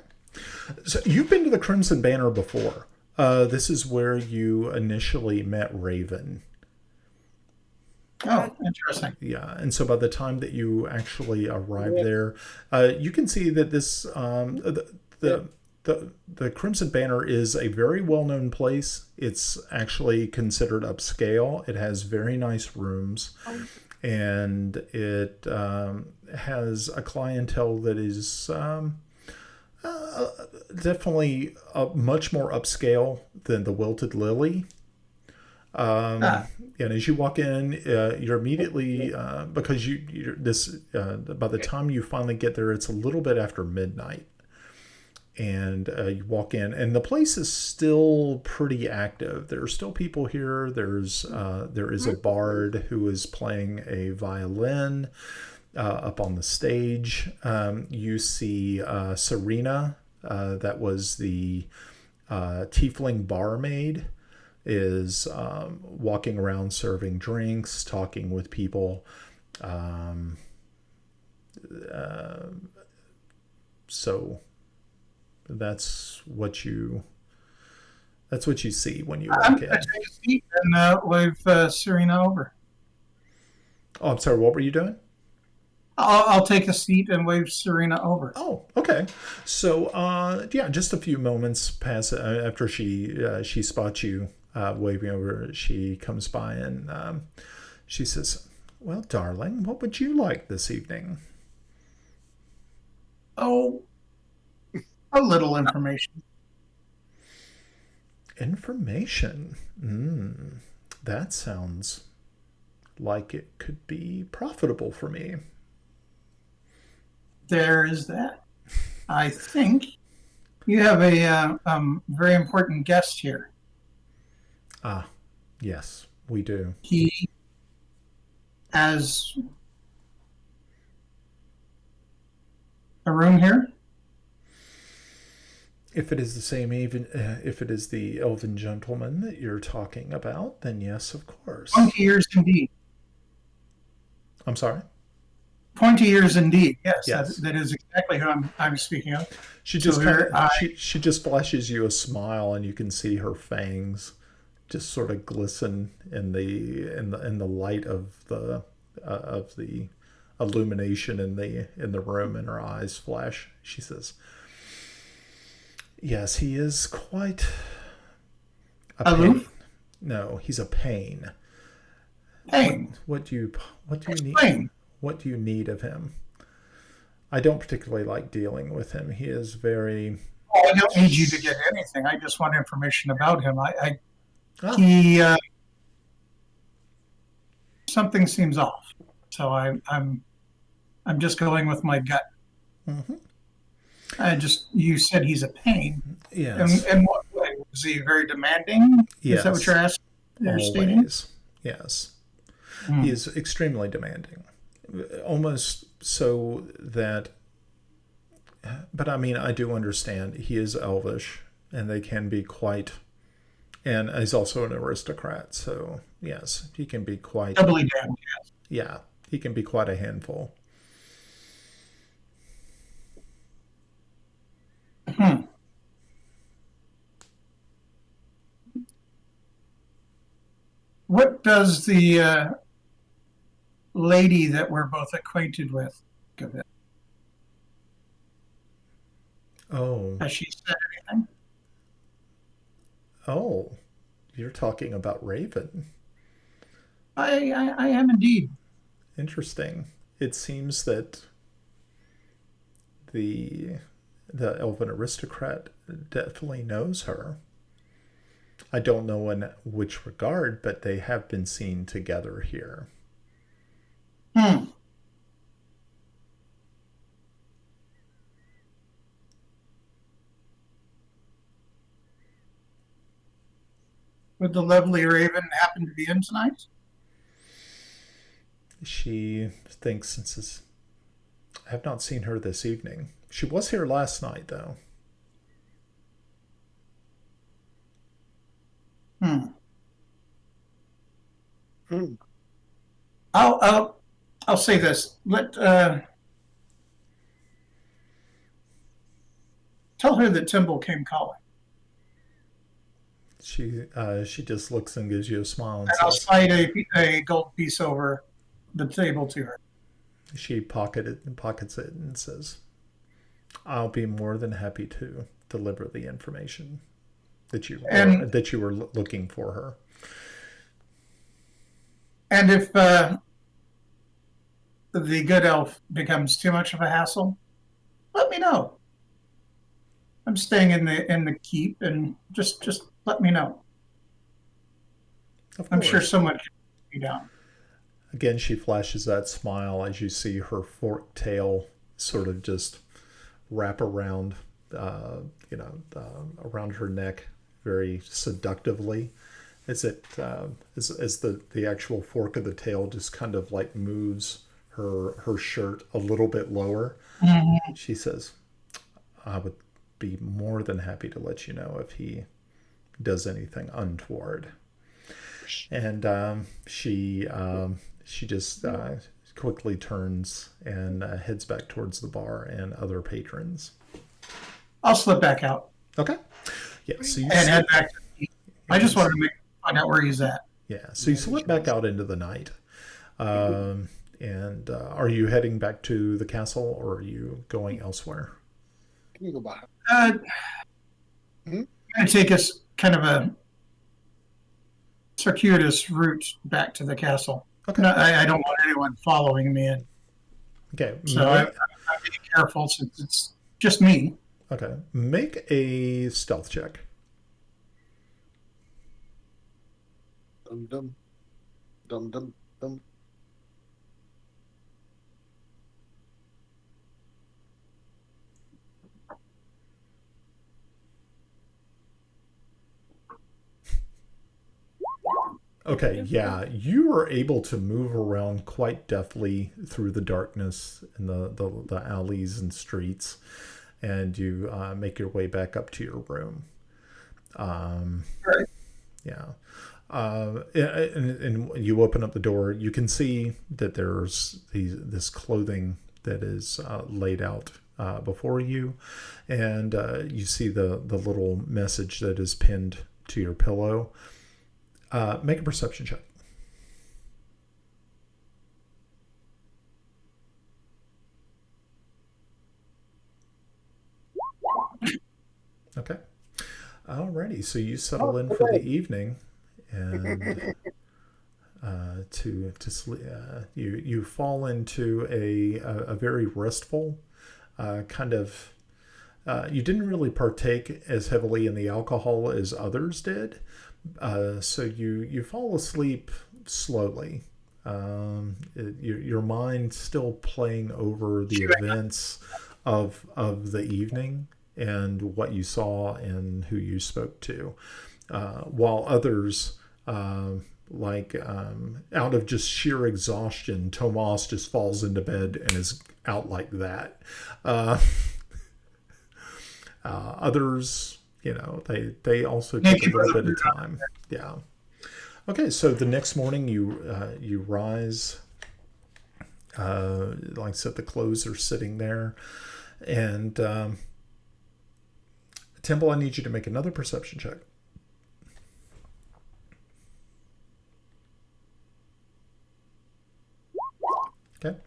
So you've been to the Crimson Banner before. This is where you initially met Raven. Oh, interesting. Yeah, and so by the time that you actually arrive there, you can see that this the Crimson Banner is a very well-known place. It's actually considered upscale. It has very nice rooms, and it has a clientele that is definitely much more upscale than the Wilted Lily. And as you walk in, you're immediately because you're by the time you finally get there, it's a little bit after midnight. And you walk in, and the place is still pretty active. There are still people here. There is a bard who is playing a violin up on the stage. You see Serena, that was the tiefling barmaid, is walking around serving drinks, talking with people. So that's what you see when you I'm walk going in. to take a seat and wave Serena over. Oh, I'm sorry. What were you doing? I'll take a seat and wave Serena over. Oh, okay. So, yeah, just a few moments pass after she spots you waving over. She comes by and she says, "Well, darling, what would you like this evening?" Oh, a little information. Information. That sounds like it could be profitable for me. There is that. I think you have a very important guest here. Ah, yes, we do. He has a room here. If it is the same, even if it is the elven gentleman that you're talking about, then yes, of course. 20 years indeed. I'm sorry. 20 years indeed. Yes, Yes. that is exactly who I'm speaking of. She just So kind here of, she just flashes you a smile, and you can see her fangs just sort of glisten in the light of the illumination in the room, and her eyes flash. She says, "Yes, he is quite a pain." Aloof? No, he's a pain. Pain. What do you need? Explain. What do you need of him? I don't particularly like dealing with him. He is very. Oh, I don't need you to get anything. I just want information about him. Oh. He something seems off. So I'm just going with my gut. Mm-hmm. You said he's a pain. Yes. In what way? Is he very demanding? Yes. Is that what you're asking? You're stating? Always. Yes. He is extremely demanding. Almost so that, but I mean, I do understand he is elvish, and they can be quite, and he's also an aristocrat, so yes, he can be quite. Doubly damned, yes. Yeah, he can be quite a handful. What does the lady that we're both acquainted with give it? Oh. Has she said anything? Oh, you're talking about Raven. I am indeed. Interesting. It seems that the elven aristocrat definitely knows her. I don't know in which regard, but they have been seen together here. Would the lovely Raven happen to be in tonight? She thinks since I have not seen her this evening. She was here last night, though. I'll say this. Tell her that Timble came calling. She just looks and gives you a smile and I'll says, slide a gold piece over the table to her. She pockets it and says, "I'll be more than happy to. deliver the information that you And- were looking for her. And if the good elf becomes too much of a hassle, let me know. I'm staying in the keep, and just let me know. Of I'm sure course. someone can be down. Again, she flashes that smile as you see her forked tail sort of just wrap around, around her neck very seductively, as the actual fork of the tail just kind of like moves her shirt a little bit lower. Mm-hmm. She says, "I would be more than happy to let you know if he does anything untoward." And she just quickly turns and heads back towards the bar and other patrons. I'll slip back out Okay. Yeah. So you and head back to the keep. I just wanted to find out where he's at. Yeah. So you slip back out into the night. And are you heading back to the castle, or are you going elsewhere? Can you go by? I'm going to take us kind of a circuitous route back to the castle. Okay. No, I don't want anyone following me in. Okay. So I'm being careful since it's just me. Okay. Make a stealth check. Dum dum dum dum dum. Okay, yeah, you are able to move around quite deftly through the darkness in the alleys and streets, and you make your way back up to your room. Right. Yeah. And you open up the door. You can see that there's this clothing that is laid out before you, and you see the little message that is pinned to your pillow. Make a perception check. Okay. Alrighty. So you settle in for the evening, and to sleep. You fall into a very restful kind of. You didn't really partake as heavily in the alcohol as others did. So you fall asleep slowly. Your mind still playing over the events of the evening and what you saw and who you spoke to, while others, out of just sheer exhaustion, Tomas just falls into bed and is out like that. Others, they also take a little bit of time. Yeah. Okay, so the next morning you rise. Like I said, the clothes are sitting there, and Temple, I need you to make another perception check. Okay.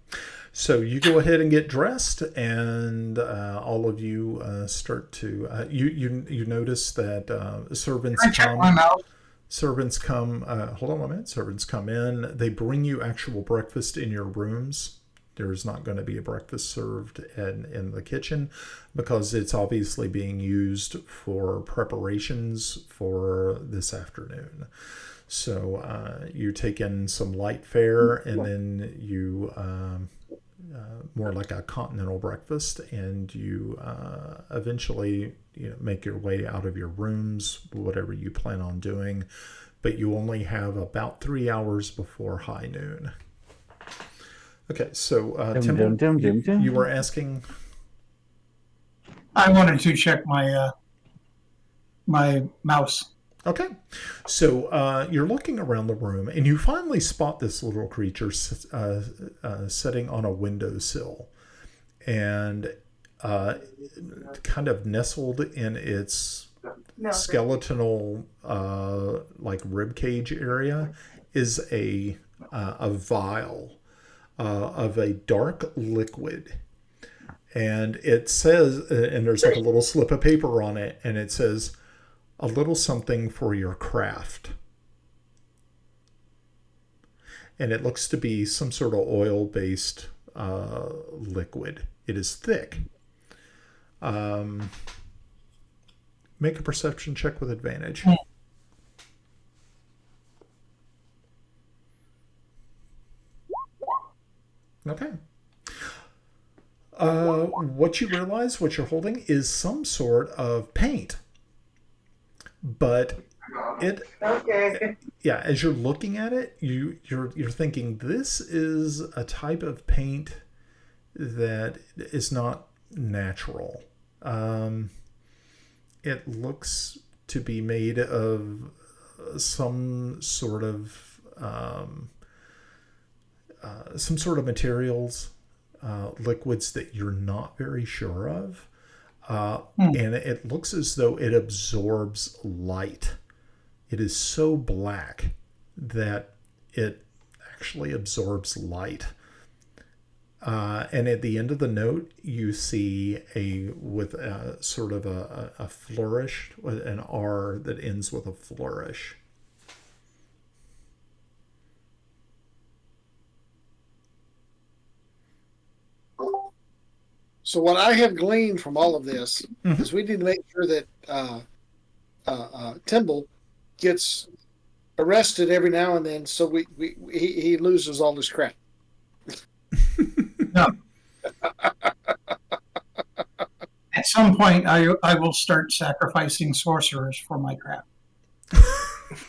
So you go ahead and get dressed, and all of you start to. You notice that servants Can I check come. my mouth? Servants come. Hold on a minute. Servants come in. They bring you actual breakfast in your rooms. There's not going to be a breakfast served in the kitchen because it's obviously being used for preparations for this afternoon. So you take in some light fare, and then you. More like a continental breakfast, and you eventually make your way out of your rooms, whatever you plan on doing, but you only have about 3 hours before high noon. Okay, so Temple, you were asking. I wanted to check my my mouse. Okay, so you're looking around the room, and you finally spot this little creature sitting on a windowsill, and kind of nestled in its skeletal, like rib cage area, is a vial of a dark liquid, And it says, and there's like a little slip of paper on it, and it says, "A little something for your craft." And it looks to be some sort of oil-based liquid. It is thick. Make a perception check with advantage. Okay. What you realize, what you're holding, is some sort of paint. But it, yeah, as you're looking at it, you're thinking this is a type of paint that is not natural. It looks to be made of some sort of materials, liquids that you're not very sure of. And it looks as though it absorbs light. It is so black that it actually absorbs light. And at the end of the note, you see with a sort of a flourish, an R that ends with a flourish. So what I have gleaned from all of this is we need to make sure that Timble gets arrested every now and then, so he loses all his crap. No. At some point, I will start sacrificing sorcerers for my crap.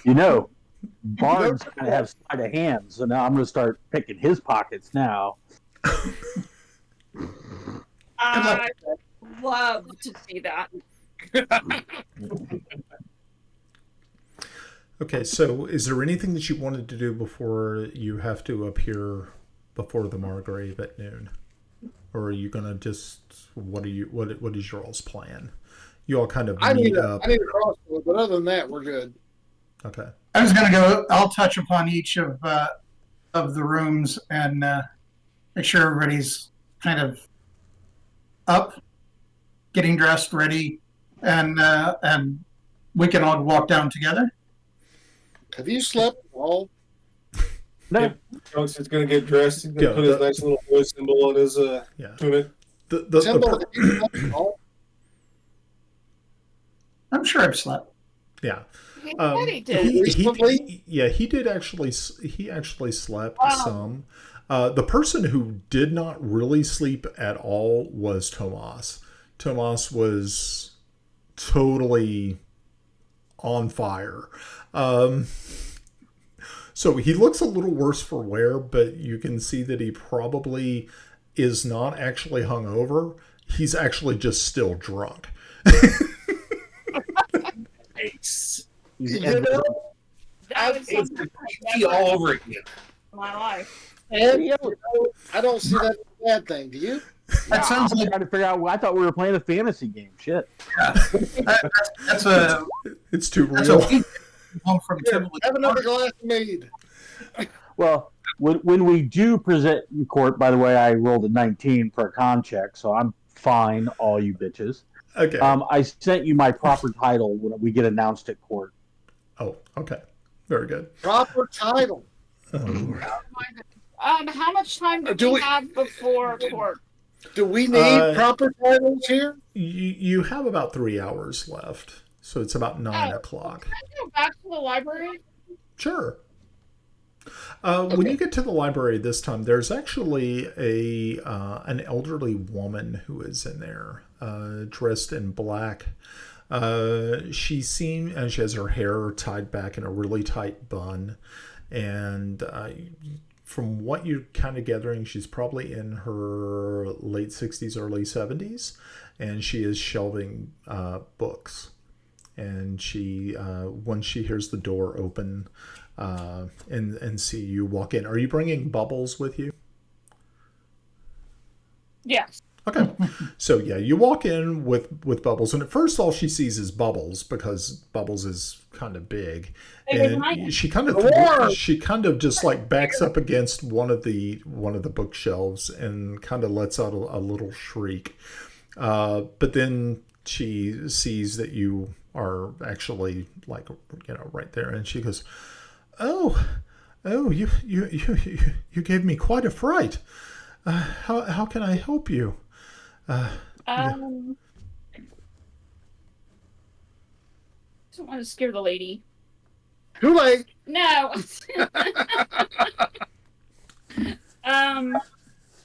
You know, bards kind of have sleight of hands, so now I'm going to start picking his pockets now. I love to see that. Okay, so is there anything that you wanted to do before you have to appear before the Margrave at noon? Or are you gonna just what is your all's plan? You all kind of meet up. I need a crossbow, but other than that, we're good. Okay. I was going to go. I'll touch upon each of the rooms and make sure everybody's kind of up, getting dressed, ready, and we can all walk down together. Have you slept all? No. Trunks is going to get dressed. He's going to put his nice little boy symbol on his tunic. I'm sure I've slept. Yeah. He said he did. He did actually. He actually slept some. The person who did not really sleep at all was Tomas. Tomas was totally on fire. So he looks a little worse for wear, but you can see that he probably is not actually hungover. He's actually just still drunk. Nice. That was It's something all over again. in my life. And I don't see that as a bad thing. Do you? That sounds I'm like trying to figure out. I thought we were playing a fantasy game. Shit. that's a It's too that's a real. week home from Tivoli. Have another glass of mead. Well, when we do present in court, by the way, I rolled a 19 for a con check, so I'm fine, all you bitches. Okay. I sent you my proper title when we get announced at court. Oh, okay. Very good. Proper title. Oh, Lord. How much time do we have before court? Do we need proper titles here? You have about 3 hours left, so it's about 9 o'clock. Can I go back to the library? Sure. When you get to the library this time, there's actually an elderly woman who is in there, dressed in black. She has her hair tied back in a really tight bun, and from what you're kind of gathering, she's probably in her late 60s, early 70s, and she is shelving books. And she, once she hears the door open and see you walk in, are you bringing Bubbles with you? Yes. Okay. So yeah, you walk in with Bubbles, and at first all she sees is Bubbles because Bubbles is kind of big, and she kind of just like backs up against one of the bookshelves and kind of lets out a little shriek. But then she sees that you are actually like right there, and she goes, "Oh, you gave me quite a fright. How can I help you?" Don't want to scare the lady. Too late. No.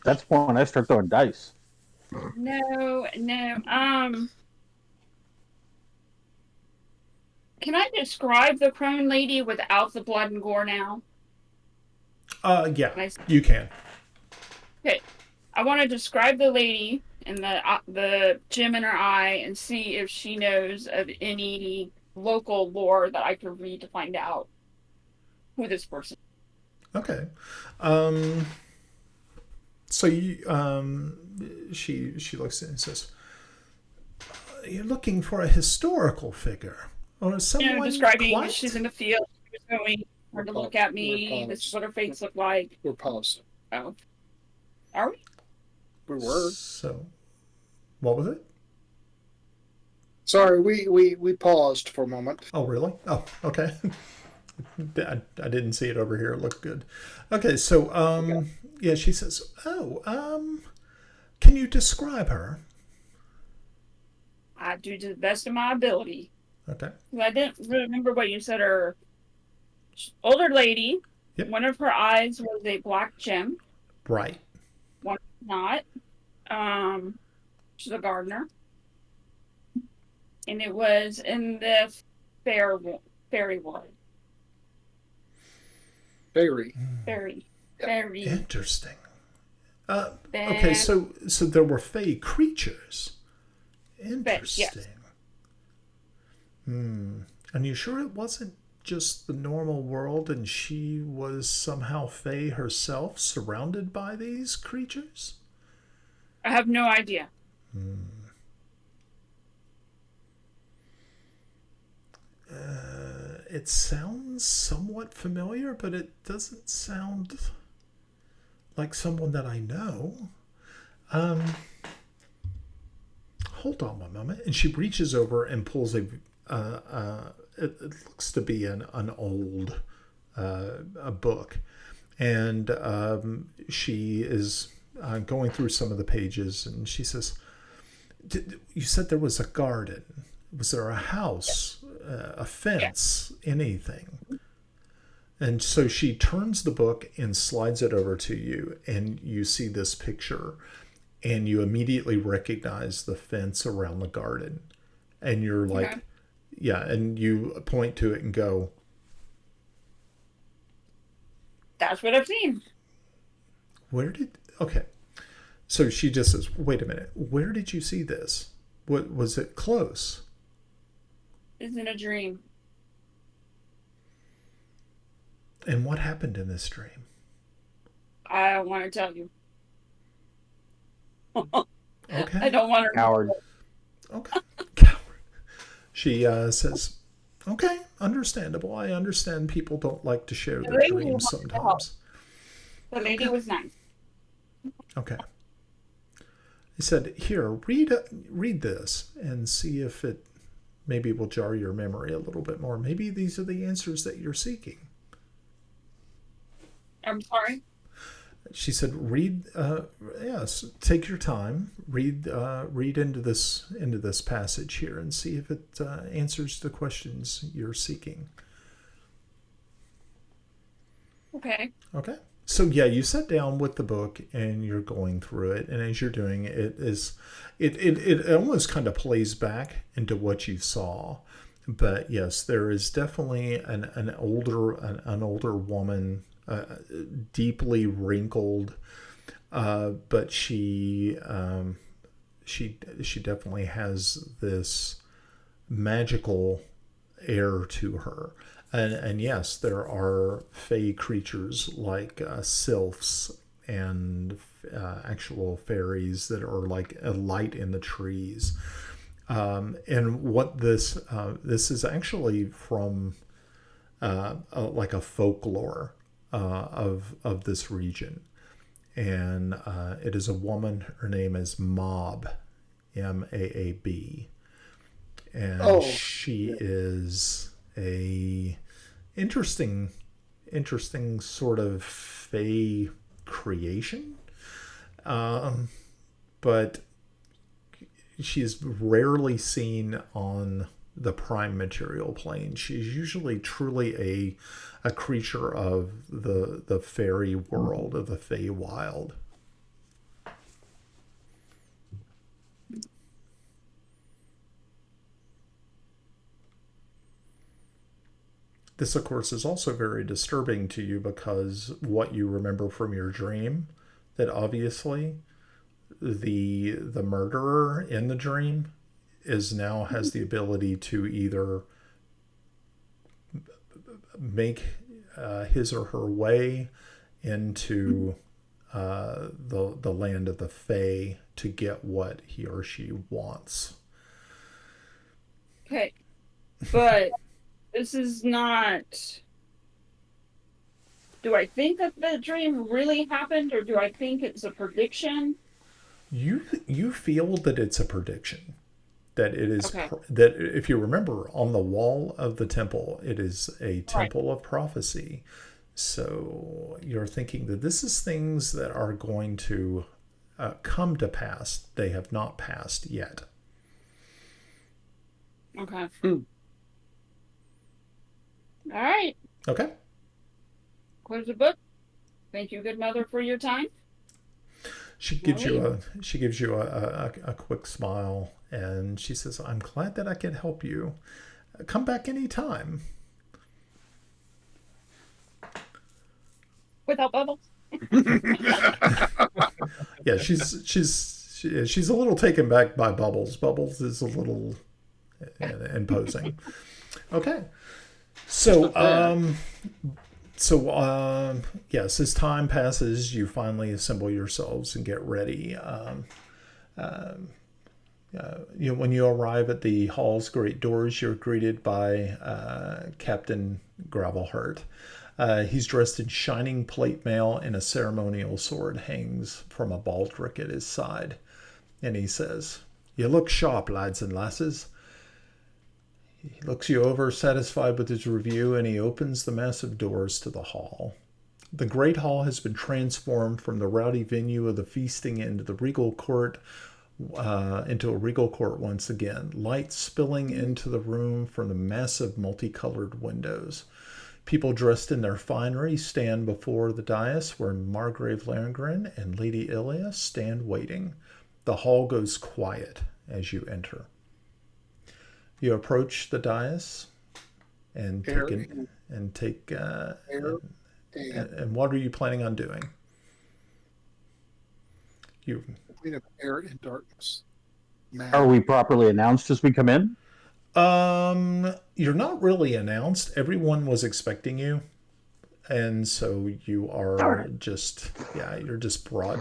That's when I start throwing dice. No. Can I describe the crone lady without the blood and gore now? Yeah, you can. Okay. I want to describe the lady and the gem in her eye and see if she knows of any local lore that I could read to find out who this person is. Okay. So she looks at it and says, "You're looking for a historical figure or someone describing quite... she's in the field. She was going her to look at me. This is what her face looked like. We're paused. Oh, are we? We were. So, what was it? Sorry, we paused for a moment. Oh, really? Oh, okay. I didn't see it over here. It looked good. Okay, so yeah, she says, can you describe her? I do to the best of my ability. Okay. I didn't remember what you said. Her older lady. Yep. One of her eyes was a black gem. Right. One not. She's a gardener. And it was in the fairy world. Fairy. Very interesting. Okay, so there were fey creatures. Interesting. Yes. And you sure it wasn't just the normal world and she was somehow fey herself, surrounded by these creatures? I have no idea. It sounds somewhat familiar, but it doesn't sound like someone that I know. Hold on one moment. And she reaches over and pulls it looks to be an old a book. And she is going through some of the pages, and she says, you said there was a garden. Was there a house, a fence, anything? And so she turns the book and slides it over to you, and you see this picture, and you immediately recognize the fence around the garden. And you're like, okay. Yeah, and you point to it and go, that's what I've seen. Okay. So she just says, wait a minute, where did you see this? What was it close? It's in a dream. And what happened in this dream? I don't want to tell you. Okay. I don't want to. Coward. Okay. Coward. She says, okay, understandable. I understand people don't like to share their dreams sometimes. The lady was nice. Okay. He said, here, read this and see if it maybe will jar your memory a little bit more. Maybe these are the answers that you're seeking. I'm sorry? She said, read, yes, take your time, read into this passage here and see if it answers the questions you're seeking. Okay. Okay. So yeah, you sat down with the book and you're going through it, and as you're doing it, it almost kind of plays back into what you saw. But yes, there is definitely an older woman, deeply wrinkled, but she definitely has this magical air to her. And yes, there are fey creatures like sylphs and actual fairies that are like a light in the trees. And what this is actually from like a folklore of this region. And it is a woman. Her name is Mob, Maab, and she is a interesting sort of fae creation, but she's rarely seen on the prime material plane. She's usually truly a creature of the fairy world, of the Feywild. This, of course, is also very disturbing to you because what you remember from your dream, that obviously the murderer in the dream has the ability to either make his or her way into the land of the Fae to get what he or she wants. Okay, but this is not. Do I think that the dream really happened, or do I think it's a prediction? You feel that it's a prediction. That it is Okay. that if you remember on the wall of the temple, it is a temple of prophecy. So you're thinking that this is things that are going to come to pass. They have not passed yet. Okay. All right. Okay. Close the book. Thank you, good mother, for your time. She gives you a quick smile, and she says, "I'm glad that I could help you. Come back anytime." Without bubbles. Yeah, she's a little taken back by Bubbles. Bubbles is a little imposing. Okay, so yes, as time passes, you finally assemble yourselves and get ready. When you arrive at the hall's great doors, you're greeted by Captain Gravelheart. He's dressed in shining plate mail, and a ceremonial sword hangs from a baldric at his side. And he says, "You look sharp, lads and lasses." He looks you over, satisfied with his review, and he opens the massive doors to the hall. The great hall has been transformed from the rowdy venue of the feasting into a regal court once again. Light spilling into the room from the massive multicolored windows. People dressed in their finery stand before the dais where Margrave Larengrin and Lady Ilia stand waiting. The hall goes quiet as you enter. You approach the dais and and what are you planning on doing? Queen of air and darkness. Are we properly announced as we come in? You're not really announced. Everyone was expecting you, and so you are just you're just brought.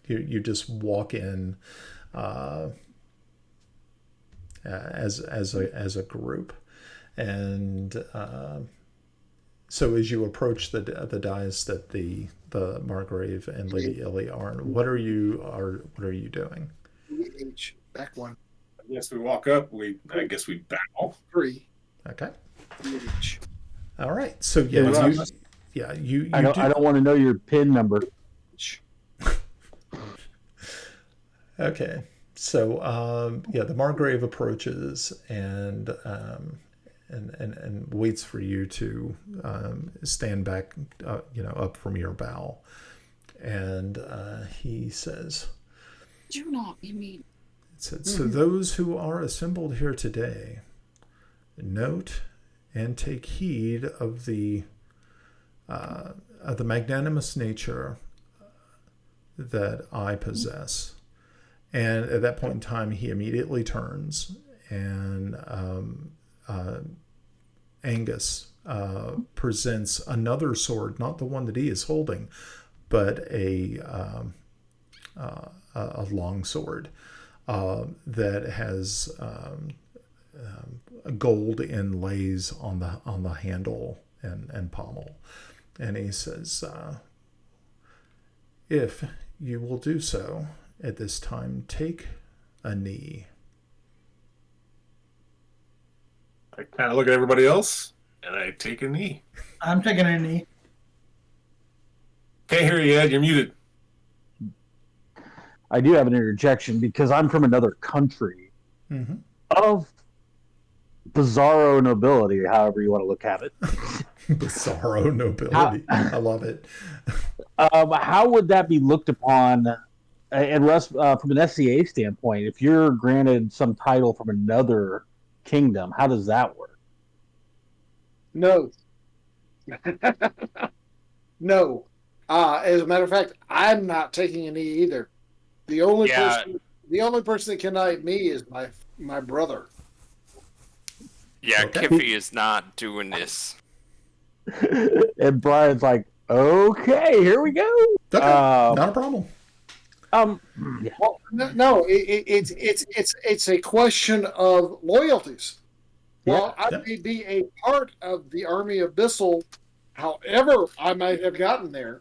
You just walk in as a group, and so as you approach the dais that the Margrave and Lady Illy are, what are you doing? Each back one. Yes, we walk up. I guess we bow. 3 Okay. each. All right. So you I don't want to know your PIN number. Okay. So the Margrave approaches and waits for you to stand back, up from your bow, and he says, Do not be mean. So those who are assembled here today, note and take heed of the magnanimous nature that I possess. And at that point in time, he immediately turns, and Angus presents another sword, not the one that he is holding, but a long sword that has gold inlays on the handle and pommel. And he says, if you will do so at this time, take a knee. I kind of look at everybody else, and I take a knee. I'm taking a knee. Can't hear you, Ed. You're muted. I do have an interjection because I'm from another country of bizarro nobility, however you want to look at it. Bizarro nobility. I love it. How would that be looked upon? And Russ, from an SCA standpoint, if you're granted some title from another kingdom, how does that work? No. No. As a matter of fact, I'm not taking a knee either. The only person that can knight me is my brother. Yeah, Okay. Kiffy is not doing this. And Brian's like, okay, here we go. Okay, not a problem. Yeah. Well, no, it's a question of loyalties. Well, I may be a part of the army of Bissell, however I might have gotten there.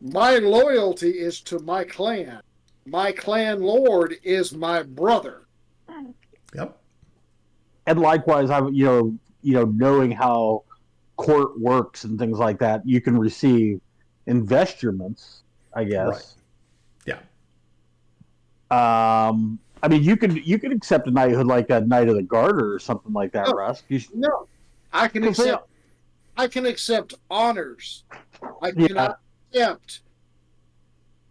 My loyalty is to my clan. My clan lord is my brother. Yep. And likewise, knowing how court works and things like that, you can receive investments, I guess. Right. Yeah. I mean, you could accept a knighthood like a Knight of the Garter or something like that, No. Russ. No, I can accept honors. I cannot accept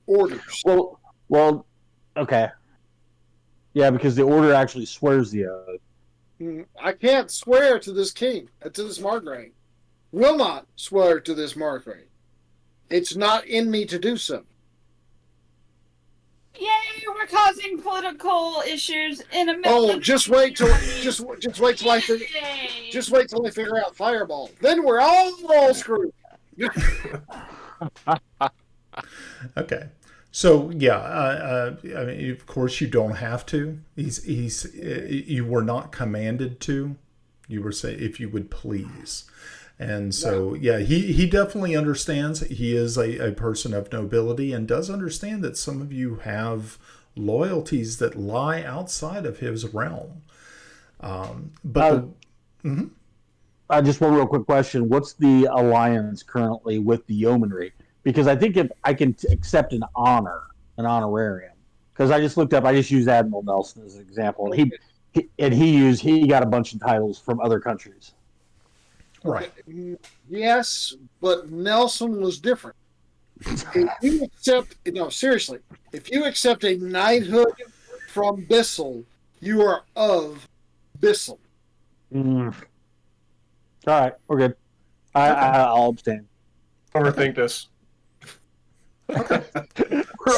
orders. Well, okay. Yeah, because the order actually swears the oath. I can't swear to this king, to this margrave. Will not swear to this margrave. It's not in me to do so. Yay, we're causing political issues in a minute. Oh, just wait till I figure out Fireball. Then we're all screwed. Okay. So yeah, I mean, of course you don't have to. You were not commanded to. You were saying if you would please. And so, yeah, he definitely understands. He is a person of nobility and does understand that some of you have loyalties that lie outside of his realm. Just one real quick question. What's the alliance currently with the yeomanry? Because I think if I can accept an honorarium, because I just used Admiral Nelson as an example, and he got a bunch of titles from other countries. Right. Yes, but Nelson was different. If you accept a knighthood from Bissell, you are of Bissell. All right, we're good. I'll abstain. Overthink this.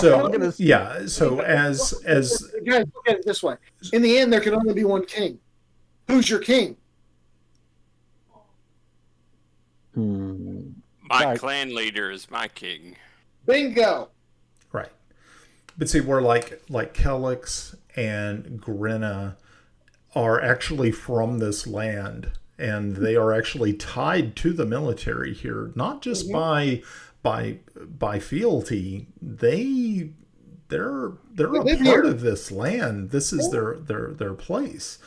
So yeah. So as guys, look at it this way: in the end, there can only be one king. Who's your king? My clan leader is my king. Bingo. right. But see, we're like Kelix and Grinna are actually from this land, and they are actually tied to the military here, not just by fealty. They're a part of this land. This is their place.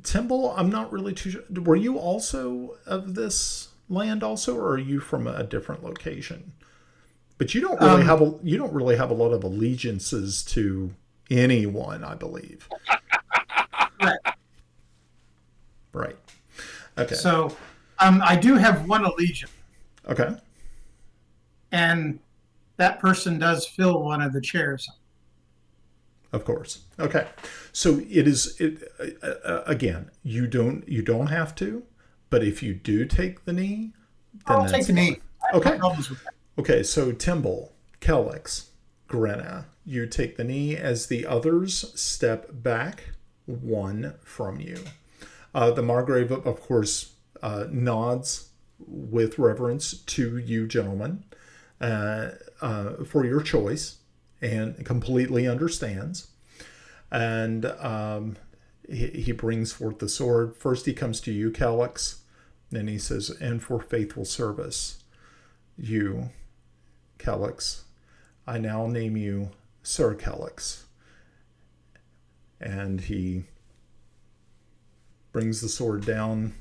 Timble, I'm not really too sure. Were you also of this land also, or are you from a different location? But you don't really have a lot of allegiances to anyone, I believe. Right. Okay. So I do have one allegiance, Okay. and that person does fill one of the chairs. Of course. Okay. So again, you don't have to, but if you do take the knee, then I'll take the knee. Okay. No problems with that. Okay, so Timble, Kelix, Grenna, you take the knee as the others step back one from you. The Margrave, of course, nods with reverence to you gentlemen for your choice, and completely understands. And he brings forth the sword. First, he comes to you, Calyx, and he says, "And for faithful service, you, Calyx, I now name you Sir Calyx." And he brings the sword down,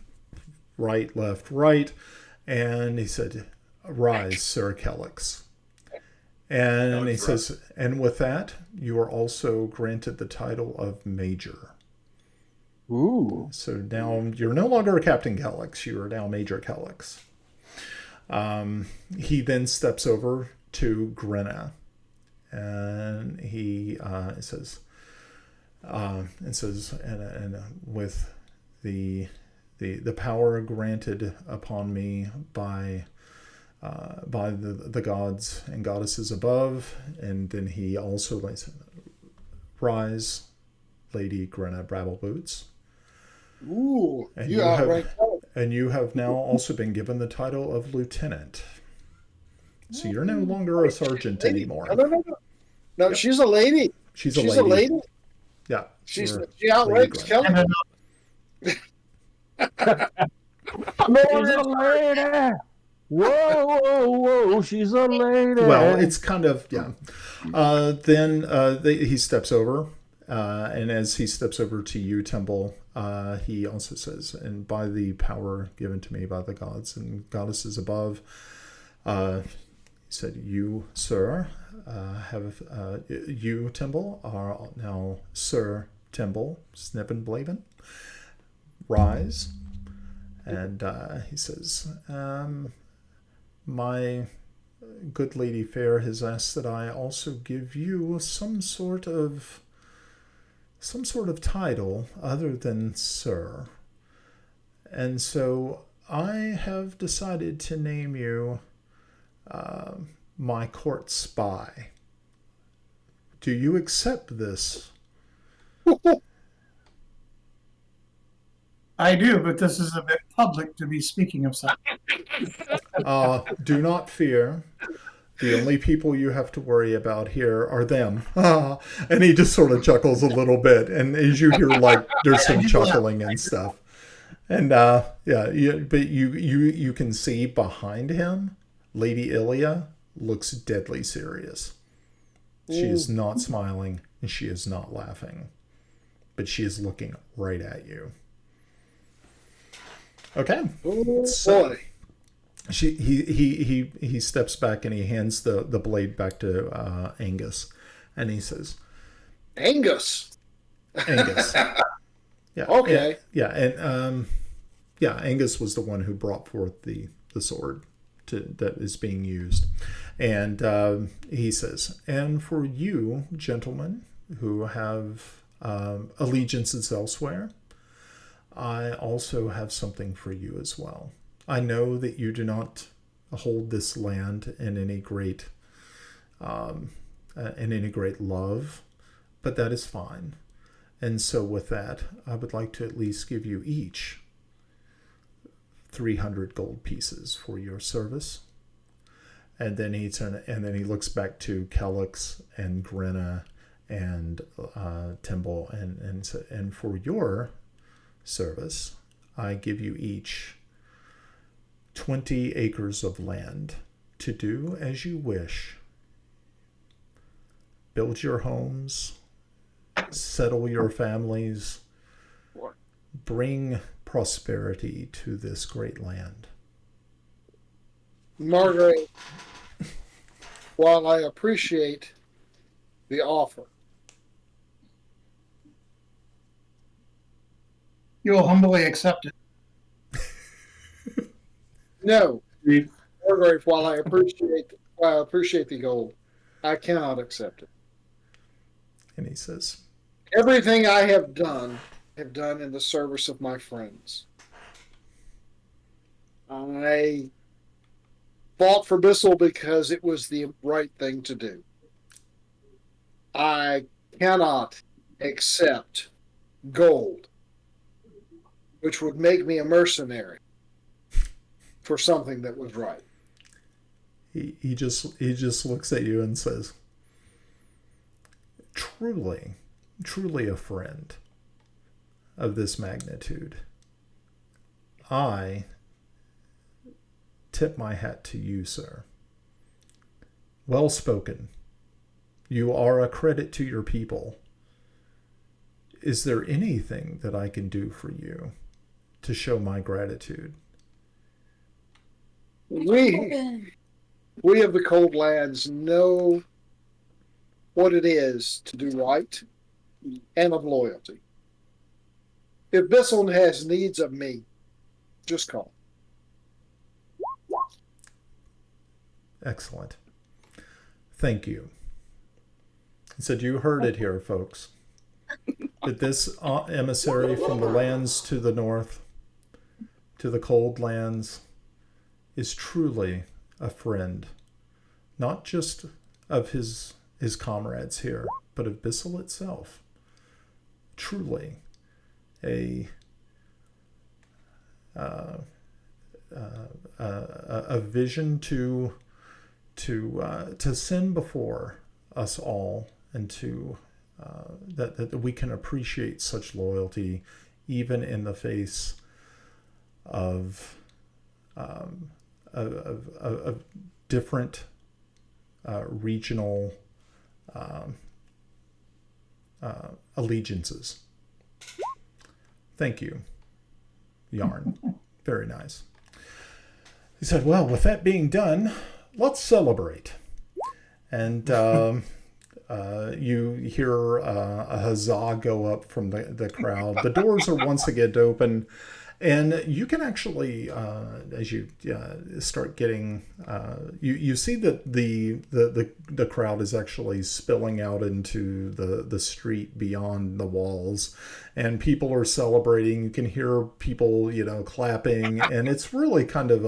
right, left, right, and he said, "Rise, Sir Calyx." And he says, "And with that, you are also granted the title of Major." Ooh. So now you're no longer a Captain Calyx, you are now Major Calyx. He then steps over to Grenna, and he says, with the power granted upon me by the gods and goddesses above, and then he also like, "Rise, Lady Grenna Brabbleboots." Ooh, And you outright. you have now also been given the title of Lieutenant. So you're no longer a sergeant anymore. No. Yep. She's a lady. She's She's a a lady. lady. Yeah. She Lady outranks Grenna. Kelly. She's a lady. Whoa, whoa, whoa! She's a lady. Well, it's kind of, yeah. Then he steps over, and as he steps over to you, Temple, he also says, "And by the power given to me by the gods and goddesses above," he said, "You, sir, you, Temple, are now Sir Temple Snippin' Rise." And he says, "My good Lady Fair has asked that I also give you some sort of title other than Sir. And so I have decided to name you my court spy. Do you accept this?" I do, but this is a bit public to be speaking of something. Do not fear. The only people you have to worry about here are them. And he just sort of chuckles a little bit. And as you hear, like, there's some chuckling and stuff. And but you can see behind him, Lady Ilia looks deadly serious. She is not smiling and she is not laughing, but she is looking right at you. Okay. Oh, So boy. he steps back and he hands the blade back to Angus, and he says, Angus. Yeah. Okay. Angus was the one who brought forth the sword that is being used. And he says, "And for you, gentlemen, who have allegiances elsewhere, I also have something for you as well. I know that you do not hold this land in any great love, but that is fine. And so with that, I would like to at least give you each 300 gold pieces for your service." And then he looks back to Calyx and Grenna and Timble and for your service, I give you each 20 acres of land to do as you wish. Build your homes, settle your families, bring prosperity to this great land. Margaret, while I appreciate the offer, You'll humbly accept it. no. Margaret, while I appreciate the gold, I cannot accept it. And he says, Everything I have done in the service of my friends. I fought for Bissell because it was the right thing to do. I cannot accept gold, which would make me a mercenary for something that was right. He just looks at you and says, truly, truly a friend of this magnitude. I tip my hat to you, sir. Well spoken. You are a credit to your people. Is there anything that I can do for you to show my gratitude? We of the Cold Lands know what it is to do right and of loyalty. If Bissell has needs of me, just call. Excellent. Thank you. He said, you heard it here, folks. That this emissary from the lands to the north, to the cold lands, is truly a friend, not just of his comrades here, but of Bissell itself. Truly a vision to send before us all, and to that we can appreciate such loyalty even in the face of different regional allegiances. Thank you, Yarn. Very nice. He said, well, with that being done, let's celebrate. And you hear a huzzah go up from the crowd. The doors are once again open, and you can actually, as you start getting, you see that the crowd is actually spilling out into the street beyond the walls, and people are celebrating. You can hear people, clapping, and it's really kind of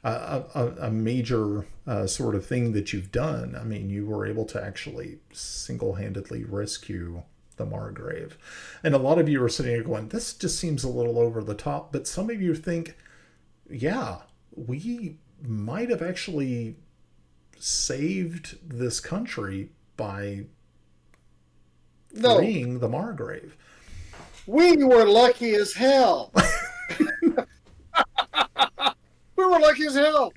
a major sort of thing that you've done. I mean, you were able to actually single-handedly rescue the Margrave. And a lot of you are sitting here going, this just seems a little over the top. But some of you think, yeah, we might have actually saved this country by freeing the Margrave. We were lucky as hell. We were lucky as hell.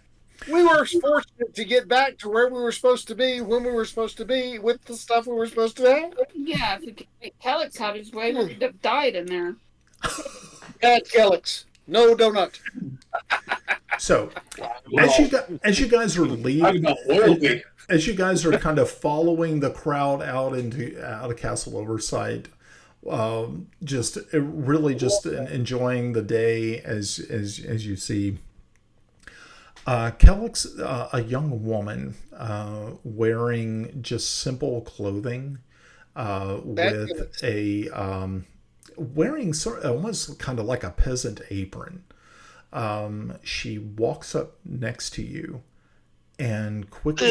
We were fortunate to get back to where we were supposed to be, when we were supposed to be, with the stuff we were supposed to have. Yeah, if Kellex had his way, we'd have died in there. Bad Kellex. No donut. So, as you guys are leaving, as you guys are kind of following the crowd out of Castle Oversight, just enjoying the day as you see. Kellex, a young woman, wearing just simple clothing, with wearing almost kind of like a peasant apron. She walks up next to you and quickly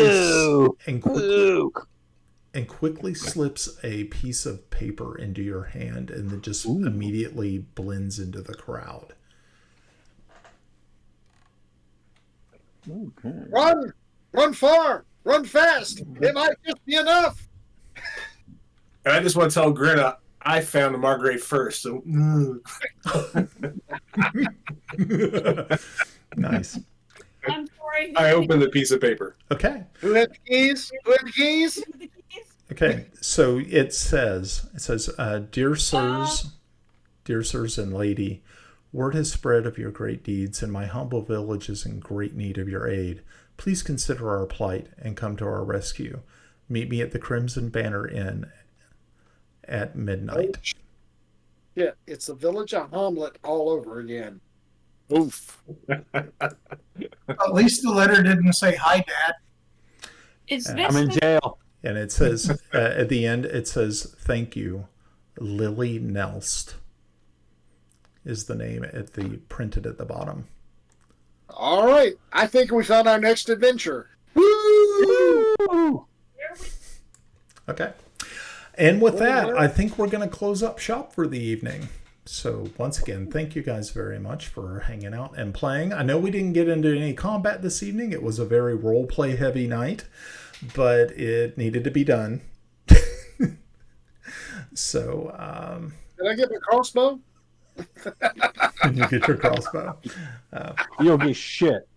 slips a piece of paper into your hand, and then just immediately blends into the crowd. Okay. Run far, run fast. It might just be enough. And I just want to tell Grinna, I found the Margrave first. So, Nice. I'm sorry. I opened the piece of paper. Okay. Who had the keys? Okay. So it says, dear sirs and lady, word has spread of your great deeds, and my humble village is in great need of your aid. Please consider our plight and come to our rescue. Meet me at the Crimson Banner Inn at midnight. Yeah, it's the village of Hamlet all over again. Oof. At least the letter didn't say, hi, Dad. Is this I'm in jail. And it says, at the end, it says, thank you, Lily Nelst is the name printed at the bottom. All right. I think we found our next adventure. Woo! Okay. And with that, I think we're going to close up shop for the evening. So once again, thank you guys very much for hanging out and playing. I know we didn't get into any combat this evening. It was a very roleplay heavy night, but it needed to be done. So, Did I get my crossbow? you get your crossbow. You don't get shit.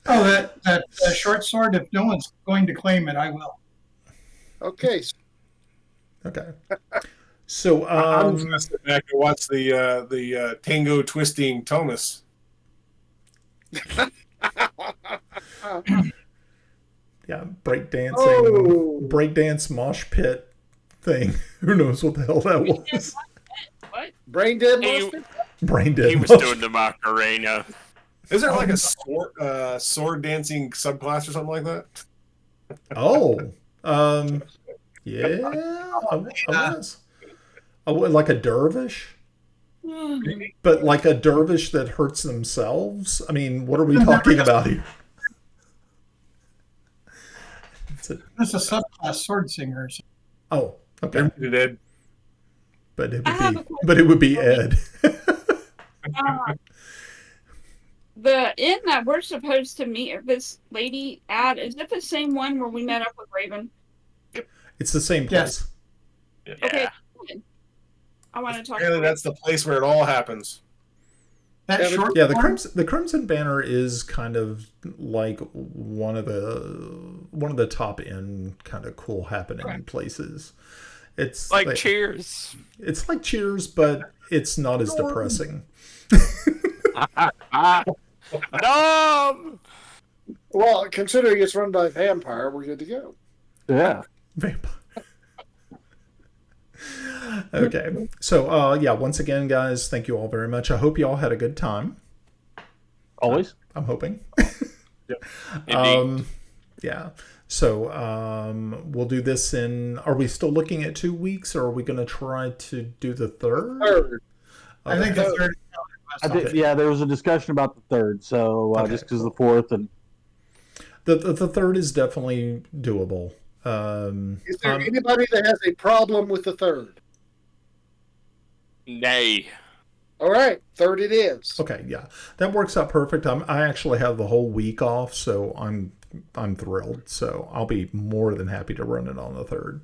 Oh, that short sword, if no one's going to claim it, I will. Okay. Okay. So, I'm just gonna sit back and watch the tango twisting Thomas. yeah, breakdancing, Oh. breakdance mosh pit thing. Who knows what the hell that was? What? Brain dead He- monster? Brain dead. He was mosh doing the Macarena. Is there like a sword dancing subclass or something like that? Oh, yeah, I was. Like a dervish, but like a dervish that hurts themselves. I mean, what are we talking about here? It's a subclass sword singers. Oh, okay, They're dead. but it I have would a be, but it would be Ed. The inn that we're supposed to meet this lady at, is it the same one where we met up with Raven? It's the same place. Yeah. Okay. Good. I want to talk Apparently, to that's the place where it all happens. That Yeah, short Yeah, one, the Crimson Banner is kind of like one of the top end kind of cool happening places. It's Like Cheers. It's like Cheers, but it's not as depressing. No! Well, considering it's run by a vampire, we're good to go. Yeah. Vampire. Okay, so yeah, once again, guys, thank you all very much. I hope you all had a good time. Always. I'm hoping. Indeed. Yeah. So we'll do this in. Are we still looking at 2 weeks, or are we going to try to do the third? Third. I think the third. Yeah, there was a discussion about the third, so Okay, just because the fourth and The third is definitely doable. Is there anybody that has a problem with the third? Nay. All right, third it is. Okay, yeah, that works out perfect. I actually have the whole week off, so I'm thrilled. So I'll be more than happy to run it on the third.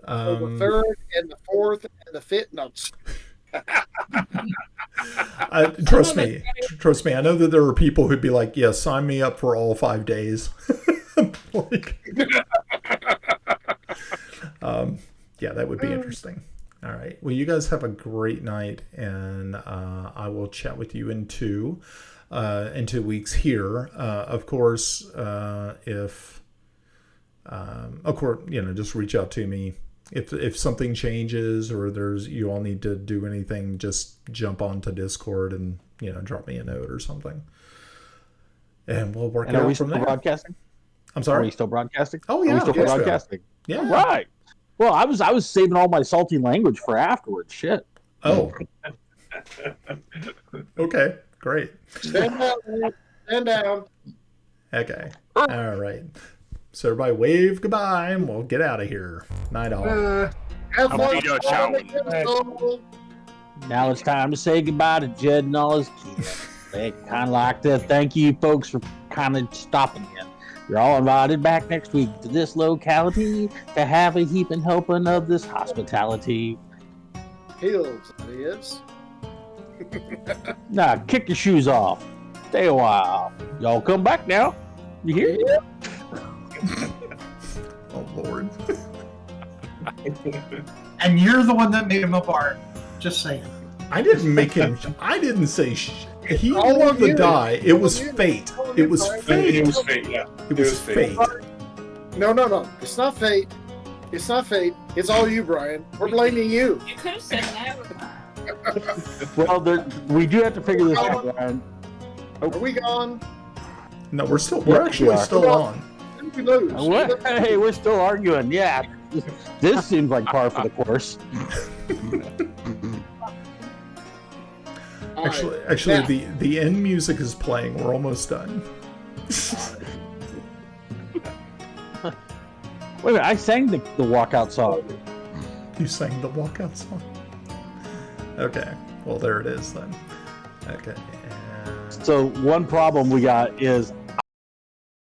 So the third and the fourth and the fifth. No. Trust me. I know that there are people who'd be like, "Yeah, sign me up for all 5 days." Like, yeah, that would be interesting. All right. Well, you guys have a great night, and I will chat with you in 2 weeks here. Of course, if just reach out to me. If something changes or you all need to do anything, just jump onto Discord and drop me a note or something, and we'll work it are we out still from there. broadcasting? I'm Are sorry. we still broadcasting? Oh Are yeah, we still yes, we are. broadcasting? Yeah. Right. Well, I was saving all my salty language for afterwards. Shit. Oh. Okay. Great. Stand down. Man. Stand down. Okay. All right. So everybody wave goodbye and we'll get out of here. Night all. Have I'm fun. Peter Chow. Now it's time to say goodbye to Jed and all his kids. They kind of like to thank you folks for kind of stopping in. You're all invited back next week to this locality to have a heaping helping of this hospitality. Hills, it is. Nah, kick your shoes off. Stay a while. Y'all come back now. You hear? Yeah. Oh Lord. And you're the one that made him a bard. Just saying. I didn't make him. I didn't say he All rolled of the you. die. It was All of you. fate. All of It you, was Brian. fate. It was fate, yeah. It was fate. No. It's not fate. It's not fate. It's all you, Brian. We're blaming you. You could have said no. Well, we do have to figure this out, Brian. Are we gone? No, we're Yeah, we actually are. still on. Did we lose? Hey, we're still arguing. Yeah, this seems like par for the course. All right. Actually, Now, the end music is playing. We're almost done. Wait a minute, I sang the walkout song. You sang the walkout song. Okay. Well, there it is then. Okay. And So one problem we got is